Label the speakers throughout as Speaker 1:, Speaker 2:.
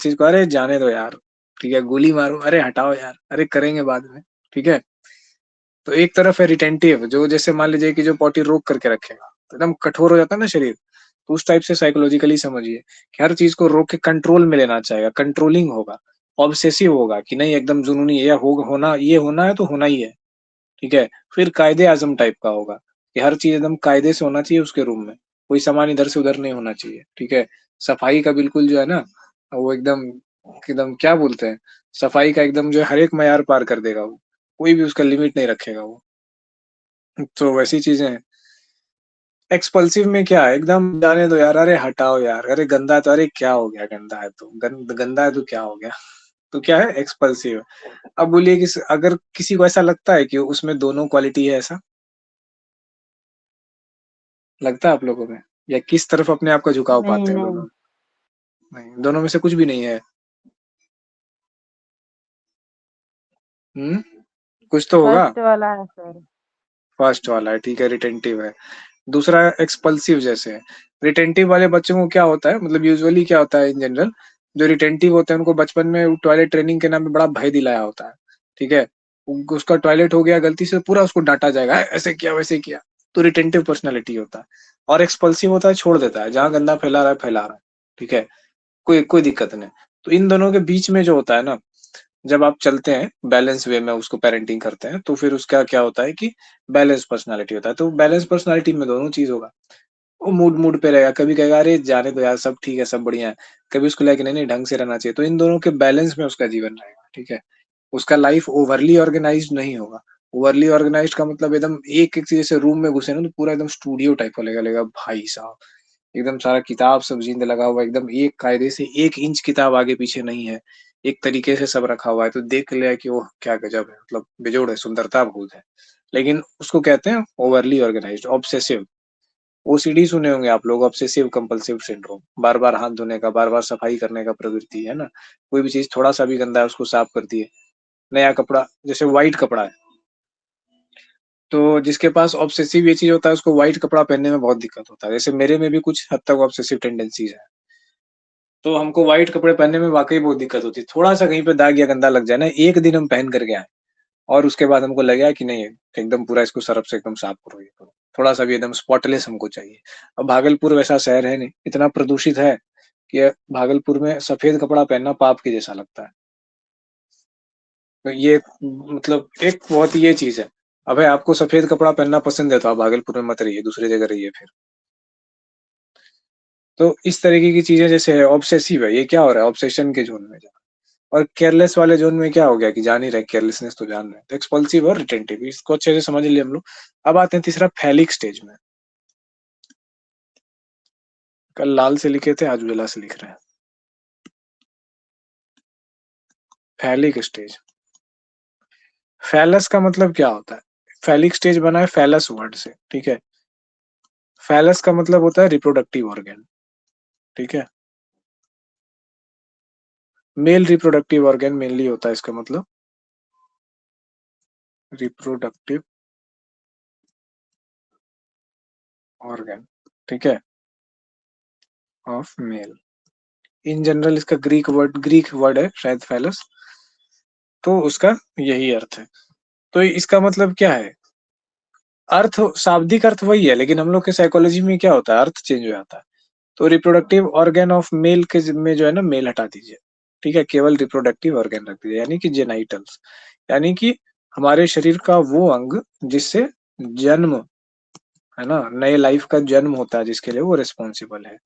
Speaker 1: चीज को अरे जाने दो यार, ठीक है, गोली मारो, अरे हटाओ यार, अरे करेंगे बाद में, ठीक है। तो एक तरफ है रिटेंटिव, जो जैसे मान लीजिए कि जो पॉटी रोक करके रखेगा, तो एकदम कठोर हो जाता है ना शरीर, तो उस टाइप से साइकोलॉजिकली समझिए कि हर चीज को रोक के कंट्रोल में लेना चाहेगा, कंट्रोलिंग होगा, ऑब्सेसिव होगा कि नहीं एकदम जुनूनी है, या होना ये होना है तो होना ही है, ठीक है। फिर कायदे आजम टाइप का होगा कि हर चीज एकदम कायदे से होना चाहिए उसके रूम में, कोई सामान इधर से उधर नहीं होना चाहिए, ठीक है। सफाई का बिल्कुल जो है ना, वो एकदम एकदम क्या बोलते हैं, सफाई का एकदम जो है हर एक मयार पार कर देगा वो, कोई भी उसका लिमिट नहीं रखेगा वो। तो वैसी चीजें हैं। एक्सपल्सिव में क्या है, एकदम जाने दो यार, अरे हटाओ यार, अरे गंदा है तो अरे क्या हो गया, गंदा है तो गंदा है तो क्या हो गया, तो क्या है एक्सपल्सिव। अब बोलिए कि अगर किसी को ऐसा लगता है कि उसमें दोनों क्वालिटी है, ऐसा लगता है आप लोगों में, या किस तरफ अपने आप का झुकाव
Speaker 2: नहीं
Speaker 1: पाते हैं
Speaker 2: नहीं,
Speaker 1: दोनों? नहीं, दोनों में से कुछ भी नहीं है। हम्म, कुछ तो होगा।
Speaker 2: फर्स्ट वाला है सर।
Speaker 1: फर्स्ट वाला है, ठीक है, रिटेंटिव है। दूसरा एक्सपल्सिव जैसे है। रिटेंटिव वाले बच्चों को क्या होता है, मतलब यूजुअली क्या होता है इन जनरल, जो रिटेंटिव होते हैं उनको बचपन में टॉयलेट ट्रेनिंग के नाम पे बड़ा भय दिलाया होता है, ठीक है। उसका टॉयलेट हो गया गलती से, पूरा उसको डांटा जाएगा, "है, ऐसे किया वैसे किया", तो रिटेंटिव पर्सनैलिटी होता है। और एक्सपल्सिव होता है, छोड़ देता है, जहां गंदा फैला रहा है फैला रहा है, ठीक है, कोई कोई दिक्कत नहीं। तो इन दोनों के बीच में जो होता है ना, जब आप चलते हैं बैलेंस वे में उसको पेरेंटिंग करते हैं, तो फिर उसका क्या होता है कि बैलेंस पर्सनालिटी होता है। तो बैलेंस पर्सनालिटी में दोनों चीज होगा। वो मूड मूड पे रहेगा, कभी कहेगा अरे जाने दो यार, सब ठीक है, सब बढ़िया है, कभी उसको लगे नहीं नहीं ढंग से रहना चाहिए। तो इन दोनों के बैलेंस में उसका जीवन रहेगा, ठीक है। उसका लाइफ ओवरली ऑर्गेनाइज्ड नहीं होगा। ओवरली ऑर्गेनाइज्ड का मतलब एकदम एक एक चीज से रूम में घुसे ना तो पूरा एकदम स्टूडियो टाइप का लगेगा, लगेगा भाई साहब एकदम सारा किताब सब जींद लगा हुआ है, एकदम एक कायदे से 1 इंच किताब आगे पीछे नहीं है, एक तरीके से सब रखा हुआ है, तो देख लिया कि वो क्या गजब है, मतलब बेजोड़ है, सुंदरता बहुत है। लेकिन उसको कहते हैं ओवरली ऑर्गेनाइज्ड, ऑब्सेसिव। ओसीडी सुने होंगे आप लोग, ऑब्सेसिव कंपल्सिव सिंड्रोम, बार बार हाथ धोने का, बार बार सफाई करने का प्रवृत्ति है ना। कोई भी चीज थोड़ा सा भी गंदा है उसको साफ कर दिए। नया कपड़ा, जैसे व्हाइट कपड़ा है, तो जिसके पास ऑब्सेसिव ये चीज होता है उसको व्हाइट कपड़ा पहनने में बहुत दिक्कत होता है, जैसे मेरे में भी कुछ हद तक ऑब्सेसिव टेंडेंसीज है। तो हमको व्हाइट कपड़े पहनने में वाकई बहुत दिक्कत होती है, थोड़ा सा कहीं पे दाग या गंदा लग जाए ना, एक दिन हम पहन करके आए और उसके बाद हमको लगा कि नहीं एकदम पूरा इसको सरफ से एकदम साफ करो, ये करो, थोड़ा सा भी एकदम स्पॉटलेस हमको चाहिए। अब भागलपुर वैसा शहर है नहीं, इतना प्रदूषित है कि भागलपुर में सफेद कपड़ा पहनना पाप के जैसा लगता है। तो ये मतलब एक बहुत ये चीज है। अबे आपको सफेद कपड़ा पहनना पसंद है तो आप भागलपुर में मत रहिए, दूसरी जगह रहिए फिर। तो इस तरीके की चीजें जैसे है, ऑब्सेसिव है, ये क्या हो रहा है, ऑब्सेशन के जोन में जा। और केयरलेस वाले जोन में क्या हो गया कि जान ही रहे, केयरलेसनेस तो जान रहे हैं। तो एक्सपल्सिव और रिटेंटिव, इसको अच्छे से समझ लिए हम लोग। अब आते हैं तीसरा फैलिक स्टेज में। कल लाल से लिखे थे, आज उजला से लिख रहे हैं। Phallic stage. फैलस का मतलब क्या होता है? फैलिक स्टेज बना है फैलस वर्ड से, ठीक है। फैलस का मतलब होता है रिप्रोडक्टिव ऑर्गन, ठीक है। मेल रिप्रोडक्टिव ऑर्गन मेनली होता है इसका मतलब, रिप्रोडक्टिव ऑर्गन, ठीक है, ऑफ मेल। इन जनरल इसका ग्रीक वर्ड है शायद फैलस, तो उसका यही अर्थ है। तो इसका मतलब क्या है, अर्थ शाब्दिक अर्थ वही है, लेकिन हम लोग के साइकोलॉजी में क्या होता है, अर्थ चेंज हो जाता है। तो रिप्रोडक्टिव ऑर्गन ऑफ मेल के में जो है ना, मेल हटा दीजिए, ठीक है, केवल रिप्रोडक्टिव ऑर्गन रख दीजिए, यानी कि जेनाइटल्स, यानी कि हमारे शरीर का वो अंग जिससे जन्म, है ना, नए लाइफ का जन्म होता है, जिसके लिए वो रिस्पॉन्सिबल है।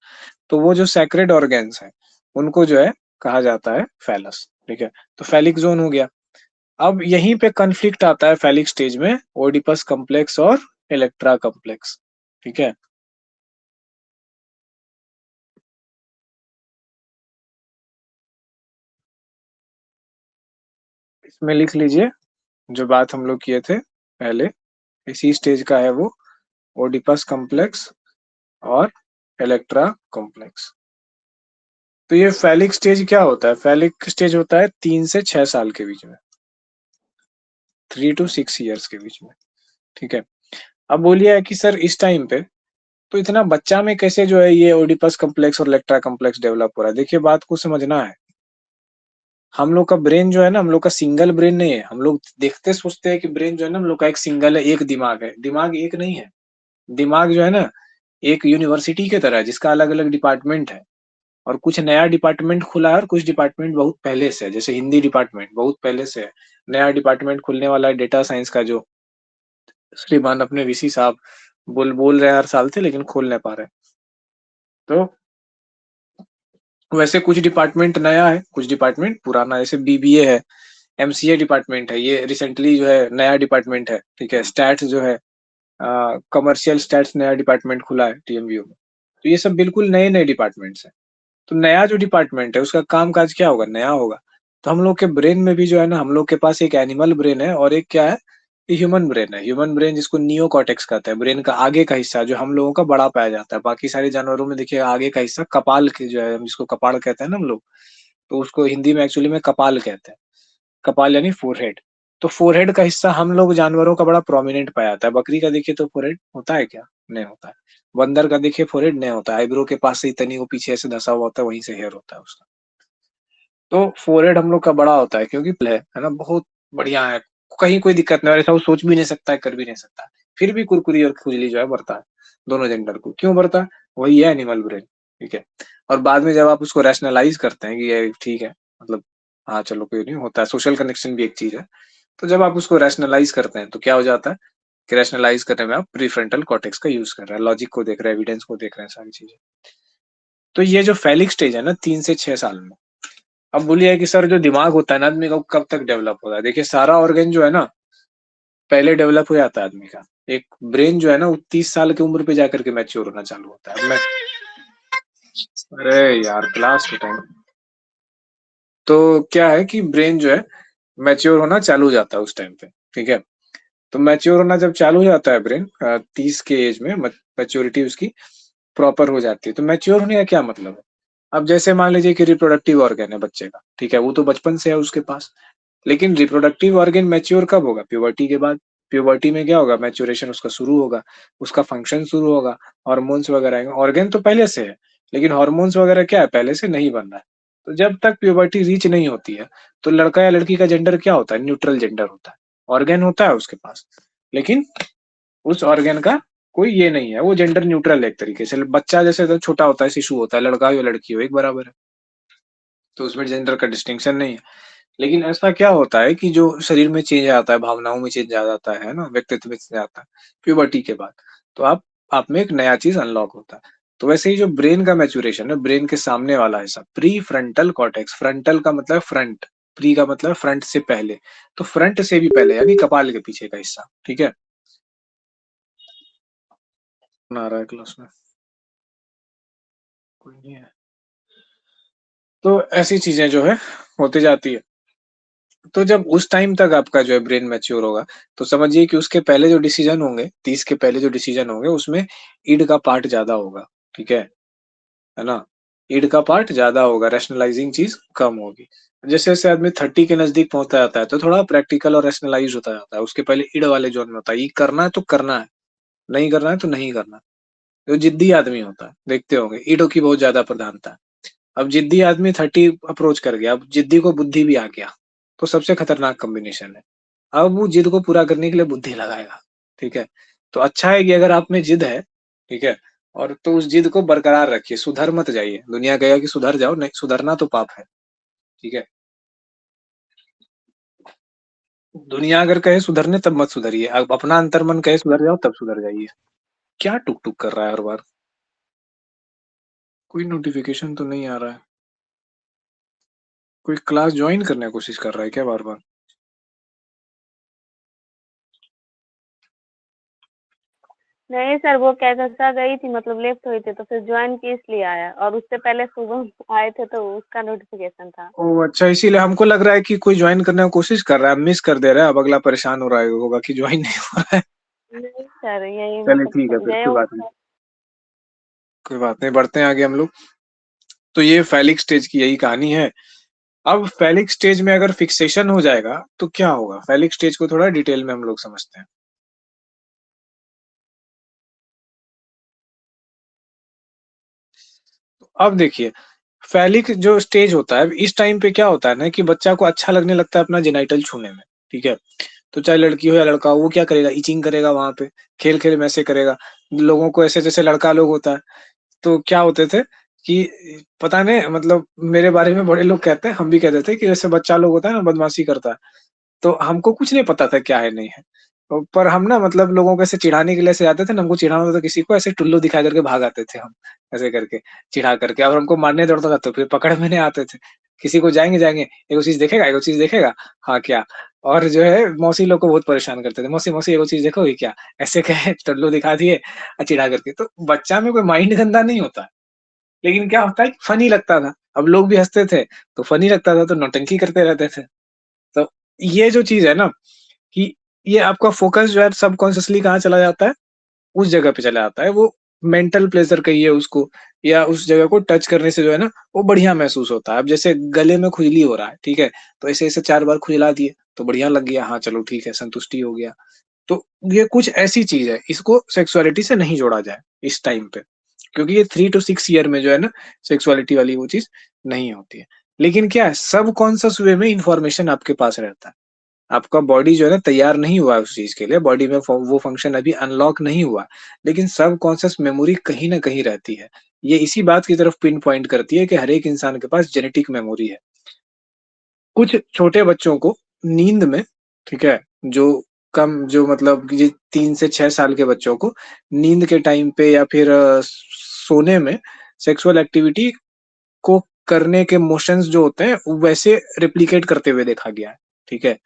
Speaker 1: तो वो जो सैक्रेड ऑर्गन्स हैं उनको जो है कहा जाता है फैलस, ठीक है। तो फैलिक जोन हो गया। अब यहीं पे कॉन्फ्लिक्ट आता है फैलिक स्टेज में, ओडिपस कॉम्प्लेक्स और इलेक्ट्रा कॉम्प्लेक्स, ठीक है। इसमें लिख लीजिए जो बात हम लोग किए थे पहले, इसी स्टेज का है वो, ओडिपस कॉम्प्लेक्स और इलेक्ट्रा कॉम्प्लेक्स। तो ये फैलिक स्टेज क्या होता है, फैलिक स्टेज होता है 3 से 6 साल के बीच में, 3 to 6 years के बीच में, ठीक है। अब बोलिए कि सर इस टाइम पे तो इतना बच्चा में कैसे जो है ये ओडिपस कॉम्प्लेक्स और इलेक्ट्रा कॉम्प्लेक्स डेवलप हो रहा है, देखिए बात को समझना है। हम लोग का ब्रेन जो है ना, हम लोग का सिंगल ब्रेन नहीं है। हम लोग देखते सोचते हैं कि ब्रेन जो है ना हम लोग का एक सिंगल है, एक दिमाग है। दिमाग एक नहीं है। दिमाग जो है ना, एक यूनिवर्सिटी की तरह है जिसका अलग-अलग डिपार्टमेंट है, और कुछ नया डिपार्टमेंट खुला है और कुछ डिपार्टमेंट बहुत पहले से है। जैसे हिंदी डिपार्टमेंट बहुत पहले से है। नया डिपार्टमेंट खुलने वाला है डेटा साइंस का, जो श्रीमान अपने वीसी साहब बोल रहे हैं हर साल से, लेकिन खोल नहीं पा रहे। तो वैसे कुछ डिपार्टमेंट नया है, कुछ डिपार्टमेंट पुराना है। जैसे बीबीए है, एमसीए डिपार्टमेंट है, ये रिसेंटली जो है नया डिपार्टमेंट है। ठीक है, स्टैट्स जो है, कमर्शियल स्टैट्स नया डिपार्टमेंट खुला है टीएमयू में। तो ये सब बिल्कुल नए नए डिपार्टमेंट्स हैं। तो नया जो डिपार्टमेंट है उसका काम काज क्या होगा, नया होगा। तो हम लोग के ब्रेन में भी जो है ना, हम लोग के पास एक एनिमल ब्रेन है और एक क्या है, ह्यूमन ब्रेन है। ह्यूमन ब्रेन जिसको नियो कॉर्टेक्स कहते हैं, ब्रेन का आगे का हिस्सा जो हम लोगों का बड़ा पाया जाता है। बाकी सारे जानवरों में देखिए आगे का हिस्सा कपाल के जो है, हम जिसको कपाड़ कहते हैं ना हम लोग, तो उसको हिंदी में एक्चुअली में कपाल कहते हैं। कपाल यानी फोरहेड। तो फोरहेड का हिस्सा हम लोग जानवरों का बड़ा प्रोमिनेंट पाया जाता है। बकरी का देखिए तो फोरहेड होता है क्या? नहीं होता है। बंदर का देखिए फोरहेड नहीं होता है। आईब्रो के पास से ही तनी वो पीछे से धसा हुआ होता है, वहीं से हेयर होता है उसका। तो फोरहेड हम लोग का बड़ा होता है क्योंकि है ना, बहुत बढ़िया है। कहीं कोई दिक्कत नहीं, और ऐसा वो सोच भी नहीं सकता है, कर भी नहीं सकता है। फिर भी कुरकुरी और खुजली जो है बढ़ता है दोनों जेंडर को। क्यों बढ़ता है? वही है एनिमल ब्रेन। ठीक है। और बाद में जब आप उसको रैशनलाइज करते हैं कि ये ठीक है, मतलब हाँ चलो कोई नहीं, होता है, सोशल कनेक्शन भी एक चीज है। तो जब आप उसको रैशनलाइज करते हैं तो क्या हो जाता है कि रैशनलाइज करने में आप प्रीफ्रंटल कॉर्टेक्स का यूज कर रहे हैं, लॉजिक को देख रहे हैं, एविडेंस को देख रहे हैं, सारी चीजें। तो ये जो फैलिक स्टेज है ना, 3 से 6 साल में। अब बोलिए कि सर जो दिमाग होता है ना आदमी का, वो कब तक डेवलप होता है? देखिए सारा ऑर्गन जो है ना पहले डेवलप हो जाता है आदमी का। एक ब्रेन जो है ना वो 30 साल की उम्र पे जाकर के मैच्योर होना चालू होता है। अब मैं, अरे यार क्लास के टाइम, तो क्या है कि ब्रेन जो है मैच्योर होना चालू हो जाता है उस टाइम पे। ठीक है। तो मैच्योर होना जब चालू हो जाता है ब्रेन 30 के एज में, मैच्योरिटी उसकी प्रॉपर हो जाती है। तो मैच्योर होने का क्या मतलब है? अब जैसे मान लीजिए कि रिप्रोडक्टिव ऑर्गन है बच्चे का, ठीक है, वो तो बचपन से है उसके पास। लेकिन रिप्रोडक्टिव ऑर्गन मैच्योर कब होगा? प्यूबर्टी के बाद। प्यूबर्टी में क्या होगा? मैच्योरेशन उसका शुरू होगा, उसका फंक्शन शुरू होगा, हार्मोन्स वगैरह आएंगे। ऑर्गन तो पहले से है, लेकिन हार्मोन्स वगैरह क्या है, पहले से नहीं बन रहा है। तो जब तक प्यूबर्टी रीच नहीं होती है, तो लड़का या लड़की का जेंडर क्या होता है? न्यूट्रल जेंडर होता है। ऑर्गन होता है उसके पास, लेकिन उस ऑर्गन का कोई ये नहीं है, वो जेंडर न्यूट्रल है एक तरीके से। बच्चा जैसे तो छोटा होता है, शिशु होता है, लड़का हो या लड़की हो एक बराबर है। तो उसमें जेंडर का डिस्टिंक्शन नहीं है। लेकिन ऐसा क्या होता है कि जो शरीर में चेंज आता है, भावनाओं में चेंज आ जाता है ना, व्यक्तित्व में चेंज आता है प्यूबर्टी के बाद। तो आप में एक नया चीज अनलॉक होता है। तो वैसे ही जो ब्रेन का मैच्योरेशन है, ब्रेन के सामने वाला हिस्सा प्री फ्रंटल कॉर्टेक्स, फ्रंटल का मतलब फ्रंट, प्री का मतलब फ्रंट से पहले, तो फ्रंट से भी पहले यानी कपाल के पीछे का हिस्सा। ठीक है। कौन आ रहा है क्लास में? कोई नहीं है। तो ऐसी चीजें जो है होती जाती है। तो जब उस टाइम तक आपका जो है ब्रेन मैच्योर होगा, तो समझिए कि उसके पहले जो डिसीजन होंगे, 30 के पहले जो डिसीजन होंगे, उसमें ईड का पार्ट ज्यादा होगा। ठीक है ना? ईड का पार्ट ज्यादा होगा, रैशनलाइजिंग चीज कम होगी। जैसे जैसे आदमी 30 के नजदीक पहुंचता जाता है, तो थोड़ा प्रैक्टिकल और रैशनलाइज होता जाता है। उसके पहले ईड वाले जोन में होता है, ये करना है तो करना है, नहीं करना है तो नहीं करना। जो जिद्दी आदमी होता है, देखते होंगे, ईडो की बहुत ज्यादा प्रधानता है। अब जिद्दी आदमी 30 अप्रोच कर गया, अब जिद्दी को बुद्धि भी आ गया, तो सबसे खतरनाक कॉम्बिनेशन है। अब वो जिद को पूरा करने के लिए बुद्धि लगाएगा। ठीक है। तो अच्छा है कि अगर आप में जिद है, ठीक है, और तो उस जिद को बरकरार रखिए, सुधर मत जाइए। दुनिया कहेगा कि सुधर जाओ, नहीं, सुधरना तो पाप है। ठीक है। दुनिया अगर कहे सुधरने तब मत सुधरिए, अब अपना अंतर्मन कहे सुधर जाओ तब सुधर जाइए। क्या टुक टुक कर रहा है हर बार? कोई नोटिफिकेशन तो नहीं आ रहा है? कोई क्लास ज्वाइन करने की कोशिश कर रहा है क्या बार बार?
Speaker 2: नहीं सर, वो कैसा गई थी, मतलब लेफ्ट हुई थी तो फिर ज्वाइन की इसलिए आया, और उससे पहले सुबह आए थे तो उसका नोटिफिकेशन था।
Speaker 1: ओह अच्छा, इसीलिए हमको लग रहा है कि कोई ज्वाइन करने की कोशिश कर रहा है, मिस कर दे रहा है। अब अगला परेशान हो रहा है होगा कि ज्वाइन नहीं हो रहा है।
Speaker 2: नहीं सर, यही
Speaker 1: चलिए ठीक है
Speaker 2: मतलब
Speaker 1: फिर,
Speaker 2: गए
Speaker 1: कोई
Speaker 2: हुए
Speaker 1: बात नहीं।
Speaker 2: थे।
Speaker 1: कोई बात नहीं, बढ़ते हैं आगे हम लोग। तो ये फैलिक स्टेज की यही कहानी है। अब फैलिक स्टेज में अगर फिक्सेशन हो जाएगा तो क्या होगा? फैलिक स्टेज को थोड़ा डिटेल में हम लोग समझते हैं। तो अब देखिए, फैलिक जो स्टेज होता है, इस टाइम पे क्या होता है ना कि बच्चा को अच्छा लगने लगता है अपना जेनिटल छूने में, ठीक है? तो चाहे लड़की हो या लड़का हो, वो क्या करेगा, इचिंग करेगा वहाँ पे, खेल-खेल में ऐसे करेगा। लोगों को ऐसे जैसे लड़का लोग होता है, तो क्या होते थे कि पता नहीं मतलब मेरे बारे में बड़े लोग कहते हैं, हम भी कहते थे कि जैसे बच्चा लोग होता है ना बदमाशी करता है, तो हमको कुछ नहीं पता था क्या है, नहीं है। पर हम ना मतलब लोगों को ऐसे चिढ़ाने के लिए ऐसे जाते थे ना, हमको चिढ़ाना होता था किसी को ऐसे टुल्लू दिखा करके भाग आते थे हम, ऐसे करके, चिढ़ा करके और हमको मारने दौड़ता था तो फिर पकड़ में नहीं आते थे। किसी को जाएँगे, "एगो चीज़ देखेगा? एगो चीज़ देखेगा?" "हाँ, क्या?" और जो है मौसी लोग को बहुत परेशान करते थे, "मौसी, मौसी एगो चीज़ देखोगी क्या?" ऐसे कहे टुल्लू दिखा दिए चिढ़ा करके। तो बच्चा में कोई माइंड गंदा नहीं होता, लेकिन क्या होता है कि फ़नी लगता था। अब लोग भी हँसते थे, तो फ़नी लगता था तो नौटंकी करते रहते थे। तो ये जो चीज़ है ना कि ये आपका फ़ोकस जो है सबकॉन्शियसली कहाँ चला जाता है, उस जगह पे चला जाता है। वो मेंटल प्लेज़र कहिए उसको या उस जगह को टच करने से जो है ना, वो बढ़िया महसूस होता है। अब जैसे गले में खुजली हो रहा है, ठीक है? तो ऐसे-ऐसे 4 बार खुजला दिए, तो बढ़िया लग गया, हाँ, चलो ठीक है, संतुष्टि हो गया। तो ये कुछ ऐसी चीज़ है, इसको सेक्सुअलिटी से नहीं जोड़ा जाए इस टाइम पे। क्योंकि ये 3 टू 6 ईयर में जो है ना, सेक्सुअलिटी वाली वो चीज़ नहीं होती है। लेकिन क्या है, सबकॉन्शियस वे में इन्फॉर्मेशन आपके पास रहता है। आपका बॉडी जो है ना तैयार नहीं हुआ है उस चीज़ के लिए, बॉडी में वो फंक्शन अभी अनलॉक नहीं हुआ, लेकिन सबकॉन्शियस मेमोरी कहीं न कहीं रहती है। ये इसी बात की तरफ पिन पॉइंट करती है कि हर एक इंसान के पास जेनेटिक मेमोरी है। कुछ छोटे बच्चों को नींद में, ठीक है? जो मतलब कि 3 से 6 साल के बच्चों को नींद के टाइम पे या फिर सोने में सेक्सुअल एक्टिविटी को करने के मोशंस जो होते हैं, वैसे रेप्लिकेट करते हुए देखा गया है, ठीक है?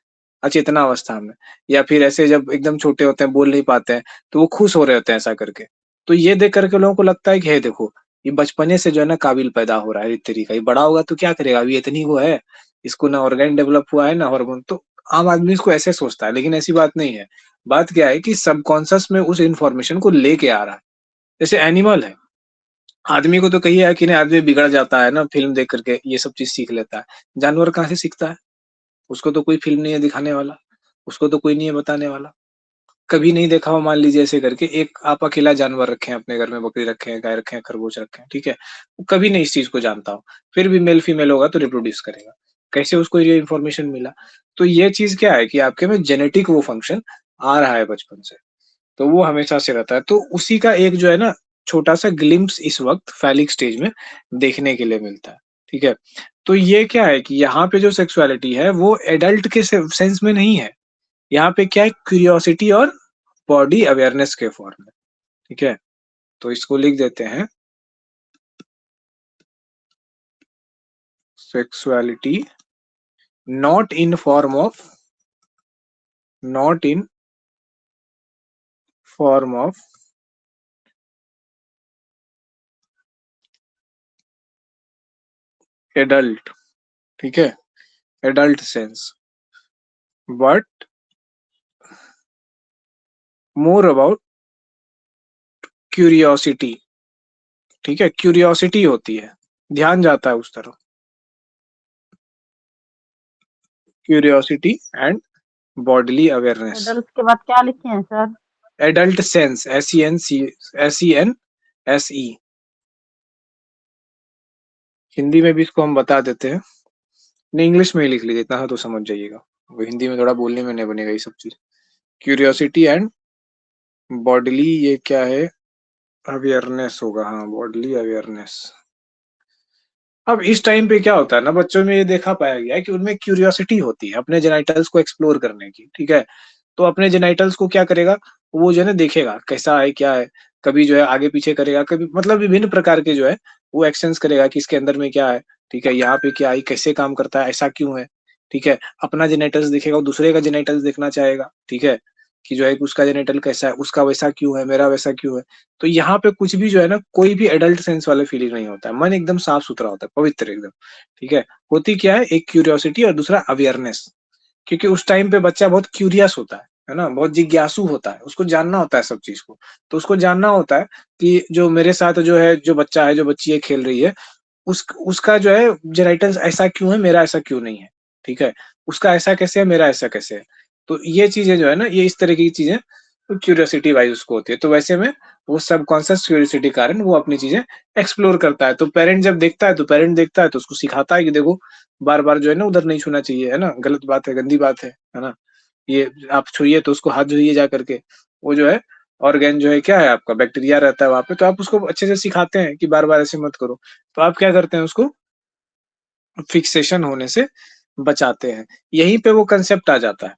Speaker 1: अचेतना अवस्था में या फिर ऐसे जब एकदम छोटे होते हैं, बोल नहीं पाते हैं, तो वो खुश हो रहे होते हैं ऐसा करके। तो ये देख कर के लोगों को लगता है कि हे देखो, ये बचपने से जो है ना काबिल पैदा हो रहा है इस तरीका, ये बड़ा होगा तो क्या करेगा? अभी इतनी वो है, इसको ना ऑर्गन डेवलप हुआ है, ना हार्मोन। तो आम आदमी इसको ऐसे सोचता है, लेकिन ऐसी बात नहीं है। बात क्या है कि सबकॉन्शियस में उस इन्फॉर्मेशन को लेके आ रहा है। जैसे एनिमल है, आदमी को तो कहिए है कि नहीं आदमी बिगड़ जाता है ना फ़िल्म देख कर के, ये सब चीज़ सीख लेता है। जानवर कहाँ से सीखता है? उसको तो कोई फ़िल्म नहीं है दिखाने वाला, उसको तो कोई नहीं है बताने वाला। कभी नहीं देखा हो मान लीजिए ऐसे करके एक आप अकेला जानवर रखे हैं अपने घर में, बकरी रखे हैं, गाय रखे हैं, खरगोश रखे हैं, ठीक है? वो कभी नहीं इस चीज़ को जानता हो, फिर भी मेल फीमेल होगा तो रिप्रोड्यूस करेगा। कैसे उसको ये इन्फॉर्मेशन मिला? तो ये चीज़ क्या है कि आपके में जेनेटिक वो फंक्शन आ रहा है बचपन से। तो वो हमेशा से रहता है। तो उसी का एक जो है ना छोटा-सा ग्लिम्प्स इस वक़्त फ़ैलिक स्टेज में देखने के लिए मिलता है, ठीक है? तो ये क्या है कि यहाँ पे जो सेक्सुअलिटी है वो एडल्ट के सेंस में नहीं है। यहाँ पे क्या है क्यूरियोसिटी और बॉडी अवेयरनेस के फॉर्म में, ठीक है? तो इसको लिख देते हैं sexuality not in form of not in form of adult, ठीक है? Adult sense but more about curiosity, ठीक है? क्यूरियोसिटी होती है, ध्यान जाता है उस तरफ। Curiosity and bodily awareness.
Speaker 2: Adult के बाद क्या लिखे हैं sir?
Speaker 1: Adult sense SENSE। Hindi में भी इसको हम बता देते हैं। नहीं इंग्लिश में ही लिख लीजिए, इतना तो समझ जाइएगा। वो हिंदी में थोड़ा बोलने में नहीं बनेगा ये सब चीज़। क्यूरियोसिटी एंड बॉडीली ये क्या है? अवेयरनेस होगा, हाँ, बॉडीली अवेयरनेस। अब इस टाइम पे क्या होता है ना बच्चों में ये देखा पाया गया है कि उनमें क्यूरियोसिटी होती है अपने जेनिटल्स को एक्सप्लोर करने की, ठीक है? तो अपने जेनिटल्स को क्या करेगा, वो जो है ना देखेगा कैसा है, क्या है, कभी जो है आगे-पीछे करेगा, कभी मतलब विभिन्न प्रकार के जो है वो एक्शंस करेगा कि इसके अंदर में क्या है, ठीक है? यहाँ पे क्या है, कैसे काम करता है, ऐसा क्यों है, ठीक है? अपना जेनिटल्स दिखेगा, वो दूसरे का जेनिटल्स देखना चाहेगा, ठीक है? कि जो है कि उसका जेनिटल कैसा है, उसका वैसा क्यों है, मेरा वैसा क्यों है? तो यहाँ पे कुछ भी जो है ना, कोई भी एडल्ट सेंस वाला फीलिंग नहीं होता है, मन एकदम साफ-सुथरा होता है, पवित्र एकदम, ठीक है? होती क्या है, एक क्यूरियोसिटी और दूसरा अवेयरनेस। क्योंकि उस टाइम पे बच्चा बहुत क्यूरियस होता है ना? बहुत जिज्ञासु होता है, उसको जानना होता है सब चीज़ को। तो उसको जानना होता है कि जो मेरे साथ जो है, जो बच्चा है, जो बच्ची है खेल रही है, उसका जो है जेनिटल्स ऐसा क्यों है, मेरा ऐसा क्यों नहीं है, ठीक है? उसका ऐसा कैसे है, मेरा ऐसा कैसे है? तो ये चीज़ें जो है ना, ये इस तरह की चीज़ें क्यूरियोसिटी वाइज़ उसको होती है। तो वैसे में वो सबकॉन्शियस क्यूरियोसिटी के कारण वो अपनी चीज़ें एक्सप्लोर करता है। तो पेरेंट देखता है तो उसको सिखाता है कि देखो बार-बार जो है ना उधर नहीं छूना चाहिए, है ना? गलत बात है, गंदी बात है ना? ये आप छुइए तो उसको हाथ धोइए जा करके। वो जो है ऑर्गेन जो है क्या है आपका बैक्टीरिया रहता है वहाँ पे, तो आप उसको अच्छे से सिखाते हैं कि बार-बार ऐसे मत करो। तो आप क्या करते हैं उसको फिक्सेशन होने से बचाते हैं। यहीं पे वो कांसेप्ट आ जाता है,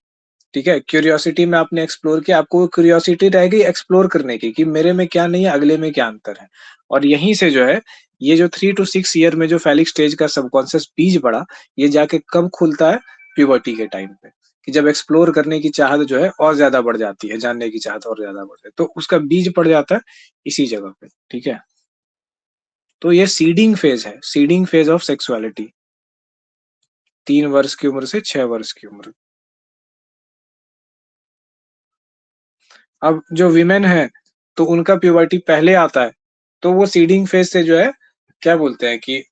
Speaker 1: ठीक है? क्यूरियोसिटी में आपने एक्सप्लोर किया, आपको वो क्यूरियोसिटी रहेगी एक्सप्लोर करने की कि मेरे में क्या नहीं है, अगले में क्या अंतर है। और यहीं से जो है, ये जो 3 टू 6 ईयर में जो फेलिक स्टेज का सबकॉन्शियस बीज पड़ा, ये जाके कब खुलता है? प्यूबर्टी के टाइम पे, कि जब एक्सप्लोर करने की चाहत जो है और ज़्यादा बढ़ जाती है, जानने की चाहत और ज़्यादा बढ़ जाती है। तो उसका बीज पड़ जाता है इसी जगह पे, ठीक है? तो ये सीडिंग फेज़ है, सीडिंग फेज़ ऑफ सेक्सुअलिटी। 3 वर्ष की उम्र से 6 वर्ष की उम्र। अब जो वीमेन है, तो उनका प्यूबर्टी पहले आता है, तो वो सीडिंग फेज़ से जो है, क्या बोलते हैं कि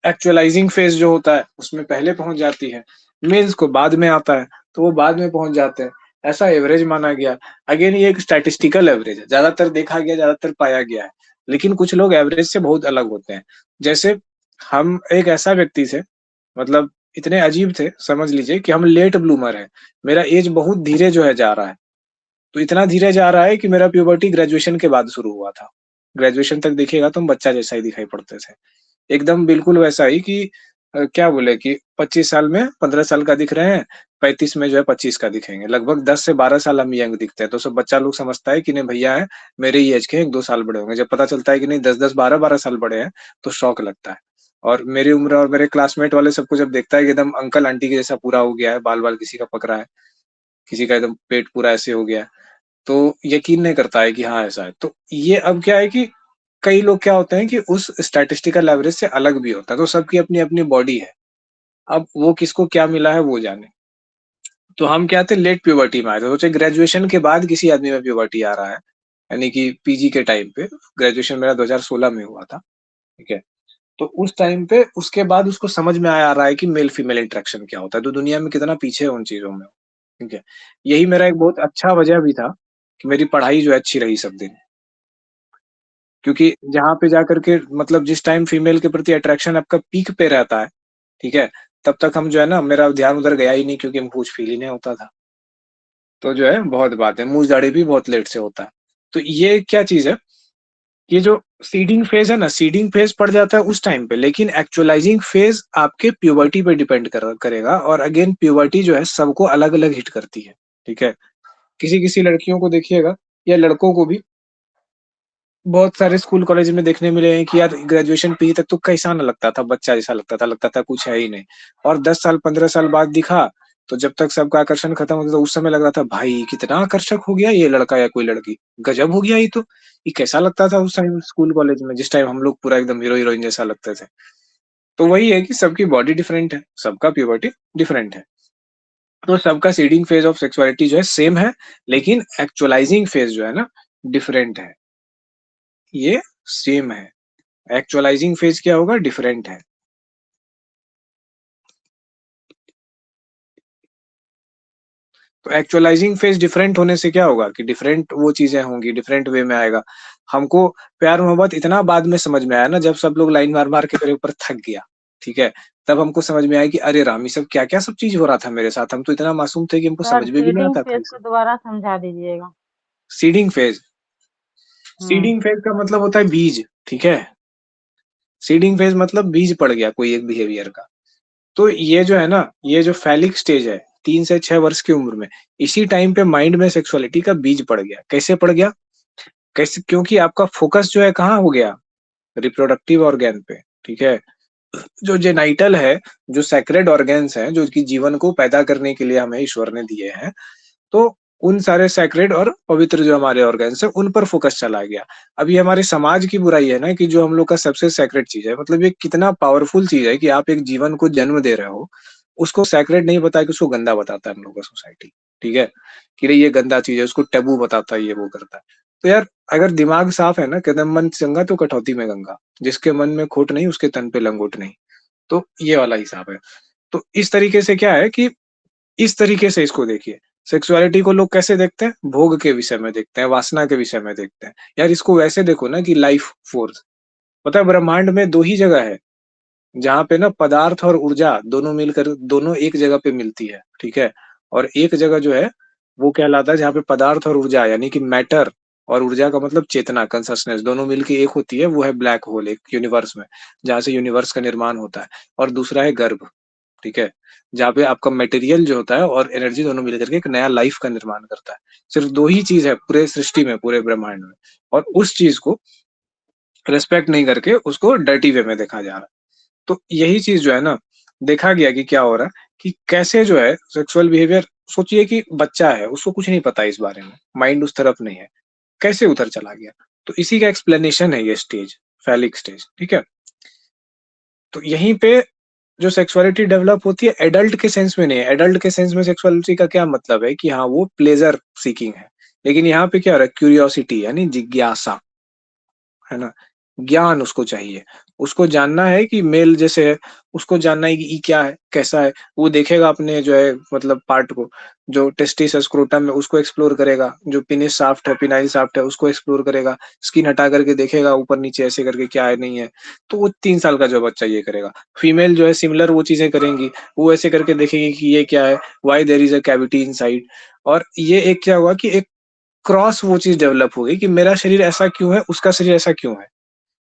Speaker 1: एक्चुअलाइज़िंग फेज़ जो होता है, उसमें पहले पहुँच जाती है। मेल्स को बाद में आता है, तो वो बाद में पहुँच जाते हैं। ऐसा एवरेज माना गया। अगेन ये एक स्टैटिस्टिकल एवरेज है, ज़्यादातर देखा गया, ज़्यादातर पाया गया है। लेकिन कुछ लोग एवरेज से बहुत अलग होते हैं। जैसे हम एक ऐसा व्यक्ति थे, मतलब इतने अजीब थे, समझ लीजिए कि हम लेट ब्लूमर हैं। मेरा ऐज बहुत धीरे जो है जा रहा है। तो इतना धीरे जा रहा है कि मेरा प्यूबर्टी ग्रेजुएशन के बाद शुरू हुआ था। ग्रेजुएशन तक देखिएगा तो हम बच्चा जैसा ही दिखाई पड़ते थे। एकदम बिल्कुल वैसा ही कि क्या बोले कि 25 साल में 15 साल का दिख रहे हैं, 35 में जो है 25 का दिखेंगे। लगभग 10 से 12 साल हम यंग दिखते हैं। तो सब बच्चा लोग समझता है कि नहीं भैया हैं, मेरे ही ऐज के हैं, 1-2 साल बड़े होंगे। जब पता चलता है कि नहीं 10-10, 12-12 साल बड़े हैं, तो शॉक लगता है। और मेरी उम्र और मेरे क्लासमेट वाले सबको जब देखता है कि एकदम अंकल-आंटी के जैसा पूरा हो गया है, बाल-वाल किसी का पक रहा है, किसी का एकदम पेट पूरा ऐसे हो गया है। तो यकीन नहीं करता है कि हाँ, ऐसा है। तो ये अब क्या है कि कई लोग क्या होते हैं कि उस स्टैटिस्टिकल एवरेज से अलग भी होता है, तो सबकी अपनी-अपनी बॉडी है। अब वो किसको क्या मिला है वो जाने। तो हम क्या थे लेट प्यूबर्टी में आए थे, सोचे ग्रेजुएशन के बाद किसी आदमी में प्यूबर्टी आ रहा है, यानी कि पीजी के टाइम पे, ग्रेजुएशन मेरा 2016 में हुआ था, ठीक है? तो उस टाइम पे उसके बाद उसको समझ में आया आ रहा है कि मेल फीमेल इंटरेक्शन क्या होता है, तो दुनिया में कितना पीछे है उन चीज़ों में, ठीक है? यही मेरा एक बहुत अच्छा वजह भी था कि मेरी पढ़ाई जो है अच्छी रही सब दिन। क्योंकि जहाँ पे जाकर के मतलब जिस टाइम फीमेल के प्रति अट्रैक्शन आपका पीक पे रहता है, ठीक है? तब तक हम जो है ना मेरा ध्यान उधर गया ही नहीं क्योंकि हमको कुछ फ़ील ही नहीं होता था। तो जो है बहुत बात है, मूँछ-दाढ़ी भी बहुत लेट से होता है। तो ये क्या चीज़ है, ये जो सीडिंग फ़ेज़ है ना, सीडिंग फ़ेज़ पड़ जाता है उस टाइम पे, लेकिन एक्चुअलाइज़िंग फ़ेज़ आपके प्यूबर्टी पे डिपेंड करेगा और अगेन प्यूबर्टी जो है सबको अलग-अलग हिट करती है, ठीक है? किसी-किसी लड़कियों को देखिएगा या लड़कों को भी बहुत सारे स्कूल कॉलेज में देखने मिले हैं कि यार ग्रेजुएशन पी तक तो कैसा ना लगता था कुछ है ही नहीं। और 10 साल 15 साल बाद दिखा, तो जब तक सबका आकर्षण खत्म होता था उस समय लग रहा था भाई कितना आकर्षक हो गया ये लड़का या कोई लड़की, गज़ब हो गया ये तो। ये कैसा लगता था उस टाइम स्कूल कॉलेज में जिस टाइम हम लोग पूरा एकदम हीरो-हीरोइन जैसा लगते थे। तो वही है कि सबकी बॉडी डिफरेंट है, सबका प्यूबर्टी डिफरेंट है। तो सबका सीडिंग फेज़ ऑफ सेक्सुअलिटी जो है सेम है, लेकिन एक्चुअलाइज़िंग फेज़ जो है ना डिफरेंट है। ये सेम है। एक्चुअलाइज़िंग फेज़ क्या होगा डिफरेंट है। तो एक्चुअलाइज़िंग फेज़ डिफरेंट होने से क्या होगा कि डिफरेंट वो चीज़ें होंगी, डिफरेंट वे में आएगा। हमको प्यार-मोहब्बत इतना बाद में समझ में आया ना जब सब लोग लाइन मार-मार के मेरे ऊपर थक गया, ठीक है? तब हमको समझ में आया कि अरे राम! ये सब क्या-क्या सब चीज़ हो रहा था मेरे साथ। हम तो इतना मासूम थे कि हमको
Speaker 2: सर
Speaker 1: समझ में भी नहीं
Speaker 2: सीडिंग
Speaker 1: आता था
Speaker 2: फेज
Speaker 1: ये
Speaker 2: को
Speaker 1: सब।
Speaker 2: दोबारा समझा दीजिएगा।
Speaker 1: सीडिंग फेज़,
Speaker 2: हुँ।
Speaker 1: सीडिंग फेज़ का मतलब होता है बीज, ठीक है? सीडिंग फेज़ मतलब बीज पड़ गया कोई एक बिहेवियर का। तो ये जो है ना, ये जो फ़ैलिक स्टेज है, 3 से 6 वर्ष की उम्र में, इसी टाइम पे माइंड में सेक्सुअलिटी का बीज पड़ गया। कैसे पड़ गया? कैसे क्योंकि आपका फ़ोकस जो है कहाँ हो गया? रिप्रोडक्टिव ऑर्गन पे, ठीक है? जो जेनाइटल है, जो सेक्रेड ऑर्गन्स हैं, जो कि जीवन को पैदा करने के लिए हमें ईश्वर ने दिए हैं, तो उन सारे सेक्रेड और पवित्र जो हमारे ऑर्गन्स हैं, उन पर फ़ोकस चला गया। अब ये हमारे समाज की बुराई है ना कि जो हम लोग का सबसे सेक्रेड चीज़ है, मतलब ये कितना पावरफुल चीज़ है कि आप एक जीवन को जन्म दे रहे हो, उसको सेक्रेड नहीं बता के उसको गंदा बताता है हम लोग का सोसाइटी, ठीक है? कि नहीं ये गंदा चीज़ है, उसको टैबू बताता है, ये वो करता है। तो यार अगर दिमाग साफ है ना, कहते हैं मन चंगा तो कटौती में गंगा, जिसके मन में खोट नहीं उसके तन पे लंगोट नहीं। तो ये वाला हिसाब है। तो इस तरीके से क्या है कि इस तरीके से इसको देखिए। सेक्सुअलिटी को लोग कैसे देखते हैं? भोग के विषय में देखते हैं, वासना के विषय में देखते हैं। यार इसको वैसे देखो ना कि लाइफ फोर्स। पता है ब्रह्मांड में 2 ही जगह है, जहाँ पे ना पदार्थ और ऊर्जा दोनों मिलकर दोनों एक जगह पे मिलती है, ठीक है? और एक जगह जो है, वो कहलाता है जहाँ पे पदार्थ और ऊर्जा यानी कि मैटर और ऊर्जा का मतलब चेतना, कॉन्शसनेस दोनों मिलके एक होती है, वो है ब्लैक होल एक यूनिवर्स में, जहाँ से यूनिवर्स का निर्माण होता है। और दूसरा है गर्भ, ठीक है? जहाँ पे आपका मटेरियल जो होता है और एनर्जी दोनों मिलकर के एक नया लाइफ का निर्माण करता है। सिर्फ 2 ही चीज़ है पूरे सृष्टि में, पूरे ब्रह्मांड में, और उस चीज़ को रिस्पेक्ट नहीं करके उसको डर्टी वे में देखा जा रहा है। तो यही चीज़ जो है ना, देखा गया कि क्या हो रहा है कि कैसे जो है सेक्सुअल बिहेवियर, सोचिए कि बच्चा है, उसको कुछ नहीं पता इस बारे में, माइंड उस तरफ नहीं है, कैसे उधर चला गया? तो इसी का एक्सप्लेनेशन है ये स्टेज, फैलिक स्टेज, ठीक है? तो यहीं पे जो सेक्सुअलिटी डेवलप होती है एडल्ट के सेंस में नहीं है। एडल्ट के सेंस में सेक्सुअलिटी का क्या मतलब है कि हाँ, वो प्लेज़र सीकिंग है। लेकिन यहाँ पे क्या हो रहा है, क्यूरियोसिटी यानी जिज्ञासा। है ना? ज्ञान उसको चाहिए। उसको जानना है कि मेल जैसे है, उसको जानना है कि ये क्या है, कैसा है? वो देखेगा अपने जो है मतलब पार्ट को, जो टेस्टिस है, स्क्रोटम है, उसको एक्सप्लोर करेगा, जो पेनिस शाफ्ट है, पेनाइल शाफ्ट है, उसको एक्सप्लोर करेगा, स्किन हटा करके देखेगा ऊपर-नीचे ऐसे करके क्या है, नहीं है। तो वो 3 साल का जो बच्चा ये करेगा। फीमेल जो है सिमिलर वो चीज़ें करेंगी, वो ऐसे करके देखेगी कि ये क्या है, why there is a cavity inside. और ये एक क्या हुआ कि एक क्रॉस वो चीज़ डेवलप हो गई कि मेरा शरीर ऐसा क्यों है, उसका शरीर ऐसा क्यों है?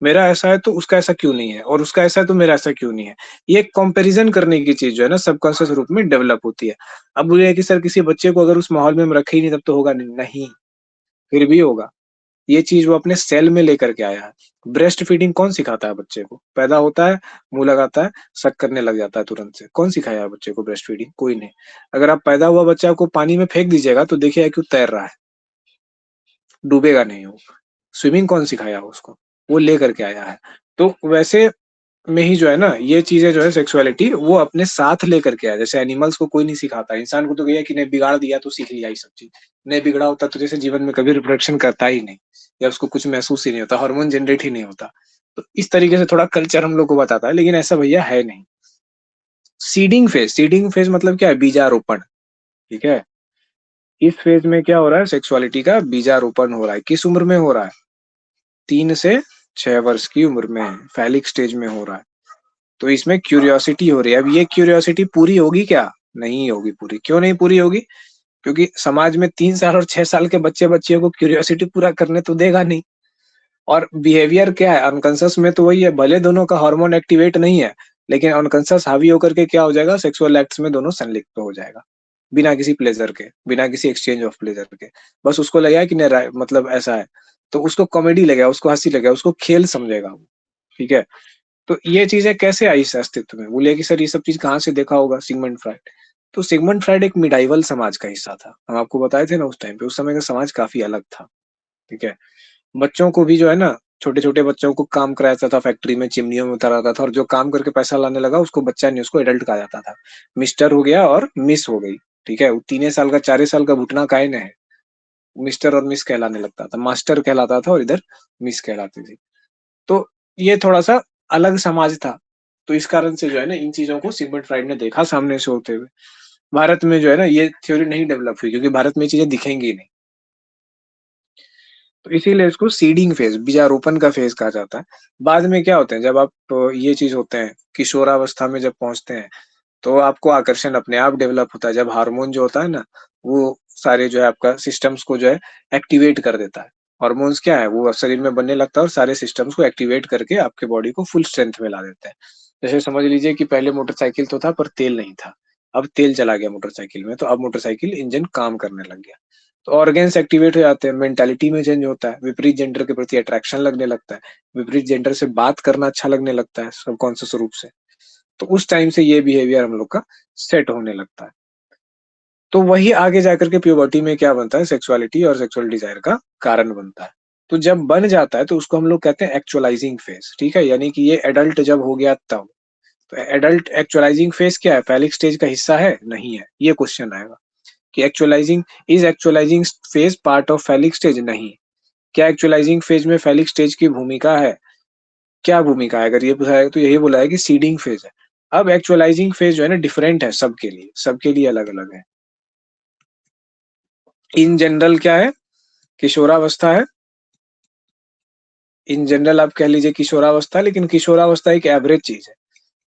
Speaker 1: मेरा ऐसा है तो उसका ऐसा क्यों नहीं है और उसका ऐसा है तो मेरा ऐसा क्यों नहीं है। ये कंपैरिज़न करने की चीज़ जो है ना सबकॉन्शियस रूप में डेवलप होती है। अब बोलिए कि सर किसी बच्चे को अगर उस माहौल में हम रखे ही नहीं तब तो होगा नहीं, नहीं, फिर भी होगा। ये चीज़ वो अपने सेल में लेकर के आया है। ब्रेस्ट फीडिंग कौन सिखाता है बच्चे को? पैदा होता है, मुँह लगाता है, सक करने लग जाता है तुरंत से। कौन सिखाया है बच्चे को ब्रेस्ट फीडिंग? कोई नहीं। अगर आप पैदा हुआ बच्चा को पानी में फेंक दीजिएगा तो देखिएगा कि वो तैर रहा है, डूबेगा नहीं वो। स्विमिंग कौन सिखाया उसको? वो लेकर के आया है। तो वैसे में ही जो है ना, ये चीज़ें जो है सेक्सुअलिटी वो अपने साथ लेकर के आया। जैसे एनिमल्स को कोई नहीं सिखाता, इंसान को तो ये है कि नहीं बिगाड़ दिया तो सीख लिया ये सब चीज़। नहीं बिगड़ा होता तो जैसे जीवन में कभी रिप्रोडक्शन करता ही नहीं या उसको कुछ महसूस ही नहीं होता, हार्मोन जनरेट ही नहीं होता। तो इस तरीके से थोड़ा कल्चर हम लोग को बताता है, लेकिन ऐसा भैया है नहीं। सीडिंग फेज़ मतलब क्या है? बीजारोपण, ठीक है? इस फेज़ में क्या हो रहा है? सेक्सुअलिटी का बीजारोपण हो रहा है। किस उम्र में हो रहा है? 3 से 6 वर्ष की उम्र में, फैलिक स्टेज में हो रहा है। तो इसमें क्यूरियोसिटी हो रही है। अब ये क्यूरियोसिटी पूरी होगी क्या? नहीं होगी पूरी। क्यों नहीं पूरी होगी? क्योंकि समाज में 3 साल और 6 साल के बच्चे-बच्चियों को क्यूरियोसिटी पूरा करने तो देगा नहीं। और बिहेवियर क्या है? अनकॉन्शियस में तो वही है, भले दोनों का हार्मोन एक्टिवेट नहीं है, लेकिन अनकॉन्शियस हावी होकर के क्या हो जाएगा? सेक्सुअल एक्ट्स में दोनों संलिप्त हो जाएगा। बिना किसी प्लेज़र के, बिना किसी एक्सचेंज ऑफ प्लेज़र के। बस उसको लगेगा कि नहीं मतलब ऐसा है। तो उसको कॉमेडी लगेगा, उसको हँसी लगेगा, उसको खेल समझेगा वो। ठीक है? तो ये चीज़ें कैसे आई इस अस्तित्व में? बोलिए कि सर ये सब चीज़ कहाँ से देखा होगा सिगमंड फ्रायड। तो सिगमंड फ्रायड एक मिडाइवल समाज का हिस्सा था। हम आपको बताए थे ना उस टाइम पे, उस समय का समाज काफ़ी अलग था, ठीक है? बच्चों को भी जो है ना, छोटे-छोटे बच्चों को काम कराया जाता था, फैक्ट्री में, चिमनियों में उतारा था और जो काम करके पैसा लाने लगा उसको बच्चा नहीं, उसको एडल्ट कहा जाता था। मिस्टर हो गया और मिस हो गई, ठीक है? वो 3 साल का, 4 साल का घुटना काहे न है, मिस्टर और मिस कहलाने लगता था। मास्टर कहलाता था और इधर मिस कहलाती थी। तो ये थोड़ा-सा अलग समाज था। तो इस कारण से जो है ना इन चीज़ों को सिगमंड फ्रायड ने देखा सामने से होते हुए। भारत में जो है ना ये थ्योरी नहीं डेवलप हुई क्योंकि भारत में ये चीज़ें दिखेंगी नहीं। तो इसीलिए इसको सीडिंग फेज़, बीजारोपण का फेज़ कहा जाता है। बाद में क्या होता है जब आप ये चीज़ होते हैं, किशोरावस्था में जब पहुँचते हैं, तो आपको आकर्षण अपने आप डेवलप होता है। जब हार्मोन जो होता है ना, वो सारे जो है आपका सिस्टम्स को जो है एक्टिवेट कर देता है। हार्मोन्स क्या है? वो शरीर में बनने लगता है और सारे सिस्टम्स को एक्टिवेट करके आपके बॉडी को फुल स्ट्रेंथ में ला देता है। जैसे समझ लीजिए कि पहले मोटरसाइकिल तो था पर तेल नहीं था। अब तेल चला गया मोटरसाइकिल में, तो अब मोटरसाइकिल इंजन काम करने लग गया। तो ऑर्गन्स एक्टिवेट हो जाते हैं, मेंटालिटी में चेंज होता है, विपरीत जेंडर के प्रति अट्रैक्शन लगने लगता है, विपरीत जेंडर से बात करना अच्छा लगने लगता है सबकॉन्शियस रूप से। तो उस टाइम से ये बिहेवियर हम लोग का सेट होने लगता है। तो वही आगे जाकर के प्यूबर्टी में क्या बनता है सेक्सुअलिटी और सेक्सुअल डिज़ायर का कारण बनता है। तो जब बन जाता है तो उसको हम लोग कहते हैं एक्चुअलाइज़िंग फेज़, ठीक है? यानी कि ये एडल्ट जब हो गया तब। तो एडल्ट एक्चुअलाइज़िंग फेज़ क्या है? फैलिक स्टेज का हिस्सा है? नहीं है। ये क्वेश्चन आएगा कि actualizing phase part of phallic stage? नहीं। क्या एक्चुअलाइज़िंग फेज़ में फैलिक स्टेज की भूमिका है? क्या भूमिका है? अगर ये पूछा जाए तो यही बोला है कि सीडिंग फेज़ है। अब एक्चुअलाइज़िंग फेज़ जो है ना डिफरेंट है सबके लिए अलग-अलग है। इन जनरल क्या है, किशोरावस्था है। इन जनरल आप कह लीजिए किशोरावस्था, लेकिन किशोरावस्था एक एवरेज चीज है।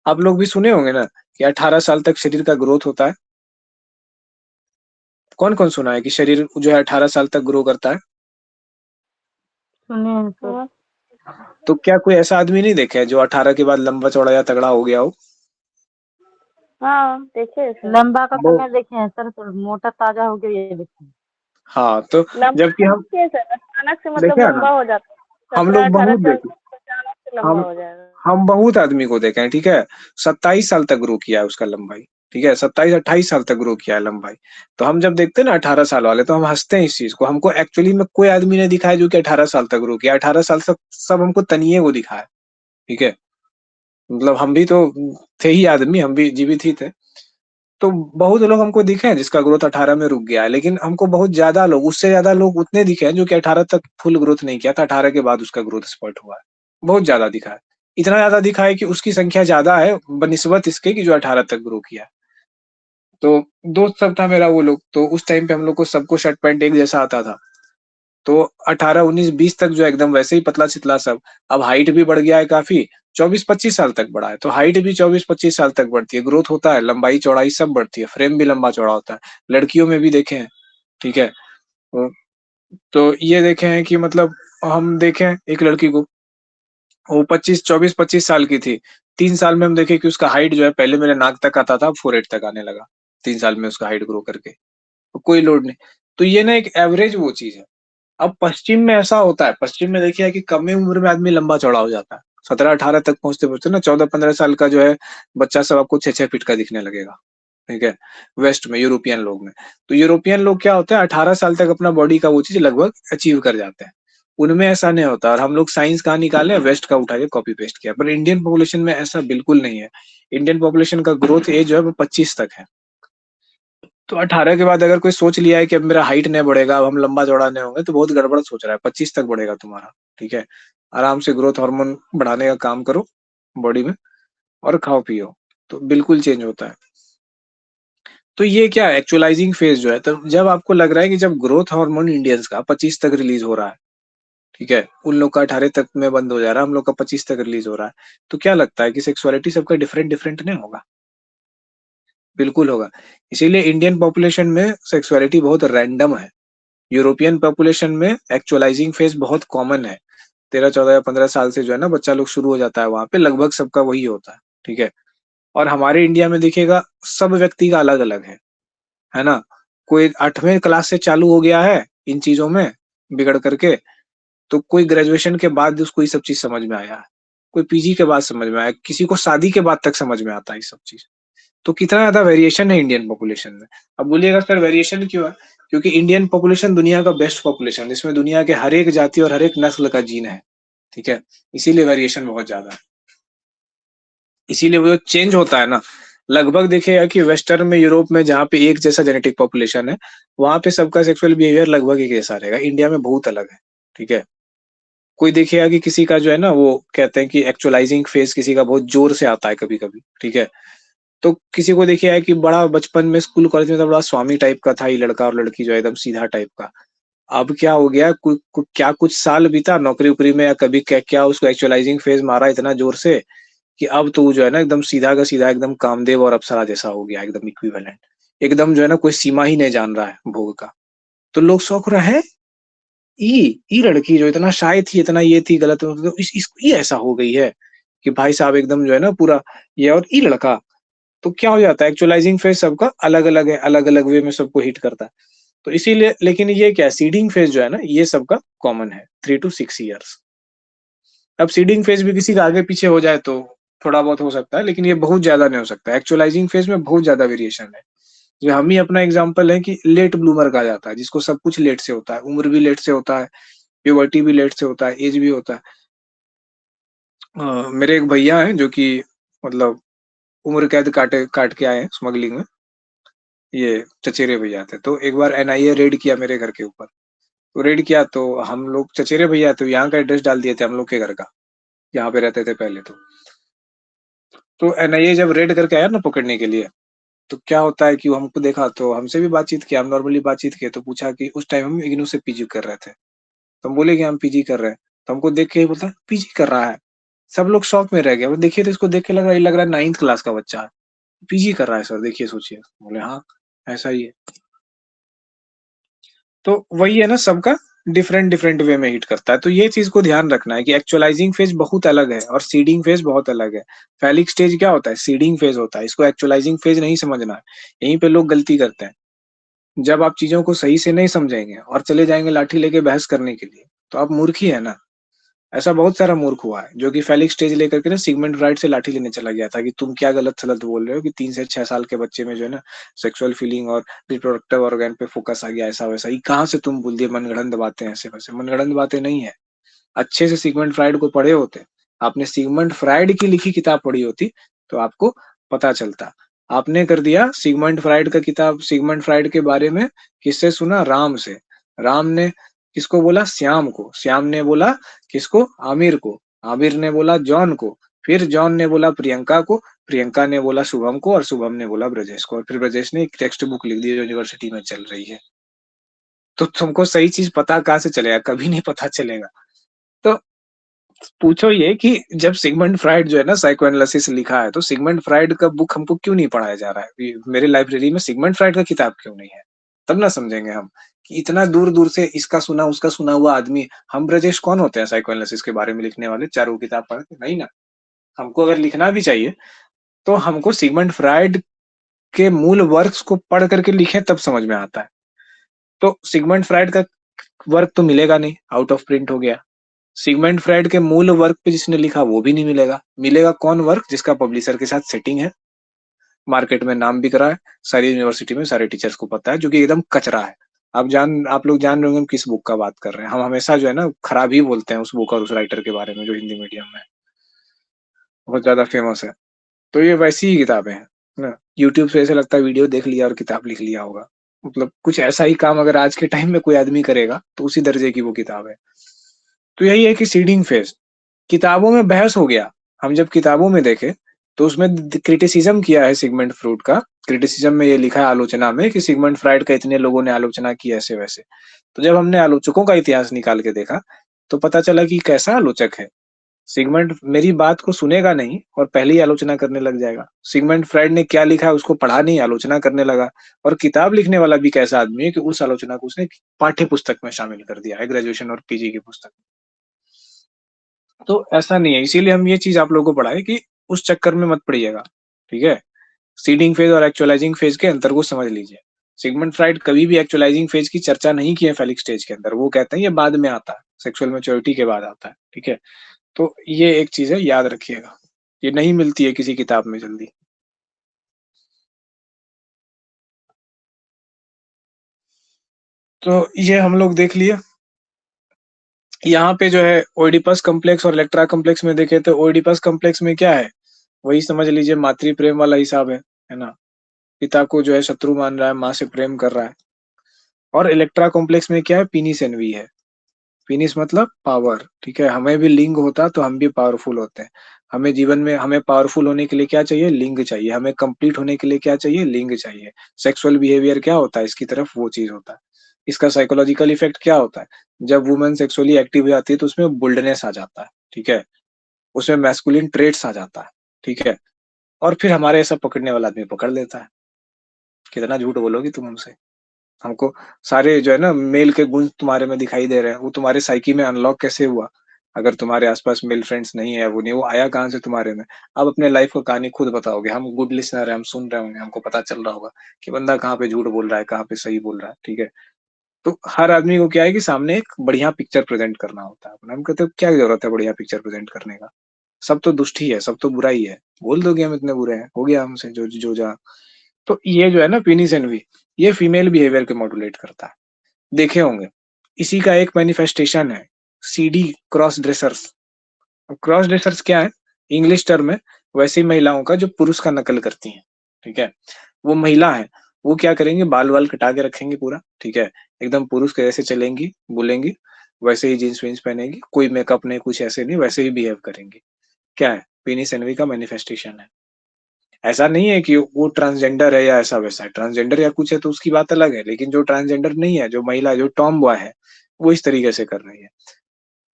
Speaker 1: आप लोग भी सुने होंगे ना कि 18 साल तक शरीर का ग्रोथ होता है। कौन कौन सुना है कि शरीर जो है 18 साल तक ग्रो करता है?
Speaker 3: सुने हैं सर।
Speaker 2: हाँ
Speaker 1: तो क्या कोई ऐसा आदमी नहीं देखा है जो 18 के बाद लंबा चौड़ा या तगड़ा हो गया हो?
Speaker 2: हाँ देखे सर।
Speaker 3: लंबा का
Speaker 1: वो
Speaker 3: समय देखे हैं सर, मोटा ताजा हो गया ये देखे हैं।
Speaker 1: हाँ, तो
Speaker 2: लंबा
Speaker 1: जबकि हम
Speaker 2: देखिए सर, अचानक से मतलब
Speaker 1: देखे है ना,
Speaker 2: लंबा हो जाता है,
Speaker 1: हम
Speaker 2: सत्रह
Speaker 1: लोग
Speaker 2: अठारह
Speaker 1: बहुत
Speaker 2: साल
Speaker 1: देखे,
Speaker 2: में अचानक से लंबा
Speaker 1: हम
Speaker 2: हो जाएगा।
Speaker 1: हम बहुत आदमी को देखे हैं, ठीक है। 27 साल तक ग्रो किया है उसका लंबाई, ठीक है, 27-28 साल तक ग्रो किया है लंबाई। तो हम जब देखते हैं ना 18 साल वाले, तो हम हंसते हैं इस चीज को। हमको एक्चुअली में कोई आदमी ने दिखाया जो कि 18 साल तक ग्रो किया। 18 साल तक सब हमको तनिए को दिखा है, ठीक है। मतलब हम भी तो थे ही आदमी, हम भी जीवित ही थे। तो बहुत लोग हमको दिखे हैं जिसका ग्रोथ 18 में रुक गया है, लेकिन हमको बहुत ज्यादा लोग, उससे ज्यादा लोग उतने दिखे हैं जो कि 18 तक फुल ग्रोथ नहीं किया था, 18 के बाद उसका ग्रोथ स्पॉट हुआ है। बहुत ज्यादा दिखा है। इतना ज्यादा दिखा है कि उसकी संख्या ज्यादा है बनिस्बत इसके कि जो 18 तक ग्रो किया है। तो दोस्त सब था मेरा वो लोग, तो उस टाइम पे हम लोग को सबको शर्ट पैंट एक जैसा आता था। तो 18, 19, 20 तक जो है एकदम वैसे ही पतला-चितला सब। अब हाइट भी बढ़ गया है काफ़ी, 24-25 साल तक बढ़ा है, तो हाइट भी 24-25 साल तक बढ़ती है, ग्रोथ होता है, लंबाई-चौड़ाई सब बढ़ती है, फ्रेम भी लंबा-चौड़ा होता है। लड़कियों में भी देखे हैं, ठीक है। तो ये देखे हैं कि मतलब हम देखें एक लड़की को, वो 24-25 साल की थी। 3 साल में हम देखे कि उसका हाइट जो है पहले मेरे नाक तक आता था, अब फोरहेड तक आने लगा। 3 साल में उसका हाइट ग्रो करके। तो कोई लोड नहीं। तो ये ना एक एवरेज वो चीज़ है। अब पश्चिम में ऐसा होता है, पश्चिम में देखिए कि कम ही उम्र में आदमी लंबा चौड़ा हो जाता है। 17-18 तक पहुंचते पहुंचते ना 14-15 साल का जो है बच्चा सब आपको 6-6 फीट का दिखने लगेगा, ठीक है। वेस्ट में, यूरोपियन लोग में। तो यूरोपियन लोग क्या होते हैं, 18 साल तक अपना बॉडी का वो चीज लगभग अचीव कर जाते हैं। उनमें ऐसा नहीं होता, और हम लोग साइंस कहाँ निकाले, वेस्ट का उठा के कॉपी पेस्ट किया। पर इंडियन पॉपुलेशन में ऐसा बिल्कुल नहीं है। इंडियन पॉपुलेशन का ग्रोथ एज जो है वो 25 तक है। तो 18 के बाद अगर कोई सोच लिया है कि अब मेरा हाइट नहीं बढ़ेगा, अब हम लंबा चौड़ा नहीं होंगे, तो बहुत गड़बड़ सोच रहा है। 25 तक बढ़ेगा तुम्हारा, ठीक है। आराम से ग्रोथ हार्मोन बढ़ाने का काम करो बॉडी में, और खाओ पियो, तो बिल्कुल चेंज होता है। तो ये क्या एक्चुअलाइजिंग फेज जो है, तो जब आपको लग रहा है कि जब ग्रोथ हार्मोन इंडियंस का 25 तक रिलीज हो रहा है, ठीक है, उन लोग का 18 तक में बंद हो जा रहा है, हम लोग का 25 तक रिलीज हो रहा है, तो क्या लगता है कि सेक्सुअलिटी सबका डिफरेंट डिफरेंट नहीं होगा? बिल्कुल होगा। इसीलिए इंडियन पॉपुलेशन में सेक्सुअलिटी बहुत रैंडम है। यूरोपियन पॉपुलेशन में एक्चुअलाइजिंग फेज बहुत कॉमन है। 13, 14 या 15 साल से जो है ना बच्चा लोग शुरू हो जाता है, वहां पे लगभग सबका वही होता है, ठीक है। और हमारे इंडिया में देखिएगा सब व्यक्ति का अलग अलग है ना। कोई 8वें क्लास से चालू हो गया है इन चीजों में बिगड़ करके, तो कोई ग्रेजुएशन के बाद उसको ये सब चीज समझ में आया है, कोई पीजी के बाद समझ में आया, किसी को शादी के बाद तक समझ में आता है ये सब चीज। तो कितना ज्यादा वेरिएशन है इंडियन पॉपुलेशन में। अब बोलिएगा सर वेरिएशन क्यों है? क्योंकि इंडियन पॉपुलेशन दुनिया का बेस्ट पॉपुलेशन है, इसमें दुनिया के हर एक जाति और हर एक नस्ल का जीन है, ठीक है। इसीलिए वेरिएशन बहुत ज्यादा है। इसीलिए वो जो चेंज होता है ना, लगभग देखिएगा कि वेस्टर्न में, यूरोप में, जहाँ पे एक जैसा जेनेटिक पॉपुलेशन है, वहां पे सबका सेक्सुअल बिहेवियर लगभग एक जैसा रहेगा। इंडिया में बहुत अलग है, ठीक है। कोई देखिएगा कि किसी का जो है ना, वो कहते हैं कि एक्चुअलाइजिंग फेज किसी का बहुत जोर से आता है कभी कभी, ठीक है। तो किसी को देखिए है कि बड़ा बचपन में स्कूल कॉलेज में तो बड़ा स्वामी टाइप का था ये लड़का, और लड़की जो है एकदम सीधा टाइप का। अब क्या हो गया, क्या कुछ साल बीता नौकरी वोकरी में, या कभी क्या क्या उसको एक्चुअलाइजिंग फेज मारा इतना जोर से कि अब तो वो जो है ना एकदम सीधा का सीधा एकदम कामदेव और अप्सरा जैसा हो गया, एकदम इक्विवेलेंट। एकदम जो है ना कोई सीमा ही नहीं जान रहा है भोग का। तो लोग शौक रहे हैं, ई लड़की जो इतना शाय थी, इतना ये थी गलत, तो ये ऐसा हो गई है कि भाई साहब एकदम जो है ना पूरा ये, और ई लड़का। तो क्या हो जाता है, एक्चुअलाइजिंग फेज सबका अलग अलग है, अलग अलग वे में सबको हिट करता है। तो इसीलिए, लेकिन ये क्या सीडिंग फेज जो है ना, ये सबका कॉमन है, 3 to 6 years। अब सीडिंग फेज भी किसी का आगे पीछे हो जाए तो थोड़ा बहुत हो सकता है, लेकिन ये बहुत ज्यादा नहीं हो सकता। एक्चुअलाइजिंग फेज में बहुत ज्यादा वेरिएशन है। जो हम ही अपना एग्जांपल है कि लेट ब्लूमर कहा जाता है, जिसको सब कुछ लेट से होता है, उम्र भी लेट से होता है, प्यूबर्टी भी लेट से होता है, एज भी होता है। मेरे एक भैया हैं जो कि मतलब उम्र कैद काटे काट के आए हैं स्मगलिंग में, ये चचेरे भैया थे। तो एक बार एनआईए रेड किया मेरे घर के ऊपर। तो रेड किया तो हम लोग, चचेरे भैया तो यहाँ का एड्रेस डाल दिए थे हम लोग के घर का, यहाँ पे रहते थे पहले। तो एनआईए जब रेड करके आया ना पकड़ने के लिए, तो क्या होता है कि वो हमको देखा तो हमसे भी बातचीत किया, हम नॉर्मली बातचीत किए तो पूछा कि उस टाइम हम इग्नू से पीजी कर रहे थे। तो हम बोले कि हम पीजी कर रहे हैं। तो हमको देख के ही बोलता है पीजी कर रहा है। सब लोग शॉक में रह गए। वो देखिए तो इसको देख के लग रहा है 9th क्लास का बच्चा है। पीजी कर रहा है सर, देखिए सोचिए। बोले हाँ, ऐसा ही है। तो वही है ना, सबका डिफरेंट डिफरेंट वे में हिट करता है। तो ये चीज को ध्यान रखना है कि एक्चुअलाइजिंग फेज बहुत अलग है और सीडिंग फेज बहुत अलग है। फैलिक स्टेज क्या होता है? सीडिंग फेज होता है। इसको एक्चुअलाइजिंग फेज नहीं समझना है। यहीं पे लोग गलती करते हैं। जब आप चीजों को सही से नहीं समझेंगे और चले जाएंगे लाठी लेके बहस करने के लिए, तो आप मूर्ख ही है ना। ऐसा बहुत सारा मूर्ख हुआ है जो कि फेलिक स्टेज लेकर के ना सिगमंड फ्राइड से लाठी लेने चला गया था कि तुम क्या गलत सलत बोल रहे हो कि 3 से 6 साल के बच्चे में जो है ना सेक्सुअल फीलिंग और रिप्रोडक्टिव ऑर्गन पे फोकस आ गया, ऐसा वैसा। ये कहाँ से तुम बोल दिए मनगढ़ंत बातें, ऐसे वैसे मनगढ़ंत बातें नहीं है। अच्छे से सिगमंड फ्राइड को पढ़े होते, आपने सिगमंड फ्राइड की लिखी किताब पढ़ी होती तो आपको पता चलता। आपने कर दिया सिगमंड फ्राइड का किताब, सिगमंड फ्राइड के बारे में किससे सुना? राम से। राम ने किसको बोला? श्याम को। श्याम ने बोला किसको? आमिर को। आमिर ने बोला जॉन को। फिर जॉन ने बोला प्रियंका को। प्रियंका ने बोला शुभम को और शुभम ने बोला ब्रजेश को। और फिर ब्रजेश ने एक टेक्स्ट बुक लिख दी जो यूनिवर्सिटी में चल रही है। तो तुमको सही चीज पता कहाँ से चलेगा? कभी नहीं पता चलेगा। तो पूछो ये कि जब सिगमंड फ्राइड जो है ना साइकोएनालिसिस लिखा है, तो सिगमंड फ्राइड का बुक हमको क्यों नहीं पढ़ाया जा रहा है? मेरे लाइब्रेरी में सिगमंड फ्राइड का किताब क्यों नहीं है? तब ना समझेंगे हम कि इतना दूर दूर से इसका सुना उसका सुना हुआ आदमी, हम ब्रजेश कौन होते हैं साइकोएनालिसिस के बारे में लिखने वाले? चारों किताब पढ़ के नहीं ना। हमको अगर लिखना भी चाहिए तो हमको सिगमंड फ्राइड के मूल वर्क्स को पढ़ करके लिखें, तब समझ में आता है। तो सिगमंड फ्राइड का वर्क तो मिलेगा नहीं, आउट ऑफ प्रिंट हो गया। सिगमंड फ्राइड के मूल वर्क पे जिसने लिखा वो भी नहीं मिलेगा। मिलेगा कौन वर्क? जिसका पब्लिशर के साथ सेटिंग है, मार्केट में नाम बिक रहा है, सारी यूनिवर्सिटी में सारे टीचर्स को पता है, जो कि एकदम कचरा है। आप लोग जान रहे होंगे हम किस बुक का बात कर रहे हैं। हम हमेशा जो है ना खराब ही बोलते हैं उस बुक और उस राइटर के बारे में जो हिंदी मीडियम में बहुत ज्यादा फेमस है। तो ये वैसी ही किताबें हैं ना। यूट्यूब से ऐसे लगता है वीडियो देख लिया और किताब लिख लिया होगा। मतलब कुछ ऐसा ही काम अगर आज के टाइम में कोई आदमी करेगा तो उसी दर्जे की वो किताब है। तो यही है कि सीडिंग फेज। किताबों में बहस हो गया। हम जब किताबों में देखे तो उसमें क्रिटिसिज्म किया है सिगमंड फ्रूड का। क्रिटिसिज्म में ये लिखा है आलोचना में कि सिगमंड फ्राइड का इतने लोगों ने आलोचना की ऐसे वैसे। तो जब हमने आलोचकों का इतिहास निकाल के देखा तो पता चला कि कैसा आलोचक है। सिगमंड मेरी बात को सुनेगा नहीं और पहले ही आलोचना करने लग जाएगा। सिगमंड फ्राइड ने क्या लिखा है उसको पढ़ा नहीं, आलोचना करने लगा। और किताब लिखने वाला भी कैसा आदमी है कि उस आलोचना को उसने पाठ्य पुस्तक में शामिल कर दिया है, ग्रेजुएशन और पीजी की पुस्तक। तो ऐसा नहीं है, इसीलिए हम ये चीज आप लोगों को पढ़ाए कि उस चक्कर में मत पड़िएगा। ठीक है? सीडिंग फेज और एक्चुअलाइजिंग फेज के अंतर को समझ लीजिए। सिगमंड फ्राइड कभी भी एक्चुअलाइजिंग फेज की चर्चा नहीं की है फेलिक स्टेज के अंदर। वो कहते हैं ये बाद में आता है, सेक्सुअल मैच्योरिटी के बाद आता है। ठीक है? तो ये एक चीज है, याद रखिएगा। ये नहीं मिलती है किसी किताब में जल्दी। तो ये हम लोग देख लिए। यहाँ पे जो है ओइडिपस कॉम्प्लेक्स और इलेक्ट्रा कॉम्प्लेक्स में देखे तो ओइडिपस कॉम्प्लेक्स में क्या है? वही समझ लीजिए मातृ प्रेम वाला हिसाब है ना। पिता को जो है शत्रु मान रहा है, माँ से प्रेम कर रहा है। और इलेक्ट्रा कॉम्प्लेक्स में क्या है? पीनिस एनवी है। पीनिस मतलब पावर। ठीक है? हमें भी लिंग होता तो हम भी पावरफुल होते हैं। हमें जीवन में हमें पावरफुल होने के लिए क्या चाहिए? लिंग चाहिए। हमें कंप्लीट होने के लिए क्या चाहिए? लिंग चाहिए। सेक्सुअल बिहेवियर क्या होता है इसकी तरफ? वो चीज होता है। इसका साइकोलॉजिकल इफेक्ट क्या होता है? जब वुमेन सेक्सुअली एक्टिव हो जाती है तो उसमें बोल्डनेस आ जाता है। ठीक है? उसमें मैस्कुलिन ट्रेट्स आ जाता है। ठीक है? और फिर हमारे ऐसा पकड़ने वाला आदमी पकड़ लेता है। कितना झूठ बोलोगी तुम हमसे? हमको सारे जो है ना मेल के गुण तुम्हारे में दिखाई दे रहे हैं, वो तुम्हारे साइकी में अनलॉक कैसे हुआ? अगर तुम्हारे आसपास मेल फ्रेंड्स नहीं है, वो नहीं, वो आया कहाँ से तुम्हारे में? अब अपने लाइफ का कहानी खुद बताओगे। हम गुड लिसनर है, हम सुन रहे होंगे, हमको पता चल रहा होगा कि बंदा कहाँ पे झूठ बोल रहा है, कहाँ पे सही बोल रहा है। ठीक है? तो हर आदमी को क्या है कि सामने एक बढ़िया पिक्चर प्रेजेंट करना होता है अपना। हम कहते हैं क्या जरूरत है बढ़िया पिक्चर प्रेजेंट करने का? सब तो दुष्ट ही है, सब तो बुरा ही है। बोल दोगे हम इतने बुरे हैं, हो गया हमसे जो जो जा। तो ये जो है ना पीनिस एनवी, ये फीमेल बिहेवियर को मॉड्यूलेट करता है। देखे होंगे। इसी का एक मैनिफेस्टेशन है CD cross dressers. Cross dressers क्या है? इंग्लिश टर्म है वैसी महिलाओं का जो पुरुष का नकल करती हैं। ठीक है? वो महिला है, वो क्या करेंगे? बाल वाल कटा के रखेंगे पूरा। ठीक है? एकदम पुरुष के जैसे चलेंगी, बोलेंगी, वैसे ही जीन्स वीन्स पहनेगी, कोई मेकअप नहीं, कुछ ऐसे नहीं, वैसे ही बिहेव करेंगी। क्या है? पेनिस एनवी का मैनिफेस्टेशन है। ऐसा नहीं है कि वो ट्रांसजेंडर है या ऐसा वैसा है, ट्रांसजेंडर या कुछ है तो उसकी बात अलग है, लेकिन जो ट्रांसजेंडर नहीं है, जो महिला जो टॉम बॉय है, वो इस तरीके से कर रही है।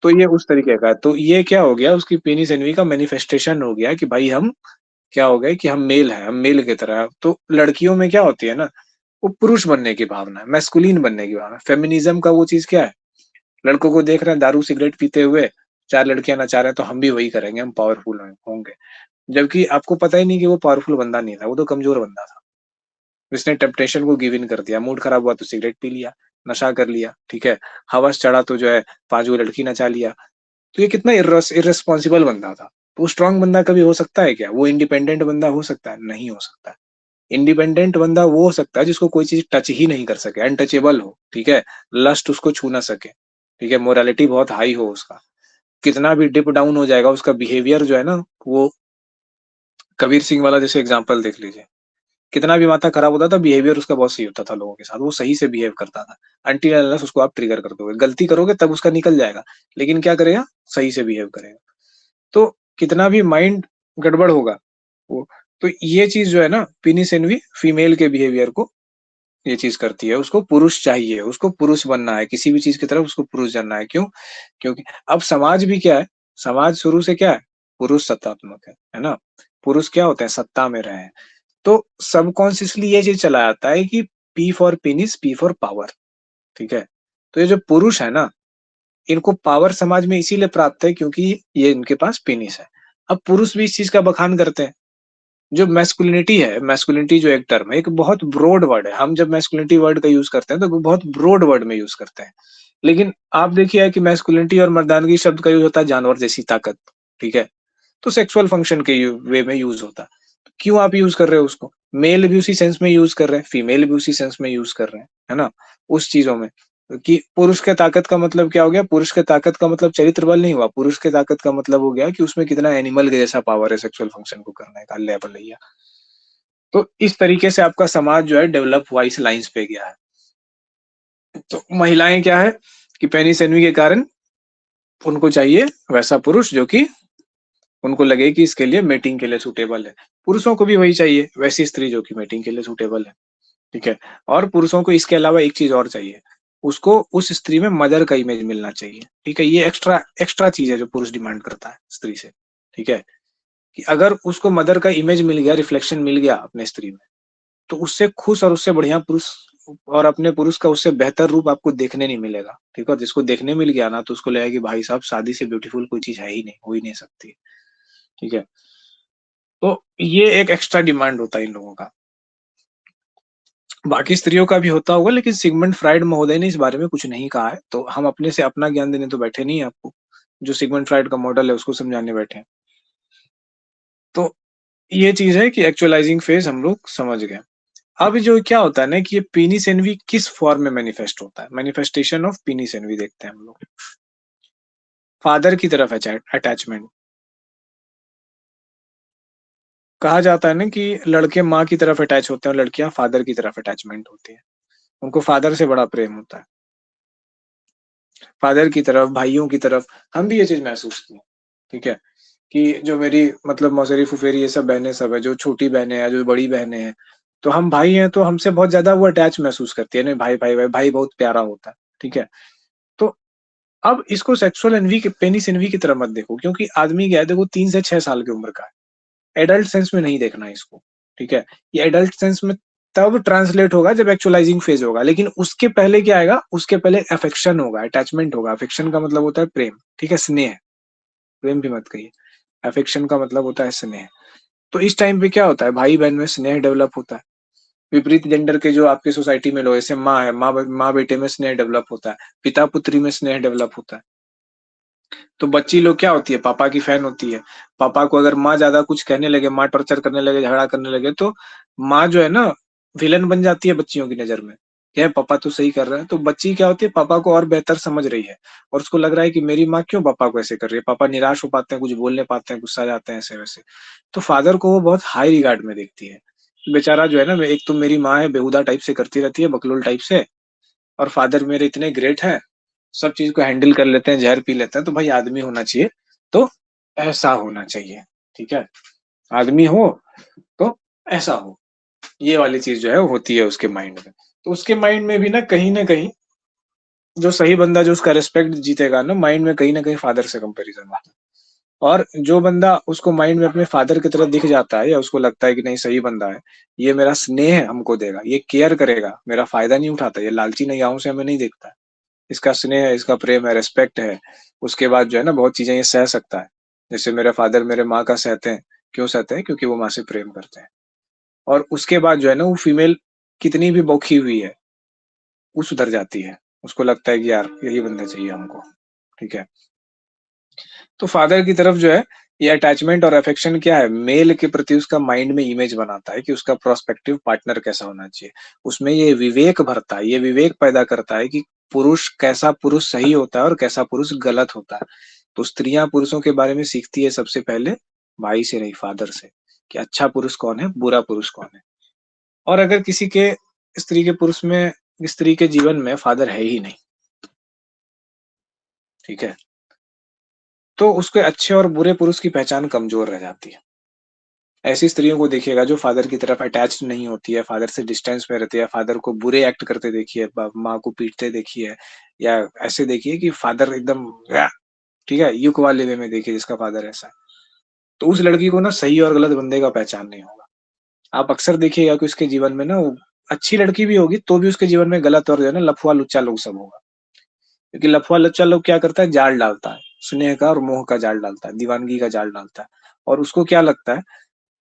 Speaker 1: तो ये उस तरीके का है। तो ये क्या हो गया, उसकी पेनिस एनवी का मैनिफेस्टेशन हो गया कि भाई हम क्या हो गए कि हम मेल हैं, हम मेल की तरह। तो लड़कियों में क्या होती है ना, वो पुरुष बनने की भावना है, मैस्कुलिन बनने की भावना है। फेमिनिज्म का वो चीज क्या है, लड़कों को देख रहे हैं दारू सिगरेट पीते हुए, 4 लड़कियां नचा रहे हैं तो हम भी वही करेंगे, हम पावरफुल होंगे। जबकि आपको पता ही नहीं कि वो पावरफुल बंदा नहीं था, वो तो कमजोर बंदा था। जिसने टेम्पटेशन को गिव इन कर दिया, मूड खराब हुआ तो सिगरेट पी लिया, नशा कर लिया, ठीक है, हवस चढ़ा तो जो है 5 वो लड़की नचा लिया। तो ये कितना इर्रेस्पॉन्सिबल बंदा था। तो वो स्ट्रांग बंदा कभी हो सकता है क्या? वो इंडिपेंडेंट बंदा हो सकता है? नहीं हो सकता। इंडिपेंडेंट बंदा वो हो सकता है जिसको कोई चीज टच ही नहीं कर सके, अनटचेबल हो, ठीक है, लस्ट उसको छू ना सके, ठीक है, मोरालिटी बहुत हाई हो उसका, कितना भी डिप डाउन हो जाएगा उसका बिहेवियर जो है ना, वो कबीर सिंह वाला जैसे एग्जांपल देख लीजिए, कितना भी माथा खराब होता था, बिहेवियर उसका बहुत सही होता था लोगों के साथ, वो सही से बिहेव करता था। अनटिल अनलेस उसको आप ट्रिगर कर दोगे, गलती करोगे तब उसका निकल जाएगा, लेकिन क्या करेगा, सही से बिहेव करेगा। तो कितना भी माइंड गड़बड़ होगा वो, तो ये चीज जो है ना, पीनिस एनवी फीमेल के बिहेवियर को ये चीज करती है। उसको पुरुष चाहिए, उसको पुरुष बनना है, किसी भी चीज की तरफ उसको पुरुष जानना है। क्यों? क्योंकि अब समाज भी क्या है, समाज शुरू से क्या है, पुरुष सत्तात्मक है ना। पुरुष क्या होते हैं, सत्ता में रहे हैं। तो सबकॉन्शियसली ये चीज चला आता है कि P for penis, P for power, ठीक है। तो ये जो पुरुष है ना, इनको पावर समाज में इसीलिए प्राप्त है क्योंकि ये इनके पास पेनिस है। अब पुरुष भी इस चीज का बखान करते हैं। जो मैस्कुलिनिटी है, मैस्कुलिनिटी जो एक टर्म है, एक बहुत ब्रॉड वर्ड है। हम जब मैस्कुलिनिटी वर्ड का यूज करते हैं तो बहुत ब्रॉड वर्ड में यूज करते हैं। लेकिन आप देखिए कि मैस्कुलिनिटी और मर्दानगी शब्द का यूज होता है जानवर जैसी ताकत, ठीक है। तो सेक्सुअल फंक्शन के वे में यूज होता है। क्यों आप यूज कर रहे हो उसको? मेल भी उसी सेंस में यूज कर रहे हैं, फीमेल भी उसी सेंस में यूज कर रहे हैं, है ना? उस चीजों में कि पुरुष के ताकत का मतलब क्या हो गया? पुरुष के ताकत का मतलब चरित्र बल नहीं हुआ। पुरुष के ताकत का मतलब हो गया कि उसमें कितना एनिमल के जैसा पावर है सेक्सुअल फंक्शन को करने का, ले भलैया। तो इस तरीके से आपका समाज जो है डेवलप हुआ, इस लाइंस पे गया है। तो महिलाएं क्या है कि पेनिस एनवी के कारण उनको चाहिए वैसा पुरुष जो कि उनको लगे कि इसके लिए मेटिंग के लिए सूटेबल है। पुरुषों को भी वही चाहिए, वैसी स्त्री जो कि मेटिंग के लिए सूटेबल है, ठीक है। और पुरुषों को इसके अलावा एक चीज और चाहिए, उसको उस स्त्री में मदर का इमेज मिलना चाहिए, ठीक है। ये एक्स्ट्रा एक्स्ट्रा चीज है जो पुरुष डिमांड करता है स्त्री से, ठीक है। कि अगर उसको मदर का इमेज मिल गया, रिफ्लेक्शन मिल गया अपने स्त्री में, तो उससे खुश और उससे बढ़िया पुरुष और अपने पुरुष का उससे बेहतर रूप आपको देखने नहीं मिलेगा, ठीक है। और जिसको देखने मिल गया ना, तो उसको लगेगा कि भाई साहब शादी से ब्यूटीफुल कोई चीज है ही नहीं, हो ही नहीं सकती, ठीक है। तो ये एक एक्स्ट्रा डिमांड होता है इन लोगों का। बाकी स्त्रियों का भी होता होगा, लेकिन सिगमंड फ्राइड महोदय ने इस बारे में कुछ नहीं कहा है, तो हम अपने से अपना ज्ञान देने तो बैठे नहीं है आपको। जो सिगमंड फ्राइड का मॉडल है उसको समझाने बैठे हैं। तो ये चीज है कि एक्चुअलाइजिंग फेज हम लोग समझ गए। अब जो क्या होता है ना कि ये पीनिस एनवी किस फॉर्म में मैनिफेस्ट होता है, मैनिफेस्टेशन ऑफ पीनिस एनवी देखते हैं हम लोग। फादर की तरफ अटैचमेंट, कहा जाता है ना कि लड़के माँ की तरफ अटैच होते हैं और लड़कियां फादर की तरफ अटैचमेंट होती है। उनको फादर से बड़ा प्रेम होता है, फादर की तरफ, भाइयों की तरफ। हम भी ये चीज महसूस की, ठीक है, कि जो मेरी मतलब मौसेरी फुफेरी ये सब बहनें सब है, जो छोटी बहनें हैं, जो बड़ी बहनें हैं, तो हम भाई हैं तो हमसे बहुत ज्यादा वो अटैच महसूस करती है। नहीं भाई भाई भाई भाई बहुत प्यारा होता है, ठीक है। तो अब इसको सेक्सुअल एनवी के, पेनिस एनवी की तरह मत देखो, क्योंकि आदमी क्या है, देखो 3 से 6 साल की उम्र का है, एडल्ट सेंस में नहीं देखना है इसको, ठीक है। ये एडल्ट सेंस में तब ट्रांसलेट होगा जब एक्चुअलाइजिंग फेज होगा, लेकिन उसके पहले क्या आएगा, उसके पहले अफेक्शन होगा, अटैचमेंट होगा। अफेक्शन का मतलब होता है प्रेम, ठीक है, स्नेह। प्रेम भी मत कहिए, अफेक्शन का मतलब होता है स्नेह। तो इस टाइम पे क्या होता है, भाई बहन में स्नेह डेवलप होता है। विपरीत जेंडर के जो आपकी सोसाइटी में लोग, जैसे माँ है, माँ बेटे में स्नेह डेवलप होता है, पिता पुत्री में स्नेह डेवलप होता है। तो बच्ची लोग क्या होती है, पापा की फैन होती है। पापा को अगर माँ ज्यादा कुछ कहने लगे, माँ टॉर्चर करने लगे, झगड़ा करने लगे, तो माँ जो है ना विलन बन जाती है बच्चियों की नजर में। क्या है, पापा तो सही कर रहे हैं, तो बच्ची क्या होती है, पापा को और बेहतर समझ रही है। और उसको लग रहा है कि मेरी माँ क्यों पापा को ऐसे कर रही है, पापा निराश हो पाते हैं, कुछ बोलने पाते हैं, गुस्सा आ जाते हैं, ऐसे वैसे। तो फादर को वो बहुत हाई रिगार्ड में देखती है। बेचारा जो है ना, एक तो मेरी माँ है बेहुदा टाइप से करती रहती है, बकलोल टाइप से, और फादर मेरे इतने ग्रेट है, सब चीज को हैंडल कर लेते हैं, जहर पी लेते हैं। तो भाई आदमी होना चाहिए तो ऐसा होना चाहिए, ठीक है। आदमी हो तो ऐसा हो। ये वाली चीज़ जो है वो होती है उसके माइंड में। तो उसके माइंड में भी ना कहीं न कहीं जो सही बंदा जो उसका रिस्पेक्ट जीतेगा ना, माइंड में कहीं न कहीं फादर से कंपैरिज़न होता है। और जो बंदा उसको माइंड में अपने फादर की तरह दिख जाता है या उसको लगता है कि नहीं सही बंदा है, ये मेरा स्नेह हमको देगा, ये केयर करेगा, मेरा फ़ायदा नहीं उठाता, ये लालची निगाहों से हमें नहीं देखता है। इसका स्नेह है, इसका प्रेम है, रिस्पेक्ट है। उसके बाद जो है ना बहुत चीज़ें ये सह सकता है। जैसे मेरे फादर मेरे माँ का सहते हैं, क्यों सहते हैं? क्योंकि वो माँ से प्रेम करते हैं। और उसके बाद जो है ना वो फीमेल कितनी भी बौखी हुई है, वो सुधर जाती है। उसको लगता है कि यार यही बंदा चाहिए हमको, ठीक है? तो फादर की तरफ जो है ये अटैचमेंट और अफेक्शन क्या है? मेल के प्रति उसका माइंड में इमेज बनाता है कि उसका प्रोस्पेक्टिव पार्टनर कैसा होना चाहिए। उसमें ये विवेक भरता है, ये विवेक पैदा करता है कि पुरुष कैसा पुरुष सही होता है और कैसा पुरुष गलत होता है। तो स्त्रियाँ पुरुषों के बारे में सीखती है सबसे पहले भाई से नहीं फादर से, कि अच्छा पुरुष कौन है, बुरा पुरुष कौन है। और अगर किसी के स्त्री के जीवन में फादर है ही नहीं, ठीक है? तो उसके अच्छे और बुरे पुरुष की पहचान कमज़ोर रह जाती है। ऐसी स्त्रियों को देखिएगा जो फादर की तरफ अटैच्ड नहीं होती है, फादर से डिस्टेंस में रहती है, फादर को बुरे एक्ट करते देखिए, माँ को पीटते देखिए या ऐसे देखिए कि फादर एकदम ठीक है? युक वाले वे में देखिए जिसका फादर ऐसा है। तो उस लड़की को ना सही और गलत बंदे का पहचान नहीं होगा। आप अक्सर देखिएगा कि उसके जीवन में ना वो अच्छी लड़की भी होगी तो भी उसके जीवन में गलत और जो है ना लफुआ-लुच्चा लोग सब होगा। क्योंकि लफुआ-लुच्चा लोग क्या करता है जाल डालता है, स्नेह का और मोह का जाल डालता है, दीवानगी का जाल डालता है। और उसको क्या लगता है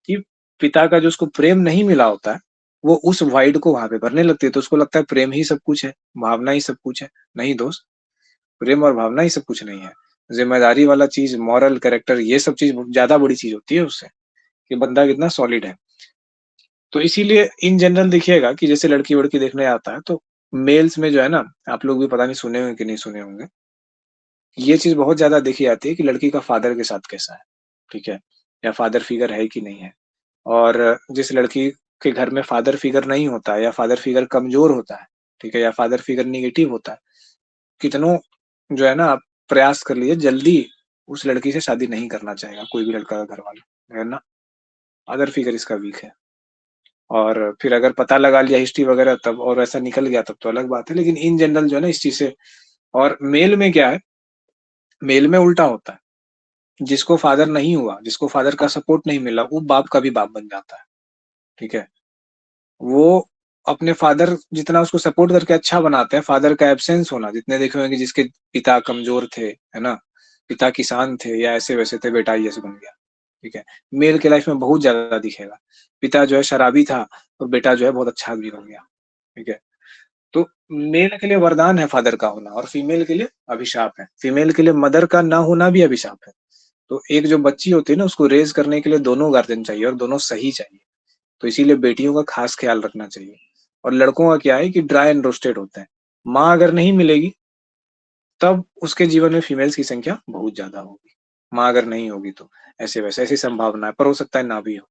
Speaker 1: कि पिता का जो उसको प्रेम नहीं मिला होता है, वो उस वॉइड को वहाँ पे भरने लगती है, तो उसको लगता है प्रेम ही सब कुछ है, भावना ही सब कुछ है। नहीं दोस्त, प्रेम और भावना ही सब कुछ नहीं है। ज़िम्मेदारी वाला चीज़, मॉरल, कैरेक्टर ये सब चीज़ ज़्यादा बड़ी चीज़ होती है उससे, कि बंदा कितना सॉलिड है। तो इसीलिए इन जनरल देखिएगा कि जैसे लड़की-वड़की देखने आता है, तो मेल्स में जो है ना, आप लोग भी पता नहीं सुने होंगे कि नहीं सुने होंगे, ये चीज़ बहुत ज़्यादा देखी जाती है कि लड़की का फादर के साथ कैसा है, ठीक है? या फादर फिगर है कि नहीं है। और जिस लड़की के घर में फादर फिगर नहीं होता है या फादर फिगर कमज़ोर होता है, ठीक है? या फादर फिगर नेगेटिव होता है, कितनों जो है ना आप प्रयास कर लीजिए, जल्दी उस लड़की से शादी नहीं करना चाहेगा कोई भी लड़का का घरवाला, है ना? फादर फिगर इसका वीक है। और फिर अगर पता लगा लिया हिस्ट्री वगैरह तब और ऐसा निकल गया तब तो अलग बात है, लेकिन इन जनरल जो है ना इस चीज़ से और मेल में क्या है, मेल में उल्टा होता है। जिसको फादर नहीं हुआ, जिसको फादर का सपोर्ट नहीं मिला, वो बाप का भी बाप बन जाता है, ठीक है? वो अपने फादर जितना उसको सपोर्ट करके अच्छा बनाते हैं, फादर का एब्सेंस होना जितने देखे होंगे जिसके पिता कमज़ोर थे, है ना? पिता किसान थे या ऐसे-वैसे थे, बेटा ही ऐसे बन गया, ठीक है? मेल के लाइफ में बहुत ज़्यादा दिखेगा। पिता जो है शराबी था और बेटा जो है बहुत अच्छा आदमी बन गया, ठीक है? तो मेल के लिए वरदान है फादर का होना और फीमेल के लिए अभिशाप है। फीमेल के लिए मदर का ना होना भी अभिशाप है। तो एक जो बच्ची होती है ना उसको रेज़ करने के लिए दोनों गार्डियन चाहिए और दोनों सही चाहिए। तो इसीलिए बेटियों का खास ख्याल रखना चाहिए। और लड़कों का क्या है कि ड्राई एंड रोस्टेड होते हैं। माँ अगर नहीं मिलेगी, तब उसके जीवन में फीमेल्स की संख्या बहुत ज़्यादा होगी। माँ अगर नहीं होगी तो, ऐसे-वैसे ऐसी संभावना है, पर हो सकता है ना भी हो।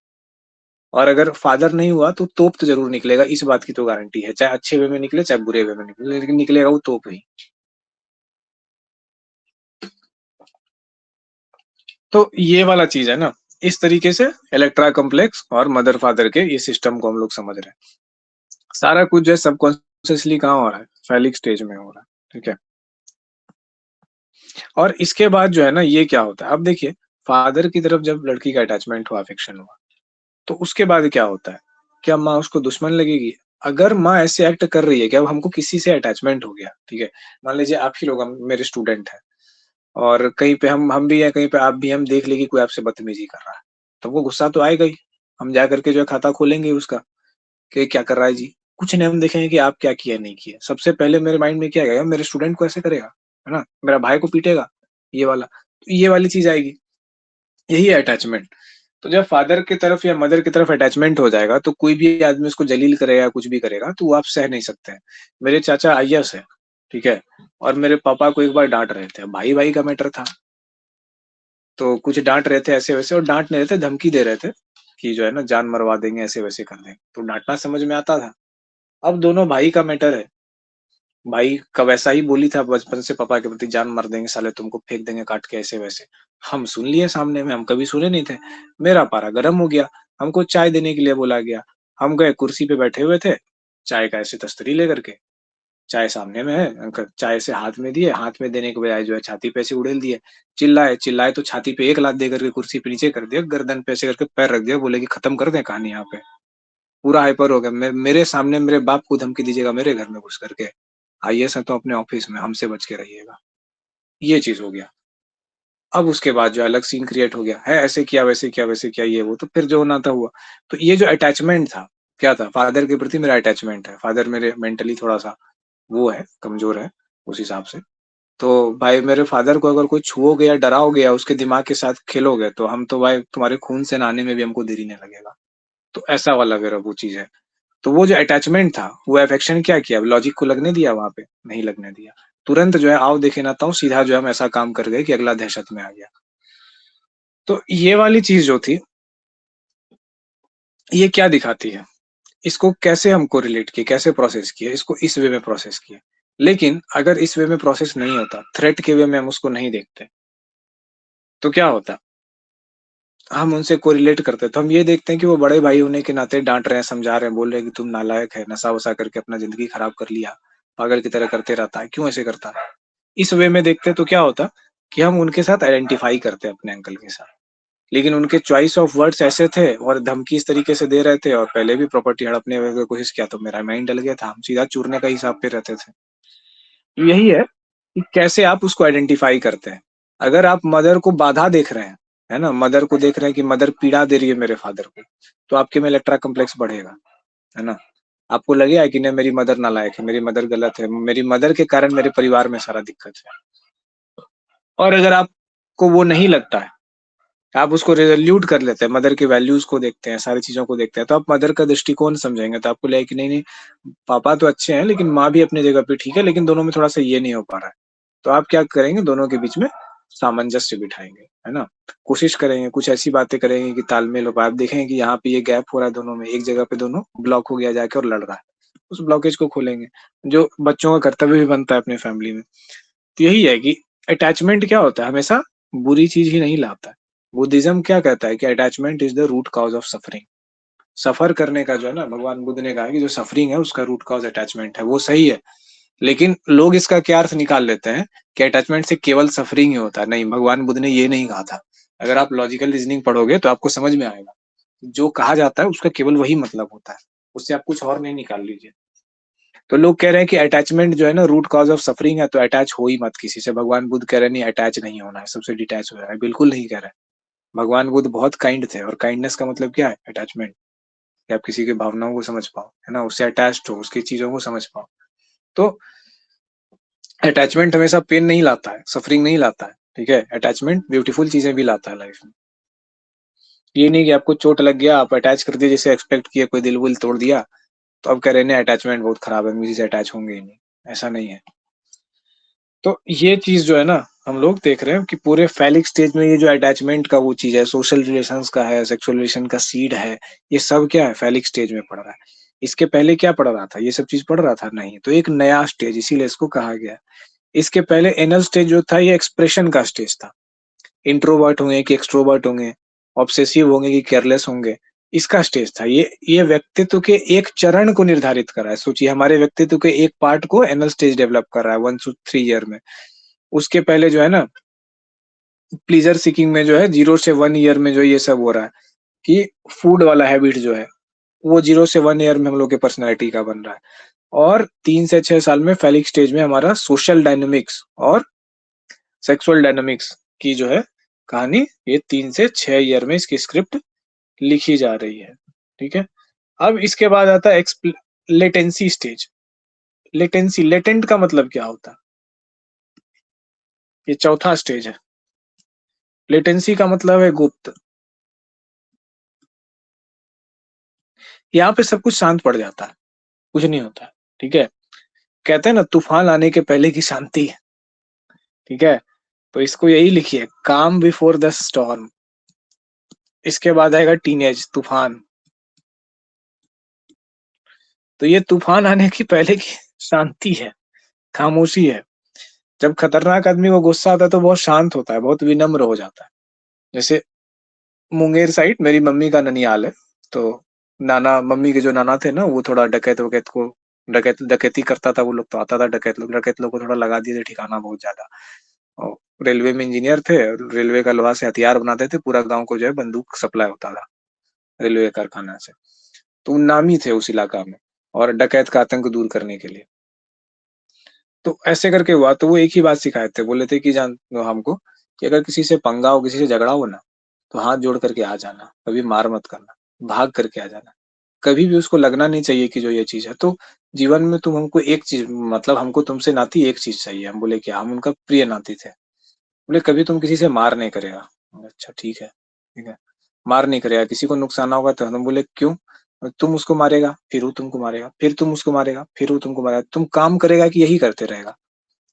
Speaker 1: और अगर फादर नहीं हुआ तो तोप तो ज़रूर निकलेगा, इस बात की तो गारंटी है। चाहे अच्छे वे में निकले, चाहे बुरे वे में निकले, लेकिन निकलेगा वो तोप ही। तो ये वाला चीज़ है ना, इस तरीके से इलेक्ट्रा कॉम्प्लेक्स और मदर-फादर के ये सिस्टम को हम लोग समझ रहे हैं। सारा कुछ जो है सबकॉन्शियसली कहाँ हो रहा है? फैलिक स्टेज में हो रहा है, ठीक है? और इसके बाद जो है ना ये क्या होता है, अब देखिए फादर की तरफ जब लड़की का अटैचमेंट हुआ, अफेक्शन हुआ, तो उसके बाद क्या होता है? क्या माँ उसको दुश्मन लगेगी? अगर माँ ऐसे एक्ट कर रही है कि अब हमको किसी से अटैचमेंट हो गया, ठीक है? मान लीजिए आप ही लोग हम मेरे स्टूडेंट हैं और कहीं पे हम भी हैं, कहीं पे आप भी हैं, हम देख लें कि कोई आपसे बदतमीज़ी कर रहा है, तो हमको गुस्सा तो आएगा ही। हम जा कर के जो है खाता खोलेंगे उसका कि क्या कर रहा है जी? कुछ नहीं हम देखेंगे कि आप क्या किया, नहीं किया। सबसे पहले मेरे माइंड में क्या आएगा, मेरे स्टूडेंट को ऐसे करेगा, है ना? मेरा भाई को पीटेगा, ये वाला। तो ये वाली चीज़ आएगी, यही है अटैचमेंट। तो जब फादर की तरफ या मदर की तरफ अटैचमेंट हो जाएगा, तो कोई भी आदमी उसको जलील करेगा, कुछ भी करेगा, तो वो आप सह नहीं सकते हैं। मेरे चाचा आईएएस है, ठीक है? और मेरे पापा को एक बार डाँट रहे थे, भाई-भाई का मैटर था। तो कुछ डाँट रहे थे ऐसे-वैसे और डाँट नहीं रहे थे, धमकी दे रहे थे, कि जो है ना जान मरवा देंगे, ऐसे-वैसे कर देंगे। तो डाँटना समझ में आता था। अब दोनों भाई का मैटर है। भाई का वैसा ही बोली था बचपन से पापा के प्रति, जान मार देंगे साले, तुमको फेंक देंगे काट के, ऐसे-वैसे। हम सुन लिए सामने में, हम कभी सुने नहीं थे। मेरा पारा गरम हो गया। हमको चाय देने के लिए बोला गया। हम गए, कुर्सी पे बैठे हुए थे, चाय का ऐसे तस्तरी लेकर के, चाय सामने में है, अंकल चाय ऐसे हाथ में दिए, हाथ में देने के बजाय जो है छाती पे ऐसे उड़ेल दिए। चिल्लाए तो छाती पे एक लात दे करके कुर्सी पे नीचे कर दिया, गर्दन पे ऐसे करके पैर रख दिया, बोले कि खत्म कर दें कहानी यहाँ पे। पूरा हाइपर हो गया। मेरे सामने मेरे बाप को धमकी दीजिएगा मेरे घर में घुस करके, आईएएस है तो अपने ऑफिस में, हमसे बच के रहिएगा। ये चीज़ हो गया। अब उसके बाद जो अलग सीन क्रिएट हो गया है, ऐसे किया, वैसे किया, वैसे किया, ये वो, तो फिर जो होना था हुआ। तो ये जो अटैचमेंट था, क्या था? फादर के प्रति मेरा अटैचमेंट है। फादर मेरे मेंटली थोड़ा-सा वो है, कमज़ोर है उस हिसाब से। तो भाई मेरे फादर को अगर कोई छुओगे या डराओगे या उसके दिमाग के साथ खेलोगे, तो हम तो भाई तुम्हारे खून से नहाने में भी हमको देरी नहीं लगेगा। तो ऐसा वाला मेरा वो चीज़ है। तो वो जो अटैचमेंट था, वो अफेक्शन क्या किया? लॉजिक को लगने दिया वहाँ पे? नहीं लगने दिया। तुरंत जो है आओ देखे ना ताऊ सीधा जो है हम ऐसा काम कर गए कि अगला दहशत में आ गया। तो ये वाली चीज़ जो थी, ये क्या दिखाती है? इसको कैसे हमको रिलेट किए, कैसे प्रोसेस किए? इसको इस वे में प्रोसेस किए। लेकिन अगर इस वे में प्रोसेस नहीं होता, थ्रेट के वे में हम उसको नहीं देखते, तो क्या होता? हम उनसे कोरिलेट करते हैं, तो हम ये देखते हैं कि वो बड़े भाई होने के नाते डाँट रहे हैं, समझा रहे हैं, बोल रहे हैं कि तुम नालायक है, नशा-वशा करके अपना ज़िंदगी खराब कर लिया, पागल की तरह करते रहता है, क्यों ऐसे करता है? इस वे में देखते तो क्या होता कि हम उनके साथ आइडेंटिफ़ाई करते अपने अंकल के साथ। लेकिन उनके चॉइस ऑफ वर्ड्स ऐसे थे और धमकी इस तरीके से दे रहे थे और पहले भी प्रॉपर्टी हड़पने की कोशिश किया तो मेरा माइंड डल गया था, हम सीधा चूरने का हिसाब पे रहते थे। तो यही है कि कैसे आप उसको आइडेंटिफ़ाई करते हैं। अगर आप मदर को बाधा देख रहे हैं, है ना? मदर को देख रहे हैं कि मदर पीड़ा दे रही है मेरे फादर को, तो आपके में इलेक्ट्रा कॉम्प्लेक्स बढ़ेगा, है ना? आपको लगेगा कि नहीं मेरी मदर नालायक है, मेरी मदर गलत है, मेरी मदर के कारण मेरे परिवार में सारा दिक्कत है। और अगर आपको वो नहीं लगता है, आप उसको रिज़ोल्यूट कर लेते हैं, मदर के वैल्यूज़ को देखते हैं, सारी चीज़ों को देखते हैं, तो आप मदर का दृष्टिकोण समझेंगे, तो आपको लगेगा कि नहीं-नहीं पापा तो अच्छे हैं, लेकिन माँ भी अपनी जगह पे ठीक है, लेकिन दोनों में थोड़ा-सा ये नहीं हो पा रहा है। तो आप क्या करेंगे, दोनों के बीच में सामंजस्य बिठाएँगे, है ना? कोशिश करेंगे, कुछ ऐसी बातें करेंगे कि तालमेल हो पाए। आप देखेंगे कि यहाँ पे ये गैप हो रहा है दोनों में, एक जगह पे दोनों ब्लॉक हो गया जाके और लड़ रहा है। उस ब्लॉकेज को खोलेंगे, जो बच्चों का कर्तव्य भी बनता है अपनी फैमिली में। तो यही है कि अटैचमेंट क्या होता है, हमेशा बुरी चीज़ ही नहीं लाता है। बुद्धिज़्म क्या कहता है कि attachment is the root cause of suffering. Suffer करने का जो है ना, भगवान बुद्ध ने कहा है कि जो सफरिंग है उसका रूट कॉज़ अटैचमेंट है, वो सही है। लेकिन लोग इसका क्या अर्थ निकाल लेते हैं कि अटैचमेंट से केवल सफरिंग ही होता है। नहीं, भगवान बुद्ध ने ये नहीं कहा था। अगर आप लॉजिकल रीज़निंग पढ़ोगे तो आपको समझ में आएगा। जो कहा जाता है उसका केवल वही मतलब होता है। उससे आप कुछ और नहीं निकाल लीजिए। तो लोग कह रहे हैं कि अटैचमेंट जो है ना रूट कॉज़ ऑफ सफरिंग है, तो अटैच हो ही मत किसी से। भगवान बुद्ध कह रहे हैं नहीं अटैच नहीं होना है, सबसे डिटैच हो जाना है। बिल्कुल नहीं कह रहे। भगवान बुद्ध बहुत काइंड थे और काइंडनेस का मतलब क्या है? अटैचमेंट। कि आप किसी की भावनाओं को समझ पाओ, है ना? उससे अटैच्ड हो, उसकी चीज़ों को समझ पाओ। तो अटैचमेंट हमेशा पेन नहीं लाता है, सफरिंग नहीं लाता है, ठीक है? अटैचमेंट ब्यूटीफुल चीज़ें भी लाता है लाइफ में। ये नहीं कि आपको चोट लग गया, आप अटैच कर दिए जैसे एक्सपेक्ट किया, कोई दिल-विल तोड़ दिया, तो अब कह रहे हैं नहीं अटैचमेंट बहुत खराब है, हम किसी से अटैच होंगे ही नहीं। ऐसा नहीं है। तो ये चीज़ जो है ना, हम लोग देख रहे हैं कि पूरे फैलिक स्टेज में ये जो अटैचमेंट का वो चीज़ है, सोशल रिलेशंस का है, सेक्सुअल रिलेशन का सीड है, ये सब क्या है? फैलिक स्टेज में पड़ रहा है। इसके पहले क्या पड़ रहा था? ये सब चीज़ पड़ रहा था? नहीं। तो एक नया स्टेज इसीलिए इसको कहा गया है। इसके पहले एनल स्टेज जो था ये एक्सप्रेशन का स्टेज था। इंट्रोवर्ट होंगे कि एक्सट्रोवर्ट होंगे, ऑब्सेसिव होंगे कि केयरलेस होंगे, इसका स्टेज था। ये व्यक्तित्व के एक चरण को निर्धारित कर रहा है। सोचिए हमारे व्यक्तित्व के एक पार्ट को एनल स्टेज डेवलप कर रहा है 1 to 3 ईयर में। उसके पहले जो है ना प्लीज़र सीकिंग में जो है 0 से 1 ईयर में जो ये सब हो रहा है कि फूड वाला हैबिट जो है, वो 0 से 1 ईयर में हम लोग के पर्सनैलिटी का बन रहा है। और 3 से 6 साल में फेलिक स्टेज में हमारा सोशल डायनामिक्स और सेक्सुअल डायनामिक्स की जो है कहानी ये 3 से 6 ईयर में इसकी स्क्रिप्ट लिखी जा रही है, ठीक है? अब इसके बाद आता है लेटेंसी स्टेज। लेटेंसी लेटेंट का मतलब क्या होता है? ये चौथा स्टेज है। लेटेंसी का मतलब है गुप्त। यहाँ पे सब कुछ शांत पड़ जाता है, कुछ नहीं होता है, ठीक है? कहते हैं ना तूफान आने के पहले की शांति, ठीक है? तो इसको यही लिखिए काम बिफोर द स्टॉर्म। इसके बाद आएगा टीनेज तूफान। तो ये तूफान आने की पहले की शांति है, खामोशी है। जब खतरनाक आदमी को गुस्सा आता है तो बहुत शांत होता है, बहुत विनम्र हो जाता है। जैसे मुंगेर साइड मेरी मम्मी का ननिहाल है, तो नाना मम्मी के जो नाना थे ना, वो थोड़ा डकैत-वकैत को डकैती करता था वो लोग, तो आता था डकैत लोग को थोड़ा लगा दिए थे ठिकाना बहुत ज़्यादा। और रेलवे में इंजीनियर थे, और रेलवे का लोहा से हथियार बनाते थे, पूरा गाँव को जो है बंदूक सप्लाई होता था, रेलवे कारखाना से। तो वो नामी थे उस इलाका में, और डकैत का आतंक दूर करने के लिए। तो ऐसे करके हुआ, तो वो एक ही बात सिखाए थे, बोले थे कि जान हमको कि अगर किसी से पंगा हो, किसी से झगड़ा हो ना, तो हाथ जोड़ करके आ जाना, कभी मार मत करना, भाग करके आ जाना। कभी भी उसको लगना नहीं चाहिए कि जो ये चीज़ है, तो जीवन में तुम हमको एक चीज़, मतलब हमको तुमसे नाती एक चीज़ चाहिए। हम बोले क्या? हम उनका प्रिय नाती थे। बोले कभी तुम किसी से मार नहीं करेगा। अच्छा ठीक है, ठीक है। मार नहीं करेगा, किसी को नुकसान होगा तो हम बोले क्यों? तुम उसको मारेगा, फिर वो तुमको मारेगा, फिर तुम उसको मारेगा, फिर वो तुमको मारेगा। तुम काम करेगा कि यही करते रहेगा?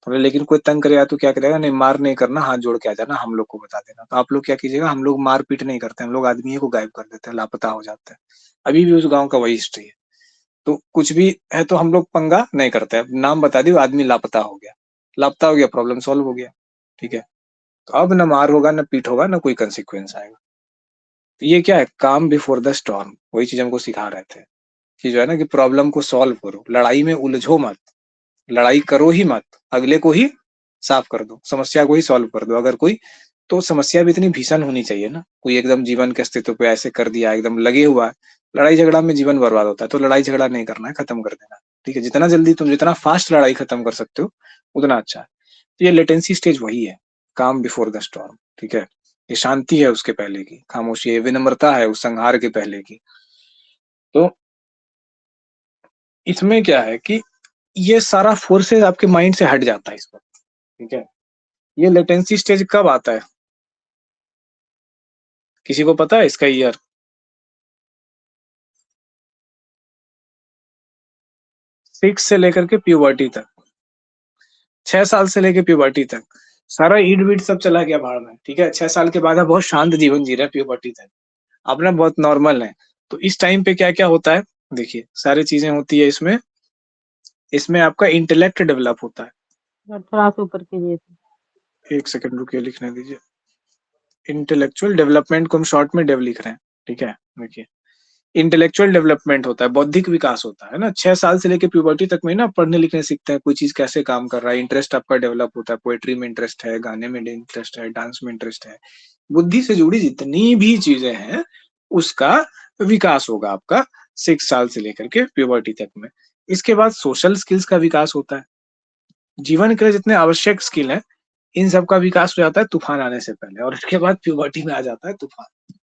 Speaker 1: बोले लेकिन कोई तंग करेगा तो क्या करेगा? नहीं, मार नहीं करना, हाथ जोड़ के आ जाना, हम लोग को बता देना। तो आप लोग क्या कीजिएगा, हम लोग मार-पीट नहीं करते, हम लोग आदमी को गायब कर देते हैं, लापता हो जाते हैं। अभी भी उस गाँव का वही हिस्ट्री है। तो कुछ भी है तो हम लोग पंगा नहीं करते हैं। नाम बता दिए, आदमी लापता हो गया। लापता हो गया, प्रॉब्लम सॉल्व हो गया। ठीक है? तो अब ना मार होगा, ना पीट होगा, ना कोई कांसेक्वेंस आएगा। तो ये क्या है? काम बिफोर द स्टॉर्म। वही चीज़ हमको सिखा रहे थे कि जो है ना कि प्रॉब्लम को सॉल्व करो, लड़ाई में उलझो मत। लड़ाई करो ही मत, अगले को ही साफ कर दो, समस्या को ही सॉल्व कर दो। अगर कोई, तो समस्या भी इतनी भीषण होनी चाहिए ना, कोई एकदम जीवन के अस्तित्व पे ऐसे कर दिया, एकदम लगे हुआ है। लड़ाई झगड़ा में जीवन बर्बाद होता है, तो लड़ाई झगड़ा नहीं करना है, खत्म कर देना है। ठीक है? जितना जल्दी तुम जितना फास्ट लड़ाई खत्म कर सकते हो, उतना अच्छा है। तो ये लेटेंसी स्टेज वही है, काम बिफोर द स्टॉर्म। ठीक है? ये शांति है उसके पहले की, खामोशी है, विनम्रता है उस संहार के पहले की। तो इसमें क्या है कि ये सारा फोर्सेस आपके माइंड से हट जाता है इस वक़्त। ठीक है? ये लेटेंसी स्टेज कब आता है? किसी को पता है इसका ईयर? 6 से लेकर के प्यूबर्टी तक, 6 साल से लेके प्यूबर्टी तक, सारा ईट-वीट सब चला गया भाड़ में। ठीक है? 6 साल के बाद आप बहुत शांत जीवन जी रहे हैं प्यूबर्टी तक। आप ना बहुत नॉर्मल हैं। तो इस टाइम पे क्या-क्या होता है? देखिए, सारी चीज़ें होती है इसमें। इसमें आपका इंटेलेक्ट डेवलप होता है।
Speaker 3: और थोड़ा सा ऊपर कीजिए।
Speaker 1: 1 सेकंड रुकिए, लिखने दीजिए। इंटेलेक्चुअल डेवलपमेंट को हम शॉर्ट में डेव लिख रहे हैं। ठीक है? देखिए, इंटेलेक्चुअल डेवलपमेंट होता है, बौद्धिक विकास होता है ना? 6 साल से लेके प्यूबर्टी तक में ना पढ़ने-लिखने सीखते हैं, कोई चीज़ कैसे काम कर रहा है, इंटरेस्ट आपका डेवलप होता है, पोएट्री में इंटरेस्ट है, गाने में इंटरेस्ट है, डांस में इंटरेस्ट है। बुद्धि से जुड़ी जितनी भी चीज़ें हैं, उसका विकास होगा आपका 6 साल से लेकर के प्यूबर्टी तक में। इसके बाद सोशल स्किल्स का विकास होता है। जीवन के लिए जितने आवश्यक स्किल हैं, इन सब का विकास हो जाता है तूफ़ान आने से पहले, और इसके बाद प्यूबर्टी में आ जाता है तूफ़ान।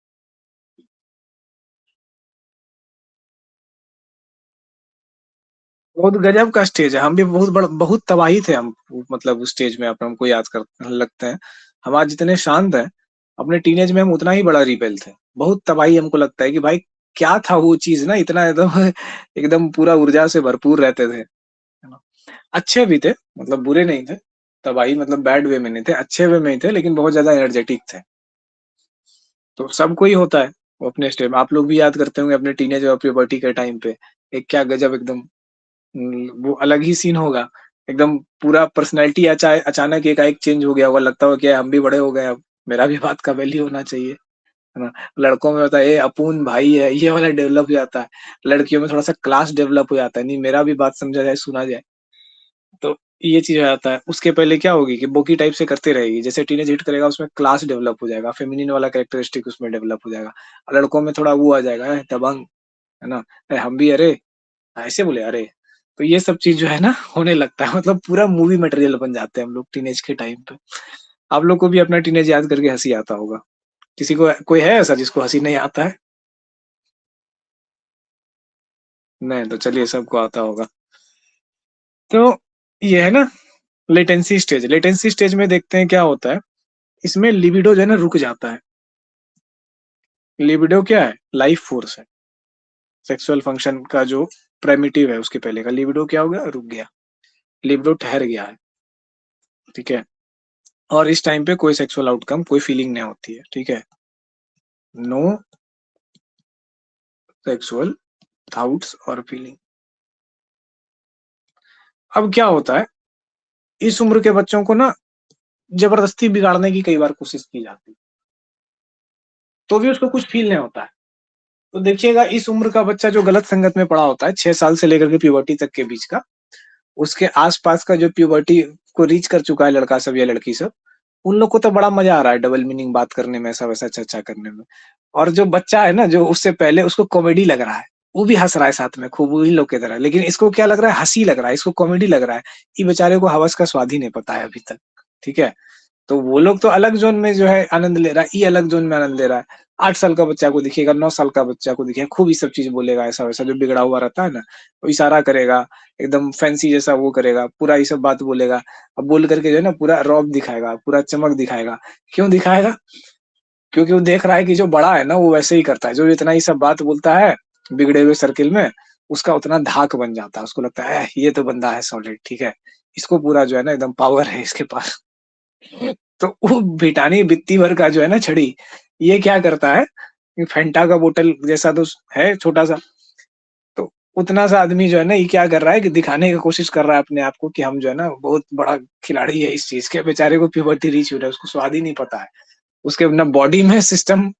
Speaker 1: बहुत गजब का स्टेज है। हम भी बहुत तबाही थे हम, मतलब उस स्टेज में अपने हमको याद कर लगते हैं। हम आज जितने शांत हैं, अपने टीनेज में हम उतना ही बड़ा रिबेल थे। बहुत तबाही हमको लगता है कि भाई क्या था वो चीज़ ना, इतना एकदम एकदम पूरा ऊर्जा से भरपूर रहते थे, है ना? अच्छे भी थे, मतलब बुरे नहीं थे। तबाही मतलब बैड वे में नहीं थे, अच्छे वे में ही थे, लेकिन बहुत ज़्यादा एनर्जेटिक थे। तो सबको ही होता है वो अपने स्टेज में। आप लोग भी याद करते होंगे अपने टीनेज और प्यूबर्टी के टाइम पे, एक क्या गजब एकदम वो अलग ही सीन होगा। एकदम पूरा पर्सनैलिटी अचानक एकाएक चेंज हो गया होगा, लगता होगा कि हम भी बड़े हो गए अब, मेरा भी बात का वैल्यू होना चाहिए, है ना? लड़कों में होता है, ए अपुन भाई है, ये वाला डेवलप हो जाता है। लड़कियों में थोड़ा-सा क्लास डेवलप हो जाता है, नहीं मेरा भी बात समझा जाए, सुना जाए। तो ये चीज़ हो जाता है। उसके पहले क्या होगी कि बोकी टाइप से करते रहेगी। जैसे टीनेज हिट करेगा, उसमें क्लास डेवलप हो जाएगा, फेमिनिन वाला कैरेक्टरिस्टिक उसमें डेवलप हो जाएगा। लड़कों में थोड़ा वो आ जाएगा, दबंग, है ना? हम भी अरे! ऐसे बोले अरे! तो ये सब चीज़ जो है ना होने लगता है, मतलब पूरा मूवी मटेरियल बन जाते हैं हम लोग टीनेज के टाइम पे। आप लोग को भी अपना टीनेज याद करके हँसी आता होगा। किसी को कोई है ऐसा जिसको हँसी नहीं आता है? नहीं, तो चलिए सबको आता होगा। तो ये है ना लेटेंसी स्टेज। लेटेंसी स्टेज में देखते हैं क्या होता है, इसमें लिबिडो जो है ना रुक जाता है। लिबिडो क्या है? लाइफ फोर्स है। सेक्सुअल फंक्शन का जो प्रिमिटिव है उसके पहले का लिबिडो क्या हो गया? रुक गया। लिबिडो ठहर गया है। ठीक है? और इस टाइम पे कोई सेक्सुअल आउटकम, कोई फीलिंग नहीं होती है। ठीक है? नो सेक्सुअल थॉट्स और फीलिंग। अब क्या होता है, इस उम्र के बच्चों को ना जबरदस्ती बिगाड़ने की कई बार कोशिश की जाती है, तो भी उसको कुछ फील नहीं होता है। तो देखिएगा इस उम्र का बच्चा जो गलत संगत में पड़ा होता है 6 साल से लेकर के प्यूबर्टी तक के बीच का, उसके आस-पास का जो प्यूबर्टी को रीच कर चुका है लड़का सब या लड़की सब, उन लोग को तो बड़ा मज़ा आ रहा है डबल मीनिंग बात करने में, ऐसा-वैसा चर्चा करने में। और जो बच्चा है ना, जो उससे पहले उसको कॉमेडी लग रहा है, वो भी हँस रहा है साथ में खूब उन्हीं लोग की तरह। लेकिन इसको क्या लग रहा है, हँसी लग रहा है, इसको कॉमेडी लग रहा है। ये बेचारे को हवस का स्वाद ही नहीं पता है अभी तक, ठीक है? तो वो लोग तो अलग ज़ोन में जो है आनंद ले रहा है, ये अलग ज़ोन में आनंद ले रहा है। 8 साल का बच्चा को देखिएगा, 9 साल का बच्चा को देखिएगा, खूब ये सब चीज़ बोलेगा ऐसा-वैसा जो बिगड़ा हुआ रहता है ना, वो इशारा करेगा, एकदम फैंसी जैसा वो करेगा, पूरा ये सब बात बोलेगा। अब बोल कर के जो है ना पूरा रौब दिखाएगा, पूरा चमक दिखाएगा। क्यों दिखाएगा? क्योंकि वो देख रहा है कि जो बड़ा है ना वो वैसे ही करता है, जो इतना ये सब बात बोलता है, बिगड़े हुए सर्किल में, उसका उतना धाक बन जाता है। उसको लगता है ये तो बंदा है सॉलिड, ठीक है? इसको पूरा जो है ना एकदम पावर है इसके पास। तो वो भिटानी बित्ती भर का जो है ना छड़ी, ये क्या करता है, कि फैंटा का बोतल जैसा तो है छोटा-सा, तो उतना सा आदमी जो है ना ये क्या कर रहा है कि दिखाने की कोशिश कर रहा है अपने आप को कि हम जो है ना बहुत बड़ा खिलाड़ी है इस चीज़ के। बेचारे को प्यूबर्टी रीच हो रहा है, उसको स्वाद ही नहीं पता है। उसके ना बॉडी में सिस्टम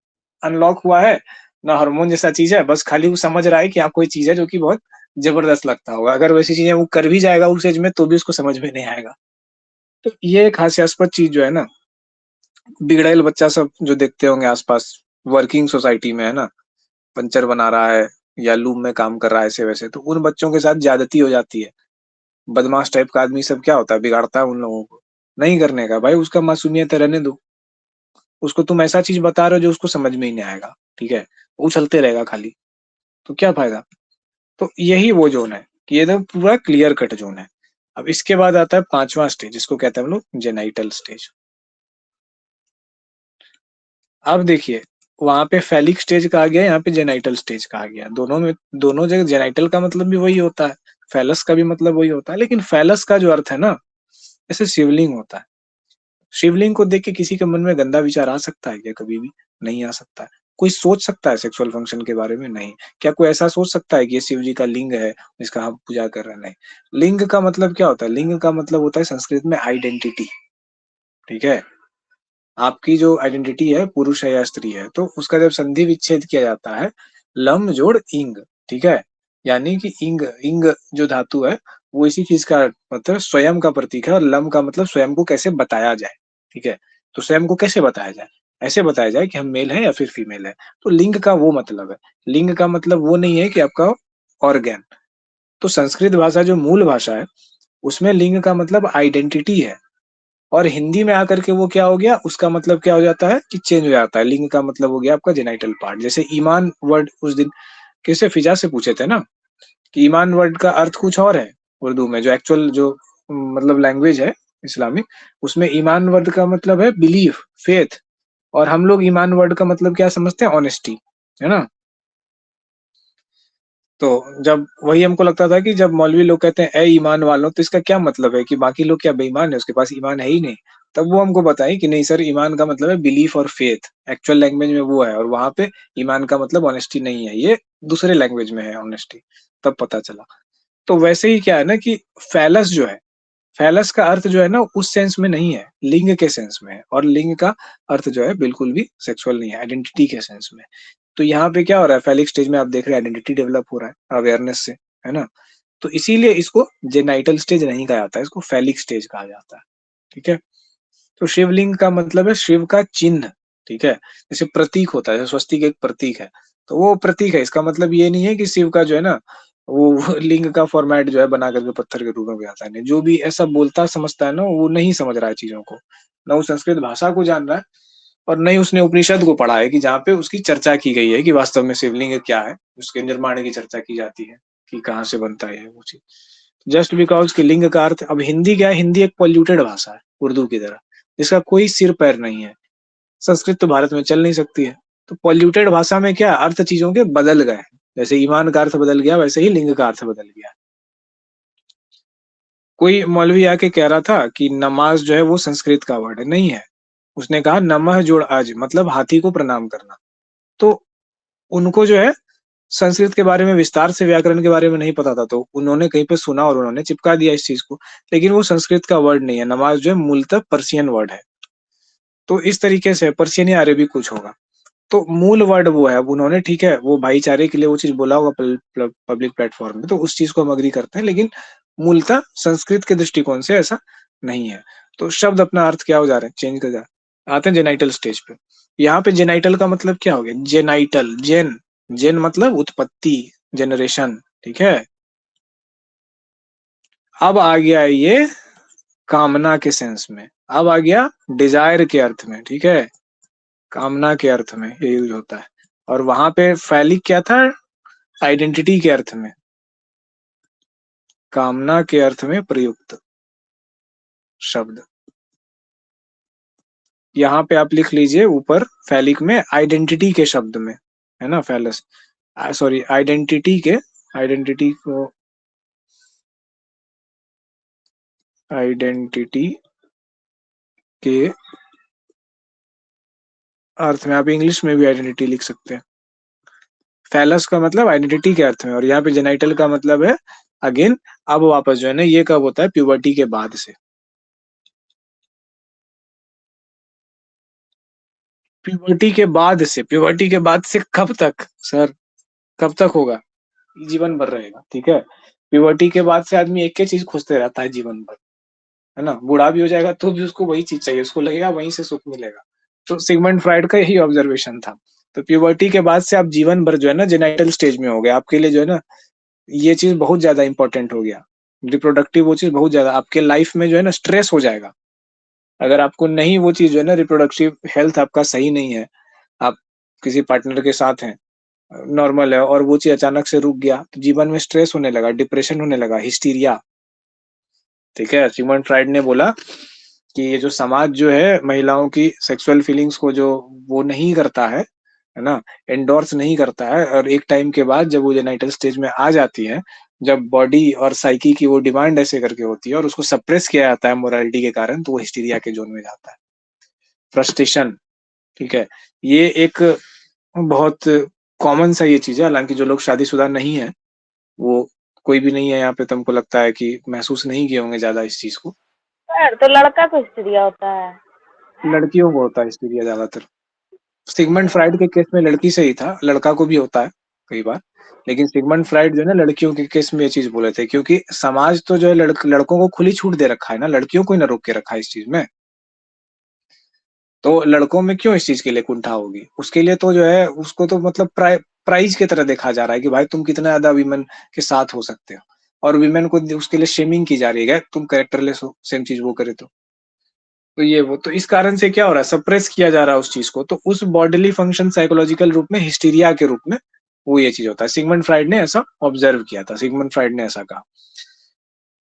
Speaker 1: अनलॉक हुआ है, ना हार्मोन जैसा चीज़ है, बस खाली वो समझ रहा है कि हाँ, कोई चीज़ है जो कि बहुत ज़बरदस्त लगता होगा। अगर वैसी चीज़ें वो कर भी जाएगा उस एज में तो भी उसको समझ में नहीं आएगा। तो ये एक हास्यास्पद चीज़ जो है ना, बिगड़ैल बच्चा सब जो देखते होंगे आस-पास, वर्किंग सोसाइटी में है ना, पंचर बना रहा है या लूम में काम कर रहा है ऐसे-वैसे, तो उन बच्चों के साथ ज्यादती हो जाती है। बदमाश टाइप का आदमी सब क्या होता है, बिगाड़ता है उन लोगों को। नहीं करने का भाई, उसका मासूमियत है, रहने दो। उसको तुम ऐसा चीज़ बता रहे हो जो उसको समझ में ही नहीं आएगा, ठीक है? उछलते रहेगा खाली, तो क्या फ़ायदा? तो यही वो ज़ोन है कि ये एकदम पूरा क्लियर कट ज़ोन है। अब इसके बाद आता है 5वाँ स्टेज, जिसको कहते हैं हम लोग जेनाइटल स्टेज। अब देखिए, वहाँ पे फेलिक स्टेज कहा गया, यहाँ पे जेनाइटल स्टेज कहा गया। दोनों जगह जेनाइटल का मतलब भी वही होता है, फेलस का भी मतलब वही होता है, लेकिन फेलस का जो अर्थ है ना, जैसे शिवलिंग होता है। शिवलिंग को देख के किसी के मन में गंदा विचार आ सकता है क्या कभी भी? नहीं आ सकता है। कोई सोच सकता है सेक्सुअल फंक्शन के बारे में? नहीं। क्या कोई ऐसा सोच सकता है कि ये शिव जी का लिंग है, जिसका हम पूजा कर रहे हैं? नहीं। लिंग का मतलब क्या होता है? लिंग का मतलब होता है संस्कृत में आइडेंटिटी, ठीक है? आपकी जो आइडेंटिटी है पुरुष है या स्त्री है, तो उसका जब संधि विच्छेद किया जाता है, लम जोड़ इंग, ठीक है? यानी कि इंग इंग जो धातु है, वो इसी चीज़ का मतलब स्वयं का प्रतीक है और लम का मतलब स्वयं को कैसे बताया जाए, ठीक है? तो स्वयं को कैसे बताया जाए? ऐसे बताया जाए कि हम मेल हैं या फिर फीमेल हैं। तो लिंग का वो मतलब है। लिंग का मतलब वो नहीं है कि आपका ऑर्गन। तो संस्कृत भाषा जो मूल भाषा है, उसमें लिंग का मतलब आइडेंटिटी है। और हिंदी में आकर के वो क्या हो गया, उसका मतलब क्या हो जाता है कि चेंज हो जाता है। लिंग का मतलब हो गया आपका जेनिटल पार्ट। जैसे ईमान वर्ड उस दिन किससे फिजा से पूछे थे ना कि ईमान वर्ड का अर्थ कुछ और है उर्दू में, जो एक्चुअल जो मतलब लैंग्वेज है इस्लामिक, उसमें ईमान वर्ड का मतलब है बिलीफ, फेथ। और हम लोग ईमान वर्ड का मतलब क्या समझते हैं, ऑनेस्टी, है ना? तो जब वही हमको लगता था कि जब मौलवी लोग कहते हैं ए ईमान वालों, तो इसका क्या मतलब है कि बाकी लोग क्या बेईमान है, उसके पास ईमान है ही नहीं। तब वो हमको बताए कि नहीं सर, ईमान का मतलब है बिलीफ और फेथ, एक्चुअल लैंग्वेज में वो है, और वहां पे ईमान का मतलब ऑनेस्टी नहीं है, ये दूसरे लैंग्वेज में है ऑनेस्टी। तब पता चला। तो वैसे ही क्या है ना कि फैलस जो है, फैलस का अर्थ जो है ना उस सेंस में नहीं है, लिंग के सेंस में है, और लिंग का अर्थ जो है बिल्कुल भी सेक्सुअल नहीं है, आइडेंटिटी के सेंस में। तो यहाँ पे क्या हो रहा है, फेलिक स्टेज में आप देख रहे हैं आइडेंटिटी डेवलप हो रहा है अवेयरनेस से, है ना? तो इसीलिए इसको जेनाइटल स्टेज नहीं कहा जाता है, इसको फेलिक स्टेज कहा जाता है, ठीक है? तो शिवलिंग का मतलब है शिव का चिन्ह, ठीक है? जैसे प्रतीक होता है, जैसे स्वस्तिक एक प्रतीक है, तो वो प्रतीक है। इसका मतलब ये नहीं है कि शिव का जो है ना, वो लिंग का फॉर्मेट जो है बना करके पत्थर के रूप में आता है। नहीं, जो भी ऐसा बोलता समझता है ना, वो नहीं समझ रहा है चीज़ों को। ना वो संस्कृत भाषा को जान रहा है और नहीं उसने उपनिषद को पढ़ा है कि जहाँ पे उसकी चर्चा की गई है कि वास्तव में शिवलिंग क्या है, उसके निर्माण की चर्चा की जाती है कि कहाँ से बनता है वो चीज़। जस्ट बिकॉज़ कि लिंग का अर्थ, अब हिंदी क्या है, हिंदी एक पॉल्यूटेड भाषा है, उर्दू की तरह, जिसका कोई सिर-पैर नहीं है। संस्कृत तो भारत में चल नहीं सकती है। तो पॉल्यूटेड भाषा में क्या अर्थ चीज़ों के बदल गए हैं। जैसे ईमान का अर्थ बदल गया, वैसे ही लिंग का अर्थ बदल गया। कोई मौलवी आके कह रहा था कि नमाज़ जो है वो संस्कृत का वर्ड है, नहीं है। उसने कहा नमः जोड़ अज, मतलब हाथी को प्रणाम करना। तो उनको जो है संस्कृत के बारे में विस्तार से, व्याकरण के बारे में नहीं पता था, तो उन्होंने कहीं पे सुना और उन्होंने चिपका दिया इस चीज़ को। लेकिन वो संस्कृत का वर्ड नहीं है, नमाज़ जो है मूलतः पर्शियन वर्ड है। तो इस तरीके से पर्शियन या अरेबिक कुछ होगा। तो मूल वर्ड वो है। अब उन्होंने ठीक है वो भाईचारे के लिए वो चीज़ बोला होगा पब्लिक प्लेटफ़ॉर्म में, तो उस चीज़ को हम एग्री करते हैं, लेकिन मूलतः संस्कृत के दृष्टिकोण से ऐसा नहीं है। तो शब्द अपना अर्थ क्या हो जा रहे हैं, चेंज कर जा रहे हैं। आते हैं जेनाइटल स्टेज पे। यहाँ पे जेनाइटल का मतलब क्या हो गया? जेनाइटल, जेन मतलब उत्पत्ति, जनरेशन, ठीक है? अब आ गया ये कामना के सेंस में, अब आ गया डिज़ायर के अर्थ में, ठीक है? कामना के अर्थ में ये यूज़ होता है। और वहाँ पे फैलिक क्या था? आइडेंटिटी के अर्थ में, कामना के अर्थ में प्रयुक्त शब्द। यहाँ पे आप लिख लीजिए ऊपर फैलिक में आइडेंटिटी के शब्द में, है ना? फैलस सॉरी आइडेंटिटी को आइडेंटिटी के अर्थ में आप इंग्लिश में भी आइडेंटिटी लिख सकते हैं। फैलस का मतलब आइडेंटिटी के अर्थ में, और यहाँ पे जेनाइटल का मतलब है अगेन अब वापस जो है ना ये कब होता है? प्यूबर्टी के बाद से। प्यूबर्टी के बाद से कब तक सर? कब तक होगा? जीवन भर रहेगा, ठीक है? प्यूबर्टी के बाद से आदमी एक ही चीज खोजते रहता है जीवन भर, है ना? बूढ़ा भी हो जाएगा तो भी उसको वही चीज चाहिए, उसको लगेगा वहीं से सुख मिलेगा। तो सिगमंड फ्राइड का यही ऑब्जर्वेशन था। तो प्यूबर्टी के बाद से आप जीवन भर जो है ना जेनाइटल स्टेज में हो गए, आपके लिए जो है ना ये चीज बहुत ज्यादा इंपॉर्टेंट हो गया। रिप्रोडक्टिव वो चीज बहुत ज्यादा आपके लाइफ में जो है ना स्ट्रेस हो जाएगा। अगर आपको नहीं वो चीज जो है ना रिप्रोडक्टिव हेल्थ आपका सही नहीं है, आप किसी पार्टनर के साथ हैं, नॉर्मल है और वो चीज अचानक से रुक गया, तो जीवन में स्ट्रेस होने लगा, डिप्रेशन होने लगा, हिस्टीरिया, ठीक है? सिगमंड फ्राइड ने बोला कि ये जो समाज जो है महिलाओं की सेक्सुअल फीलिंग्स को जो वो नहीं करता है ना? एंडोर्स नहीं करता है, और एक टाइम के बाद जब वो जेनाइटल स्टेज में आ जाती है, जब बॉडी और साइकी की वो डिमांड ऐसे करके होती है और उसको सप्रेस किया जाता है मोरालिटी के कारण, तो वो हिस्टीरिया के जोन में जाता है। फ्रस्ट्रेशन, ठीक है? ये एक बहुत कॉमन सा ये चीज़ है, हालाँकि जो लोग शादीशुदा नहीं है, वो कोई भी नहीं है यहाँ पे, तो हमको लगता है कि महसूस नहीं किए होंगे ज़्यादा इस चीज़ को।
Speaker 2: सर तो लड़का को हिस्ट्रिया होता है।
Speaker 1: लड़कियों को होता है हिस्टीरिया ज़्यादातर। सिगमंड फ्राइड के केस में लड़की से ही था, लड़का को भी होता है कई बार। लेकिन सिगमंड फ्राइड जो है ना लड़कियों के केस में ये चीज़ बोले थे, क्योंकि समाज तो जो है लड़कों को खुली छूट दे रखा है ना, लड़कियों को ही ना रोक के रखा है इस चीज़ में। तो लड़कों में क्यों इस चीज़ के लिए कुंठा होगी? उसके लिए तो जो है उसको तो मतलब प्राइज़ की तरह देखा जा रहा है कि भाई तुम कितना ज़्यादा वीमेन के साथ हो सकते हो, और वीमेन को उसके लिए शेमिंग की जा रही है, तुम कैरेक्टरलेस हो, सेम चीज़ वो करे तो। तो ये वो तो इस कारण से क्या हो रहा है, सप्रेस किया जा रहा है उस चीज़ को, तो उस बॉडीली फंक्शन साइकोलॉजिकल रूप में हिस्टीरिया के रूप में वो ये चीज़ होता है। सिगमंड फ्राइड ने ऐसा ऑब्जर्व किया था, सिगमंड फ्राइड ने ऐसा कहा।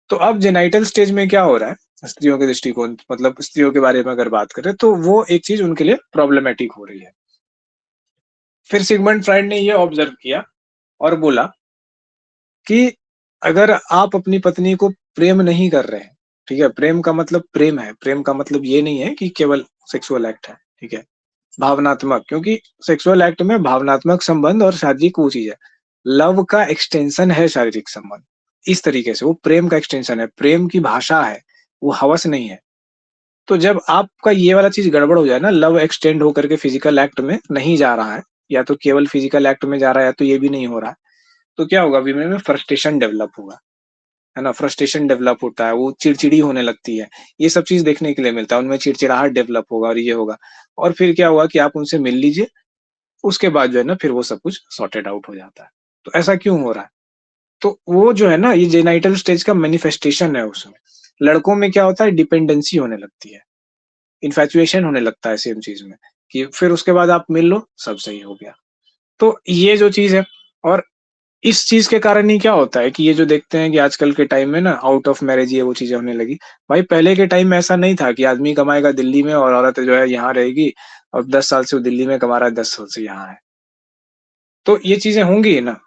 Speaker 1: तो अब जेनाइटल स्टेज में क्या हो रहा है स्त्रियों के दृष्टिकोण, मतलब स्त्रियों के बारे में अगर बात करें तो वो एक चीज उनके लिए प्रॉब्लमेटिक हो रही है। फिर सिगमंड फ्राइड ने ये ऑब्जर्व किया और बोला कि अगर आप अपनी पत्नी को प्रेम नहीं कर रहे हैं, ठीक है? प्रेम का मतलब प्रेम है, प्रेम का मतलब ये नहीं है कि केवल सेक्सुअल एक्ट है, ठीक है? भावनात्मक, क्योंकि सेक्सुअल एक्ट में भावनात्मक संबंध और शारीरिक वो चीज है। लव का एक्सटेंशन है शारीरिक संबंध, इस तरीके से वो प्रेम का एक्सटेंशन है, प्रेम की भाषा है, वो हवस नहीं है। तो जब आपका ये वाला चीज गड़बड़ हो जाए ना, लव एक्सटेंड होकर के फिजिकल एक्ट में नहीं जा रहा है, या तो केवल फिजिकल एक्ट में जा रहा है या तो ये भी नहीं हो रहा है, तो क्या होगा? विमेन में फ्रस्ट्रेशन डेवलप होगा, है ना? फ्रस्ट्रेशन डेवलप होता है, वो चिड़चिड़ी होने लगती है। ये सब चीज देखने के लिए मिलता है, उनमें चिड़चिड़ाहट डेवलप होगा और ये होगा। और फिर क्या हुआ कि आप उनसे मिल लीजिए, उसके बाद जो है ना फिर वो सब कुछ सॉर्टेड आउट हो जाता है। तो ऐसा क्यों हो रहा है? तो वो जो है ना ये जेनाइटल स्टेज का मैनिफेस्टेशन है उसमें। लड़कों में क्या होता है? डिपेंडेंसी होने लगती है, इन्फैचुएशन होने लगता है सेम चीज में, कि फिर उसके बाद आप मिल लो, सब सही हो गया। तो ये जो चीज है, और इस चीज के कारण ही क्या होता है कि ये जो देखते हैं कि आजकल के टाइम में ना आउट ऑफ मैरिज ये वो चीजें होने लगी। भाई पहले के टाइम में ऐसा नहीं था कि आदमी कमाएगा दिल्ली में और औरत जो है यहाँ रहेगी, और 10 साल से वो दिल्ली में कमा रहा है, 10 साल से यहाँ है। तो ये चीजें होंगी ही ना,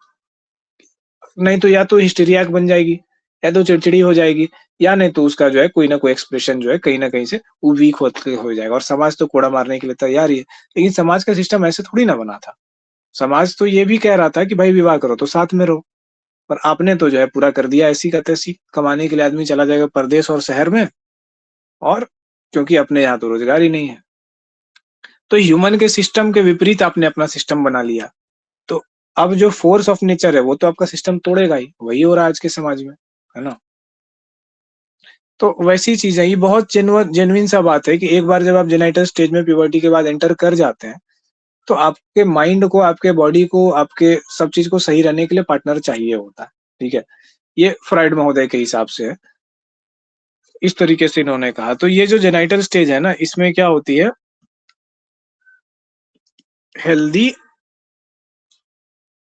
Speaker 1: नहीं तो या तो हिस्टेरियाक बन जाएगी, या तो चिड़चिड़ी हो जाएगी, या नहीं तो उसका जो है कोई ना कोई एक्सप्रेशन जो है कहीं ना कहीं से वो वीक होते हो जाएगा, और समाज तो कोड़ा मारने के लिए तैयार ही है। लेकिन समाज का सिस्टम ऐसे थोड़ी ना बना था। समाज तो ये भी कह रहा था कि भाई विवाह करो तो साथ में रहो, पर आपने तो जो है पूरा कर दिया ऐसी का तैसी। कमाने के लिए आदमी चला जाएगा परदेश और शहर में, और क्योंकि अपने यहाँ तो रोजगार ही नहीं है। तो ह्यूमन के सिस्टम के विपरीत आपने अपना सिस्टम बना लिया। तो अब जो फोर्स ऑफ नेचर है वो तो आपका सिस्टम तोड़ेगा ही, वही हो रहा है आज के समाज में, है ना? तो वैसी चीज है, ये बहुत जेन्युइन सा बात है कि एक बार जब आप जेनाइटल स्टेज में प्यूबर्टी के बाद एंटर कर जाते हैं, तो आपके माइंड को, आपके बॉडी को, आपके सब चीज को सही रहने के लिए पार्टनर चाहिए होता है, ठीक है? ये फ्राइड महोदय के हिसाब से है, इस तरीके से इन्होंने कहा। तो ये जो जेनाइटल स्टेज है ना, इसमें क्या होती है, हेल्दी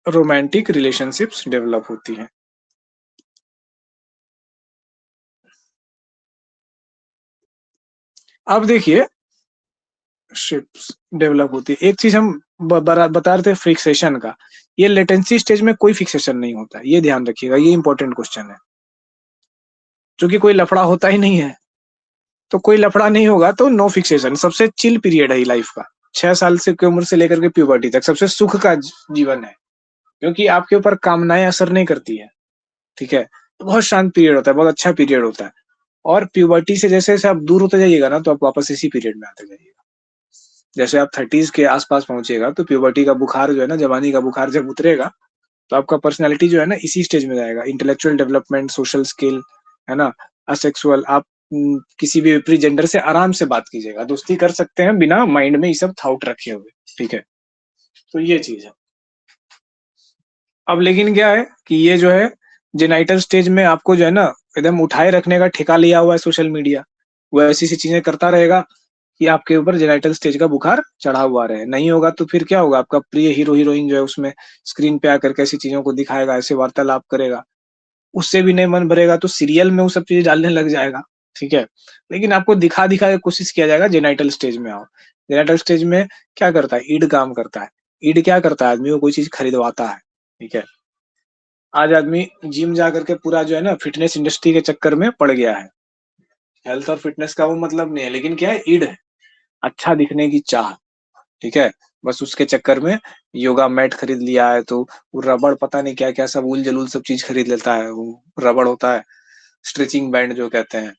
Speaker 1: रोमांटिक रिलेशनशिप्स डेवलप होती हैं। अब देखिए, शिप्स डेवलप होती है। एक चीज हम बता रहे थे फिक्सेशन का, ये लेटेंसी स्टेज में कोई फिक्सेशन नहीं होता है, ये ध्यान रखिएगा, ये इंपॉर्टेंट क्वेश्चन है, क्योंकि कोई लफड़ा होता ही नहीं है। तो कोई लफड़ा नहीं होगा तो नो फिक्सेशन, सबसे चिल पीरियड है लाइफ का। 6 साल से की उम्र से लेकर के प्यूबर्टी तक सबसे सुख का जीवन है, क्योंकि आपके ऊपर कामनाएं असर नहीं करती है, ठीक है? तो बहुत शांत पीरियड होता है, बहुत अच्छा पीरियड होता है। और प्यूबर्टी से जैसे जैसे आप दूर होते जाइएगा ना, तो आप वापस इसी पीरियड में आते जाइएगा। जैसे आप 30s के आसपास पहुंचेगा तो प्यूबर्टी का बुखार जो है ना, जवानी का बुखार जब उतरेगा, तो आपका पर्सनैलिटी जो है ना इसी स्टेज में जाएगा। इंटेलेक्चुअल डेवलपमेंट, सोशल स्किल, है ना, असेक्सुअल, आप किसी भी विपरीत जेंडर से आराम से बात कीजिएगा, दोस्ती कर सकते हैं बिना माइंड में ये सब थाउट रखे हुए, ठीक है? तो ये चीज है। अब लेकिन क्या है कि ये जो है जेनाइटल स्टेज में आपको जो है ना एकदम उठाए रखने का ठेका लिया हुआ है सोशल मीडिया। वो ऐसी सी चीजें करता रहेगा कि आपके ऊपर जेनाइटल स्टेज का बुखार चढ़ा हुआ रहे। नहीं होगा तो फिर क्या होगा, आपका प्रिय हीरो हीरोइन जो है उसमें स्क्रीन पे आकर के ऐसी चीजों को दिखाएगा, ऐसे वार्तालाप करेगा, उससे भी नहीं मन भरेगा तो सीरियल में वो सब चीजें डालने लग जाएगा, ठीक है? लेकिन आपको दिखा दिखा के कोशिश किया जाएगा जेनाइटल स्टेज में आओ। जेनाइटल स्टेज में क्या करता है, ईड काम करता है। ईड क्या करता है, आदमी को कोई चीज खरीदवाता है, ठीक है? आज आदमी जिम जा करके पूरा जो है ना फिटनेस इंडस्ट्री के चक्कर में पड़ गया है। हेल्थ और फिटनेस का वो मतलब नहीं है, लेकिन क्या है, ईड है, अच्छा दिखने की चाह, ठीक है? बस उसके चक्कर में योगा मैट खरीद लिया है, तो वो रबड़ पता नहीं क्या क्या सब उल जलूल सब चीज खरीद लेता है, वो रबड़ होता है, स्ट्रेचिंग बैंड जो कहते हैं।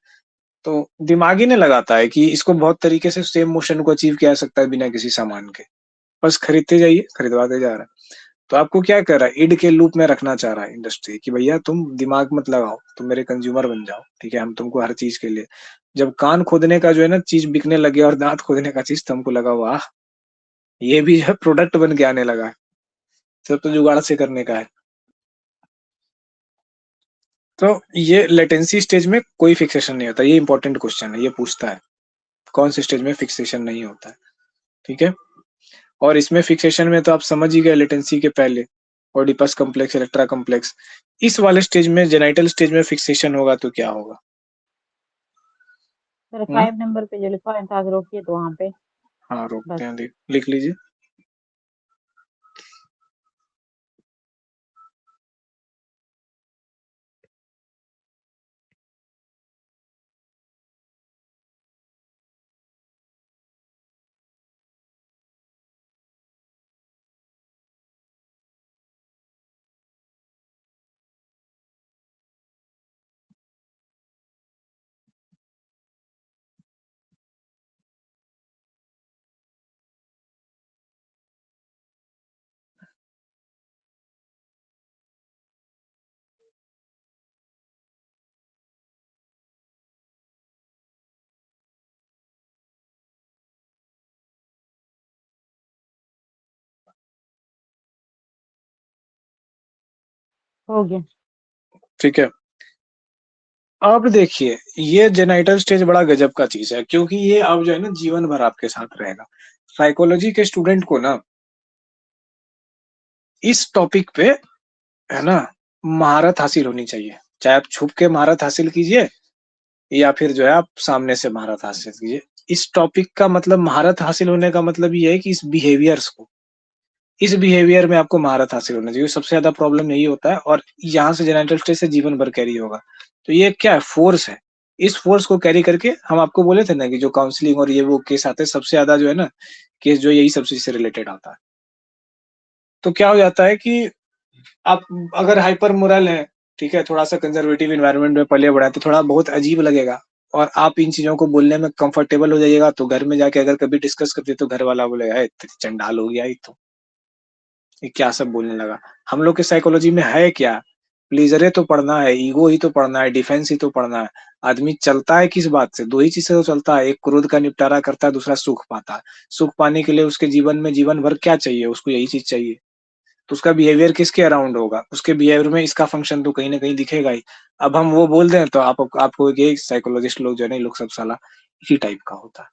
Speaker 1: तो दिमाग ही नहीं लगाता है कि इसको बहुत तरीके से सेम मोशन को अचीव किया जा सकता है बिना किसी सामान के। बस खरीदते जाइए, खरीदवाते जा रहा है। तो आपको क्या कर रहा है, ईड के लूप में रखना चाह रहा है इंडस्ट्री कि भैया तुम दिमाग मत लगाओ, तुम मेरे कंज्यूमर बन जाओ, ठीक है? हम तुमको हर चीज के लिए, जब कान खोदने का जो है ना चीज बिकने लगे और दांत खोदने का चीज तुमको लगा, वाह, ये भी है प्रोडक्ट बन के आने लगा है, सब तो जुगाड़ से करने का है। तो ये लेटेंसी स्टेज में कोई फिक्सेशन नहीं होता, ये इंपॉर्टेंट क्वेश्चन है, ये पूछता है कौन से स्टेज में फिक्सेशन नहीं होता है, ठीक है? और इसमें फिक्सेशन में तो आप समझ ही गए, लेटेंसी के पहले ओडिपस कॉम्प्लेक्स, इलेक्ट्रा कॉम्प्लेक्स। इस वाले स्टेज में, जेनाइटल स्टेज में फिक्सेशन होगा तो क्या होगा?
Speaker 3: सर 5 नंबर पे जो लिखा है था रोकिए तो वहाँ पे
Speaker 1: हाँ
Speaker 3: बस।
Speaker 1: रोकते हैं, लिख लीजिए।
Speaker 3: हो गया।
Speaker 1: ठीक है, अब देखिए, ये जेनाइटल स्टेज बड़ा गजब का चीज है, क्योंकि ये अब जो है ना जीवन भर आपके साथ रहेगा। साइकोलॉजी के स्टूडेंट को ना इस टॉपिक पे, है ना, महारत हासिल होनी चाहिए। चाहे आप छुप के महारत हासिल कीजिए या फिर जो है आप सामने से महारत हासिल कीजिए। इस टॉपिक का मतलब, महारत हासिल होने का मतलब ये है कि इस बिहेवियर में आपको महारत हासिल होनी चाहिए। सबसे ज्यादा प्रॉब्लम यही होता है, और यहाँ से जेनाइटल स्टेज से जीवन भर कैरी होगा। तो ये क्या है, फोर्स है। इस फोर्स को कैरी करके, हम आपको बोले थे ना कि जो काउंसलिंग और ये वो केस आते हैं, सबसे ज्यादा जो है ना केस जो यही सब चीज से रिलेटेड आता है। तो क्या हो जाता है कि आप अगर हाइपर मोरल है, ठीक है, थोड़ा सा कंजर्वेटिव इन्वायरमेंट में पले बढ़ा है, तो थोड़ा बहुत अजीब लगेगा, और आप इन चीज़ों को बोलने में कंफर्टेबल हो जाइएगा, तो घर में जाके अगर कभी डिस्कस करते तो घर वाला बोलेगा, "है, चंडाल हो गया ये तो। ये क्या सब बोलने लगा।" हम लोग के साइकोलॉजी में है क्या? प्लीज़रे तो पढ़ना है, ईगो ही तो पढ़ना है, डिफेंस ही तो पढ़ना है। आदमी चलता है किस बात से? 2 ही चीज़ से तो चलता है, एक क्रोध का निपटारा करता है, दूसरा सुख पाता है। सुख पाने के लिए उसके जीवन में जीवन भर क्या चाहिए? उसको यही चीज़ चाहिए। तो उसका बिहेवियर किसके अराउंड होगा? उसके बिहेवियर में इसका फंक्शन तो कहीं न कहीं दिखेगा ही। अब हम वो बोल दें तो आपको ये साइकोलॉजिस्ट लोग जो है ना, ये लोग सब साला इसी टाइप का होता है।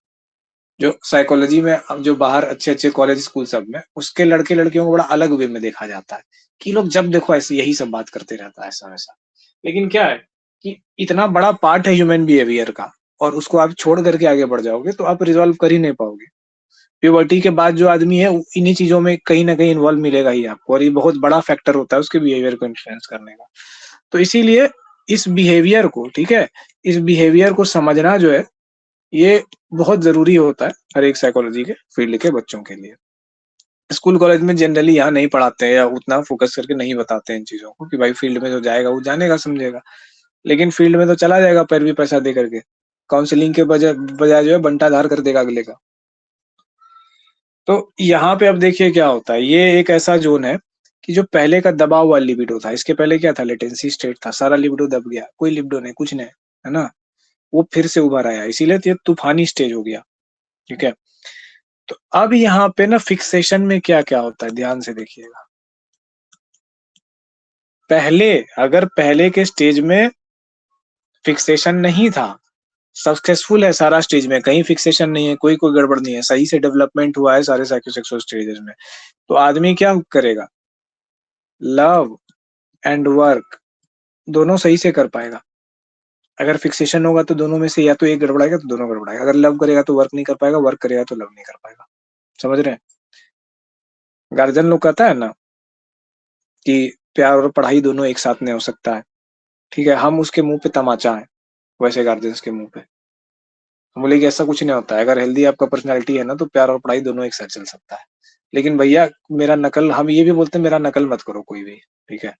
Speaker 1: जो साइकोलॉजी में अब जो बाहर अच्छे-अच्छे कॉलेज स्कूल सब में, उसके लड़के-लड़कियों को बड़ा अलग वे में देखा जाता है, कि लोग जब देखो ऐसे यही सब बात करते रहता है ऐसा-वैसा। लेकिन क्या है कि इतना बड़ा पार्ट है ह्यूमन बिहेवियर का और उसको आप छोड़ करके आगे बढ़ जाओगे तो आप रिज़ॉल्व कर ही नहीं पाओगे। प्यूबर्टी के बाद जो आदमी है, वो इन्हीं चीज़ों में कहीं न कहीं इन्वॉल्व मिलेगा ही आपको और ये बहुत बड़ा फैक्टर होता है उसके बिहेवियर को इन्फ्लुएंस करने का। तो इसीलिए इस बिहेवियर को, ठीक है? इस बिहेवियर को समझना जो है, ये बहुत ज़रूरी होता है हर एक साइकोलॉजी के फील्ड के बच्चों के लिए। स्कूल कॉलेज में जनरली यहाँ नहीं पढ़ाते हैं या उतना फ़ोकस करके नहीं बताते हैं इन चीज़ों को कि भाई फील्ड में जो जाएगा वो जानेगा समझेगा। लेकिन फील्ड में तो चला जाएगा पैरवी पैसा दे करके। काउंसलिंग के बजाय जो है बंटाधार कर देगा अगले का। तो यहाँ पे अब देखिए क्या होता है, ये एक ऐसा ज़ोन है कि जो पहले का दबाव वाला लिबिडो था, इसके पहले क्या था, लेटेंसी स्टेट था, सारा लिबिडो दब गया, कोई लिबिडो नहीं, कुछ नहीं, है ना? वो फिर से उभर आया, इसीलिए तो ये तूफ़ानी स्टेज हो गया, ठीक है? तो अब यहाँ पे ना फिक्सेशन में क्या-क्या होता है, ध्यान से देखिएगा। पहले अगर पहले के स्टेज में फिक्सेशन नहीं था, सक्सेसफुल है सारा स्टेज में, कहीं फिक्सेशन नहीं है, कोई गड़बड़ नहीं है, सही से डेवलपमेंट हुआ है सारे साइकोसेक्सुअल स्टेजेस में, तो आदमी क्या करेगा? लव एंड वर्क दोनों सही से कर पाएगा। अगर फिक्सेशन होगा तो दोनों में से या तो एक गड़बड़ाएगा तो दोनों गड़बड़ाएगा। अगर लव करेगा तो वर्क नहीं कर पाएगा, वर्क करेगा तो लव नहीं कर पाएगा। समझ रहे हैं? गार्जियन लोग कहता है ना कि प्यार और पढ़ाई दोनों एक साथ नहीं हो सकता है, ठीक है? हम उसके मुँह पे तमाचा हैं, वैसे गार्जियंस के मुँह पे। हम बोले कि ऐसा कुछ नहीं होता है, अगर हेल्दी आपका पर्सनैलिटी है ना तो प्यार और पढ़ाई दोनों एक साथ चल सकता है। लेकिन भैया मेरा नकल, हम ये भी बोलते हैं मेरा नकल मत करो कोई भी, ठीक है?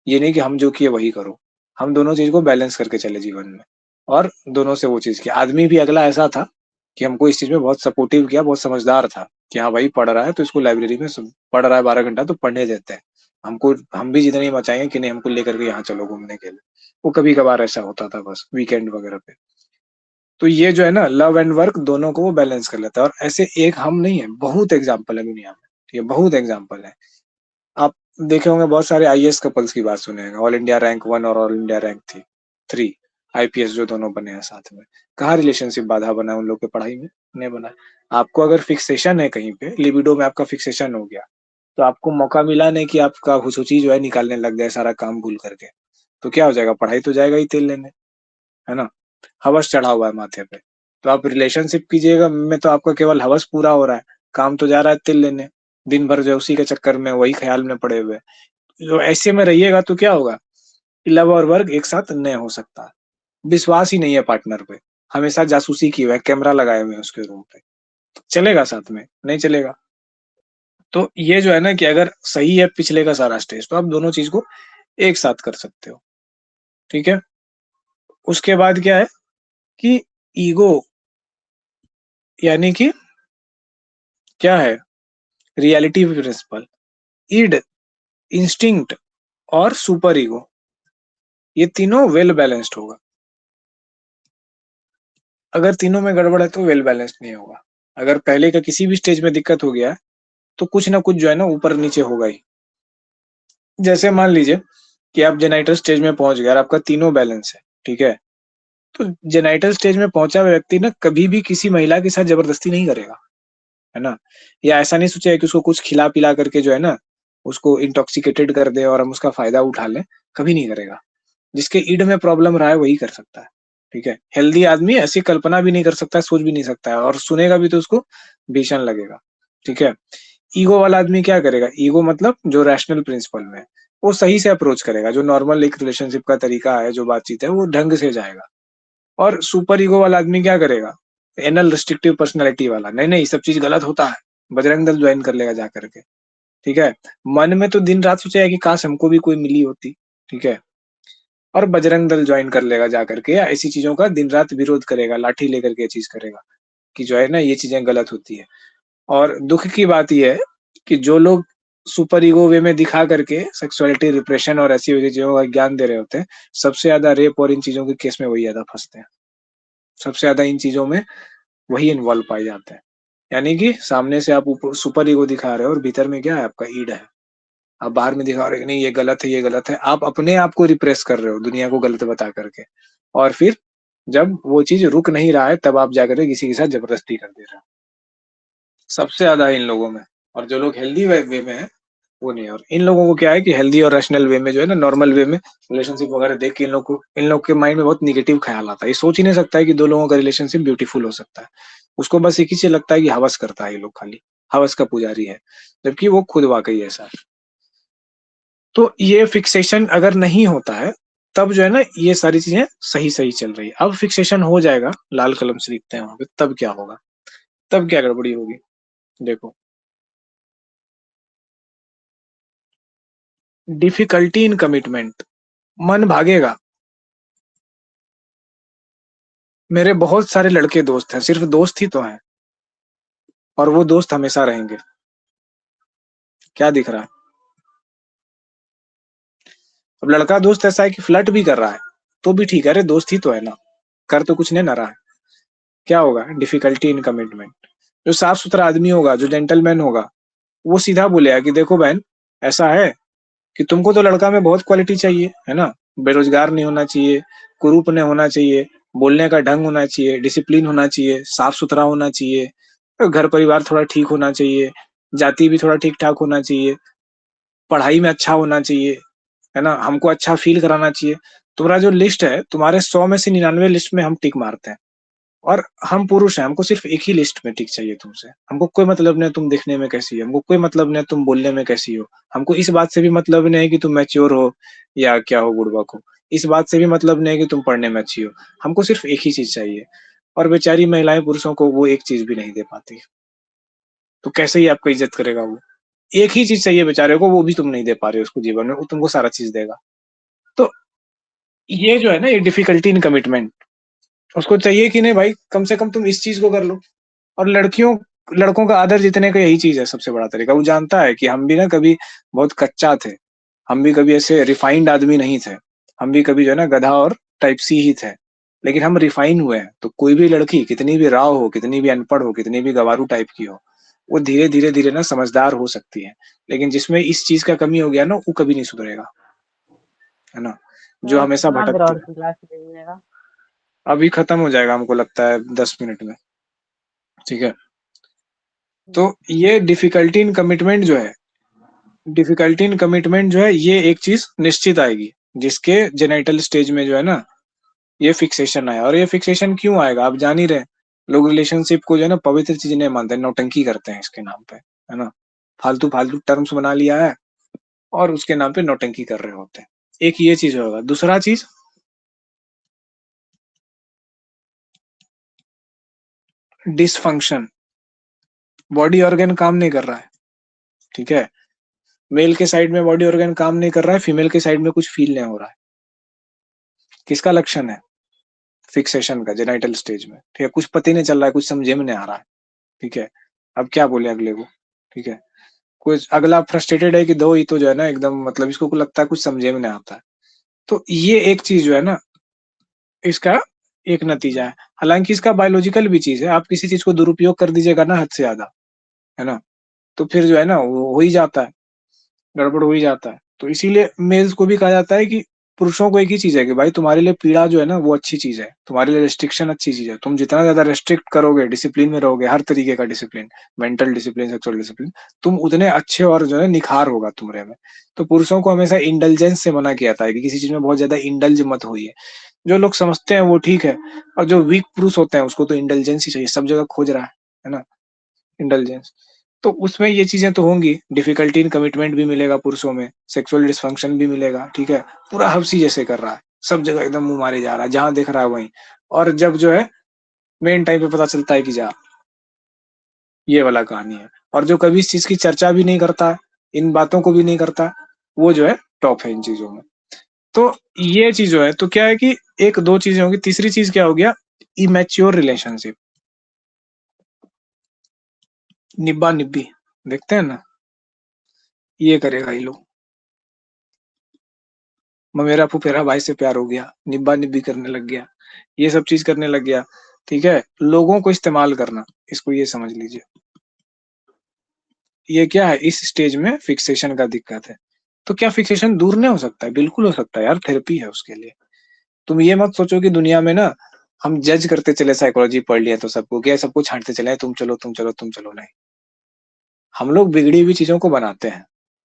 Speaker 1: ये नहीं कि हम जो किए वही करो। हम दोनों चीज़ को बैलेंस करके चले जीवन में और दोनों से वो चीज़ की। आदमी भी अगला ऐसा था कि हमको इस चीज़ में बहुत सपोर्टिव किया, बहुत समझदार था कि हाँ भाई पढ़ रहा है तो इसको लाइब्रेरी में पढ़ रहा है 12 घंटा तो पढ़ने देते हैं। हमको हम भी जिद नहीं मचाएँगे कि नहीं हमको लेकर के यहाँ चलो घूमने के लिए। वो कभी-कभार ऐसा होता था बस वीकेंड वगैरह पे। तो ये जो है ना लव एंड वर्क दोनों को वो बैलेंस कर लेता है और ऐसे एक हम नहीं है, बहुत एग्ज़ाम्पल है दुनिया में। ठीक है, बहुत एग्ज़ाम्पल है। आप देखे होंगे बहुत सारे आईएएस कपल्स की बात सुने होंगे, ऑल इंडिया रैंक 1 और ऑल इंडिया रैंक 3 आईपीएस जो दोनों बने हैं साथ में। कहाँ रिलेशनशिप बाधा बना है उन लोग की पढ़ाई में? नहीं बना है। आपको अगर फिक्सेशन है कहीं पे, लिबिडो में आपका फिक्सेशन हो गया, तो आपको मौका मिला नहीं कि आपका हुसुची जो है निकालने लग जाए सारा काम भूल करके। तो क्या हो जाएगा? पढ़ाई तो जाएगा ही तेल लेने, है ना? हवस चढ़ा हुआ है माथे पे। तो आप रिलेशनशिप कीजिएगा में तो आपका केवल हवस पूरा हो रहा है, काम तो जा रहा है तिल लेने। दिन भर जो है उसी के चक्कर में वही ख़्याल में पड़े हुए हैं। तो ऐसे में रहिएगा तो क्या होगा कि लव और वर्क एक साथ नहीं हो सकता। विश्वास ही नहीं है पार्टनर पे। हमेशा जासूसी किए हुआ है, कैमरा लगाए हुए हैं उसके रूम पे। चलेगा साथ में? नहीं चलेगा। तो ये जो है ना कि अगर सही है पिछले का सारा स्टेज तो आप दोनों चीज़ को एक साथ कर सकते हो। ठीक है? उसके बाद क्या है कि ईगो यानी कि क्या है? रियलिटी प्रिंसिपल, इड, इंस्टिंक्ट और सुपर ईगो ये तीनों वेल बैलेंस्ड होगा। अगर तीनों में गड़बड़ है तो वेल बैलेंस्ड नहीं होगा। अगर पहले का किसी भी स्टेज में दिक्कत हो गया है, तो कुछ ना कुछ जो है ना ऊपर-नीचे होगा ही। जैसे मान लीजिए कि आप जेनाइटल स्टेज में पहुँच गए और आपका तीनों बैलेंस है, ठीक है? तो जेनाइटल स्टेज में पहुँचा हुआ व्यक्ति ना कभी भी किसी महिला के साथ ज़बरदस्ती नहीं करेगा, है ना? या ऐसा नहीं सोचेगा कि उसको कुछ खिला-पिला करके जो है ना, उसको इंटॉक्सिकेटेड कर दें और हम उसका फ़ायदा उठा लें, कभी नहीं करेगा। जिसके ईड में प्रॉब्लम रहा है वही कर सकता है, ठीक है? हेल्दी आदमी ऐसी कल्पना भी नहीं कर सकता है, सोच भी नहीं सकता है और सुनेगा भी तो उसको भीषण लगेगा, ठीक है? ईगो वाला आदमी क्या करेगा? ईगो मतलब जो रैशनल प्रिंसिपल में है, वो सही से अप्रोच करेगा, जो नॉर्मल एक रिलेशनशिप का तरीका है, जो बातचीत है, वो ढंग से जाएगा। और सुपर ईगो वाला आदमी क्या करेगा? एनल रिस्ट्रिक्टिव पर्सनैलिटी वाला, नहीं-नहीं ये सब चीज़ गलत होता है, बजरंग दल जॉइन कर लेगा जा कर के, ठीक है? मन में तो दिन-रात सोचेगा कि काश हमको भी कोई मिली होती, ठीक है? और बजरंग दल ज्वाइन कर लेगा जा करके, या ऐसी चीजों का दिन रात विरोध करेगा, लाठी लेकर के ये चीज करेगा कि जो है ना ये चीजें गलत होती है। और दुख की बात ये है कि जो लोग सुपर ईगो वे में दिखा करके सेक्सुअलिटी रिप्रेशन और ऐसी वैसी चीजों का ज्ञान दे रहे होते हैं, सबसे ज्यादा रेप और इन चीजों के केस में वही ज्यादा फंसते हैं। सबसे ज्यादा इन चीजों में वही इन्वॉल्व पाए जाते हैं। यानी कि सामने से आप ऊपर सुपर ईगो दिखा रहे हो और भीतर में क्या है, आपका ईड है। आप बाहर में दिखा रहे हो कि नहीं ये गलत है, ये गलत है। आप अपने आप को रिप्रेस कर रहे हो दुनिया को गलत बता करके, और फिर जब वो चीज रुक नहीं रहा है तब आप जाकर के किसी के साथ जबरदस्ती कर दे रहे हो। सबसे ज्यादा इन लोगों में। और जो लोग हेल्दी वे में है वो नहीं है। और इन लोगों को क्या है कि हेल्दी और रैशनल वे में जो है ना, नॉर्मल वे में रिलेशनशिप वगैरह देख के इन लोग के माइंड में बहुत निगेटिव ख्याल आता है। ये सोच ही नहीं सकता है कि दो लोगों का रिलेशनशिप ब्यूटीफुल हो सकता है। उसको बस एक ही चीज लगता है कि हवस करता है ये लोग, खाली हवस का पुजारी है, जबकि वो खुद वाकई ऐसा है। तो ये फिक्सेशन अगर नहीं होता है तब जो है ना ये सारी चीजें सही सही चल रही है। अब फिक्सेशन हो जाएगा, लाल कलम से लिखते हैं वहां पे, तब क्या होगा, तब क्या गड़बड़ी होगी। देखो, डिफिकल्टी इन कमिटमेंट, मन भागेगा। मेरे बहुत सारे लड़के दोस्त हैं, सिर्फ दोस्त ही तो हैं, और वो दोस्त हमेशा रहेंगे। क्या दिख रहा है? अब लड़का दोस्त ऐसा है कि फ्लर्ट भी कर रहा है तो भी ठीक है, अरे दोस्त ही तो है ना, कर तो कुछ नहीं ना रहा है। क्या होगा? Difficulty in commitment. जो साफ सुथरा आदमी होगा, जो जेंटलमैन होगा, वो सीधा बोलेगा कि देखो बहन, ऐसा है कि तुमको तो लड़का में बहुत क्वालिटी चाहिए, है ना। बेरोजगार नहीं होना चाहिए, कुरूप नहीं होना चाहिए, बोलने का ढंग होना चाहिए, डिसिप्लिन होना चाहिए, साफ सुथरा होना चाहिए, घर परिवार थोड़ा ठीक होना चाहिए, जाति भी थोड़ा ठीक ठाक होना चाहिए, पढ़ाई में अच्छा होना चाहिए, है ना, हमको अच्छा फील कराना चाहिए। तुम्हारा जो लिस्ट है, तुम्हारे 100 में से 99 लिस्ट में हम टिक मारते हैं। और हम पुरुष हैं, हमको सिर्फ एक ही लिस्ट में टिक चाहिए तुमसे। हमको कोई मतलब नहीं तुम दिखने में कैसी हो, हमको कोई मतलब नहीं तुम बोलने में कैसी हो, हमको इस बात से भी मतलब नहीं कि तुम मैच्योर हो या क्या हो, बुड़बक हो। इस बात से भी मतलब नहीं कि तुम पढ़ने में अच्छी हो। हमको सिर्फ एक ही चीज चाहिए। और बेचारी महिलाएं पुरुषों को वो एक चीज भी नहीं दे पाती, तो कैसे ही आपको इज्जत करेगा वो। एक ही चीज चाहिए बेचारे को, वो भी तुम नहीं दे पा रहे हो उसको जीवन में, वो तुमको सारा चीज देगा। तो ये जो है ना, ये डिफिकल्टी इन कमिटमेंट, उसको चाहिए कि नहीं भाई, कम से कम तुम इस चीज को कर लो। और लड़कों का आदर जीतने का यही चीज है, सबसे बड़ा तरीका। वो जानता है कि हम भी ना कभी बहुत कच्चा थे, हम भी कभी ऐसे रिफाइंड आदमी नहीं थे, हम भी कभी जो है ना गधा और टाइप सी ही थे, लेकिन हम रिफाइन हुए हैं। तो कोई भी लड़की कितनी भी राव हो, कितनी भी अनपढ़ हो, कितनी भी गवारू टाइप की हो, वो धीरे धीरे धीरे ना समझदार हो सकती है। लेकिन जिसमें इस चीज का कमी हो गया ना, वो कभी नहीं सुधरेगा, है ना, जो
Speaker 3: तो
Speaker 1: हमेशा
Speaker 3: कितना देर
Speaker 1: भटकते
Speaker 3: और
Speaker 1: हैं।
Speaker 3: क्लास लीजिएगा?
Speaker 1: अभी खत्म हो जाएगा हमको लगता है 10 मिनट में। ठीक है। तो ये डिफिकल्टी इन कमिटमेंट जो है, डिफिकल्टी इन कमिटमेंट जो है, ये एक चीज निश्चित आएगी जिसके जेनाइटल स्टेज में जो है ना ये फिक्सेशन आया। और ये फिक्सेशन क्यों आएगा आप जान ही रहे। लोग रिलेशनशिप को जो है ना पवित्र चीज नहीं मानते, नौटंकी करते हैं इसके नाम पे, है ना। फालतू फालतू टर्म्स बना लिया है और उसके नाम पे नौटंकी कर रहे होते हैं। एक ये चीज होगा। दूसरा चीज, डिसफंक्शन, बॉडी ऑर्गन काम नहीं कर रहा है। ठीक है, मेल के साइड में बॉडी ऑर्गन काम नहीं कर रहा है, फीमेल के साइड में कुछ फील नहीं हो रहा है। किसका लक्षण है? फिक्सेशन का, जेनाइटल स्टेज में। ठीक है, कुछ पता ही नहीं चल रहा है, कुछ समझे में नहीं आ रहा है। ठीक है, अब क्या बोले अगले को। ठीक है, कुछ अगला फ्रस्ट्रेटेड है कि दो ही तो जो है ना एकदम, मतलब इसको को लगता है कुछ समझे में नहीं आता है। तो ये एक चीज जो है ना, इसका एक नतीजा है। हालांकि इसका बायोलॉजिकल भी चीज है। आप किसी चीज को दुरुपयोग कर दीजिएगा ना हद से ज्यादा, है ना, तो फिर जो है ना वो हो ही जाता है, गड़बड़ हो ही जाता है। तो इसीलिए मेल्स को भी कहा जाता है कि पुरुषों को एक ही चीज है कि भाई तुम्हारे लिए पीड़ा जो है ना वो अच्छी चीज है, तुम्हारे लिए रेस्ट्रिक्शन अच्छी चीज है। तुम जितना ज्यादा रेस्ट्रिक्ट करोगे, डिसिप्लिन में रहोगे, हर तरीके का discipline, mental discipline, sexual discipline, तुम उतने अच्छे और जो है निखार होगा तुम्हारे में। तो पुरुषों को हमेशा इंडल्जेंस से मना किया जाता है कि किसी चीज में बहुत ज्यादा इंडल्ज मत होइए। जो लोग समझते हैं वो ठीक है, और जो वीक पुरुष होते हैं उसको तो इंटेलिजेंस ही चाहिए, सब जगह खोज रहा है ना, इंटेलिजेंस। तो उसमें ये चीजें तो होंगी, डिफिकल्टी इन कमिटमेंट भी मिलेगा पुरुषों में, सेक्सुअल डिसफंक्शन भी मिलेगा। ठीक है, पूरा हफ्सी जैसे कर रहा है, सब जगह एकदम मुंह मारे जा रहा है, जहां दिख रहा है वहीं। और जब जो है मेन टाइम पे पता चलता है कि जा, ये वाला कहानी है। और जो कभी इस चीज की चर्चा भी नहीं करता, इन बातों को भी नहीं करता, वो जो है टॉप है इन चीजों में। तो ये चीज जो है, तो क्या है कि एक दो चीजें होगी, तीसरी चीज क्या हो गया, इमेच्योर रिलेशनशिप, निब्बा निब्बी, देखते हैं ना, ये करेगा ये लोग, मेरा फुफेरा भाई से प्यार हो गया, निब्बा निब्बी करने लग गया, ये सब चीज करने लग गया, ठीक है, लोगों को इस्तेमाल करना, इसको ये समझ लीजिए। ये क्या है, इस स्टेज में फिक्सेशन का दिक्कत है। तो क्या फिक्सेशन दूर नहीं हो सकता है? बिल्कुल हो सकता है यार, थेरेपी है उसके लिए। तुम ये मत सोचो कि दुनिया में ना हम जज करते चले, साइकोलॉजी पढ़ लिया तो सबको, क्या सबको छांटते चले, तुम चलो तुम चलो तुम चलो, नहीं। हम लोग बिगड़ी हुई चीजों को बनाते हैं,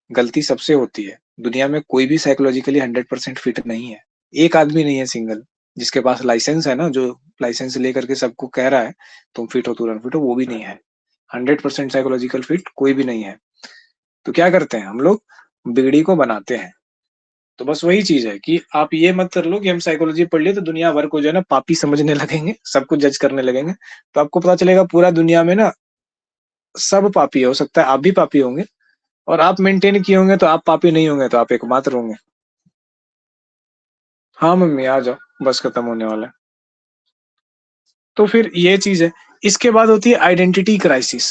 Speaker 1: गलती सबसे होती है। दुनिया में कोई भी साइकोलॉजिकली 100% फिट नहीं है, एक आदमी नहीं है सिंगल जिसके पास लाइसेंस है ना, जो लाइसेंस लेकर के सबको कह रहा है तुम फिट हो तुरंत फिट हो, वो भी नहीं है। 100% साइकोलॉजिकल फिट कोई भी नहीं है। तो क्या करते हैं हम लोग, बिगड़ी को बनाते हैं। तो बस वही चीज है कि आप ये मत कर लो कि हम साइकोलॉजी पढ़ लिए तो दुनिया भर को जो है ना पापी समझने लगेंगे, सबको जज करने लगेंगे। तो आपको पता चलेगा पूरा दुनिया में ना सब पापी है, हो सकता है आप भी पापी होंगे, और आप मेंटेन किए होंगे तो आप पापी नहीं होंगे, तो आप एकमात्र होंगे। हाँ मम्मी आ जाओ, बस खत्म होने वाला है। तो फिर ये चीज है। इसके बाद होती है आइडेंटिटी क्राइसिस।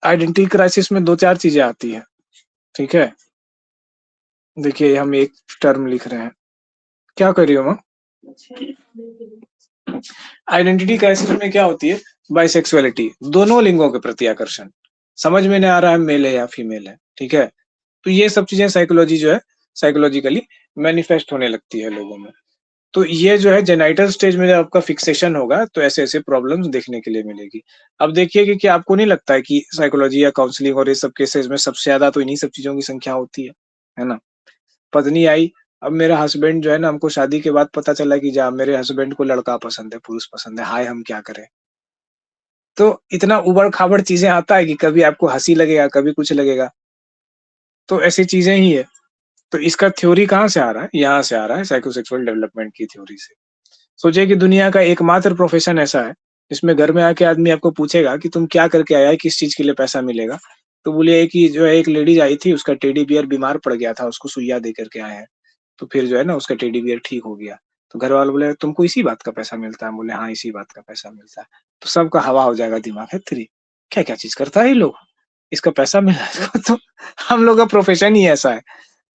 Speaker 1: आइडेंटिटी क्राइसिस में दो चार चीजें आती है, ठीक है। देखिए हम एक टर्म लिख रहे हैं, क्या कर रही हो माँ? आइडेंटिटी क्राइसिस में क्या होती है, बाइसेक्सुअलिटी, दोनों लिंगों के प्रति आकर्षण, समझ में नहीं आ रहा है मेल है या फीमेल है, ठीक है। तो ये सब चीजें साइकोलॉजी जो है, साइकोलॉजिकली मैनिफेस्ट होने लगती है लोगों में। तो ये जो है जेनाइटल स्टेज में जब आपका फिक्सेशन होगा तो ऐसे ऐसे प्रॉब्लम्स देखने के लिए मिलेगी। अब देखिए कि क्या आपको नहीं लगता है कि साइकोलॉजी या काउंसलिंग और ये सब केसेस में सबसे ज्यादा तो इन्हीं सब चीजों की संख्या होती है ना। पत्नी आई, अब मेरा हस्बैंड जो है ना, हमको शादी के बाद पता चला कि जा मेरे हस्बैंड को लड़का पसंद है, पुरुष पसंद है, हाय हम क्या करें। तो इतना उबड़ खाबड़ चीजें आता है कि कभी आपको हंसी लगेगा, कभी कुछ लगेगा। तो ऐसी चीजें ही है। तो इसका थ्योरी कहाँ से आ रहा है, यहाँ से आ रहा है साइकोसेक्सुअल डेवलपमेंट की थ्योरी से। सोचिए कि दुनिया का एकमात्र प्रोफेशन ऐसा है जिसमें घर में आके आदमी आपको पूछेगा कि तुम क्या करके आया है, किस चीज के लिए पैसा मिलेगा। तो बोलिए कि जो है एक लेडीज आई थी, उसका टेडी बियर बीमार पड़ गया था, उसको सुइया दे करके आए हैं। तो फिर जो है ना उसका टेडी बियर ठीक हो गया। तो घर वाले बोले तुमको इसी बात का पैसा मिलता है? बोले हाँ इसी बात का पैसा मिलता है। तो सबका हवा हो जाएगा दिमाग है थ्री, क्या क्या चीज करता है ये लोग, इसका पैसा मिल रहा है इसको। तो हम लोग का प्रोफेशन ही ऐसा है,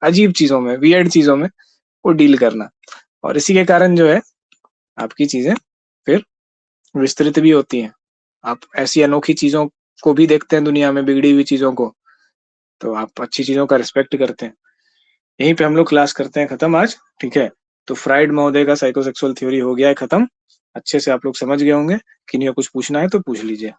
Speaker 1: अजीब चीजों में, वियर्ड चीजों में वो डील करना। और इसी के कारण जो है आपकी चीजें फिर विस्तृत भी होती हैं। आप ऐसी अनोखी चीजों को भी देखते हैं दुनिया में, बिगड़ी हुई चीजों को, तो आप अच्छी चीजों का रिस्पेक्ट करते हैं। यहीं पे हम लोग क्लास करते हैं खत्म आज, ठीक है। तो फ्राइड महोदय का साइकोसेक्सुअल थ्योरी हो गया है खत्म। अच्छे से आप लोग समझ गए होंगे, किन्हीं को कुछ पूछना है तो पूछ लीजिए।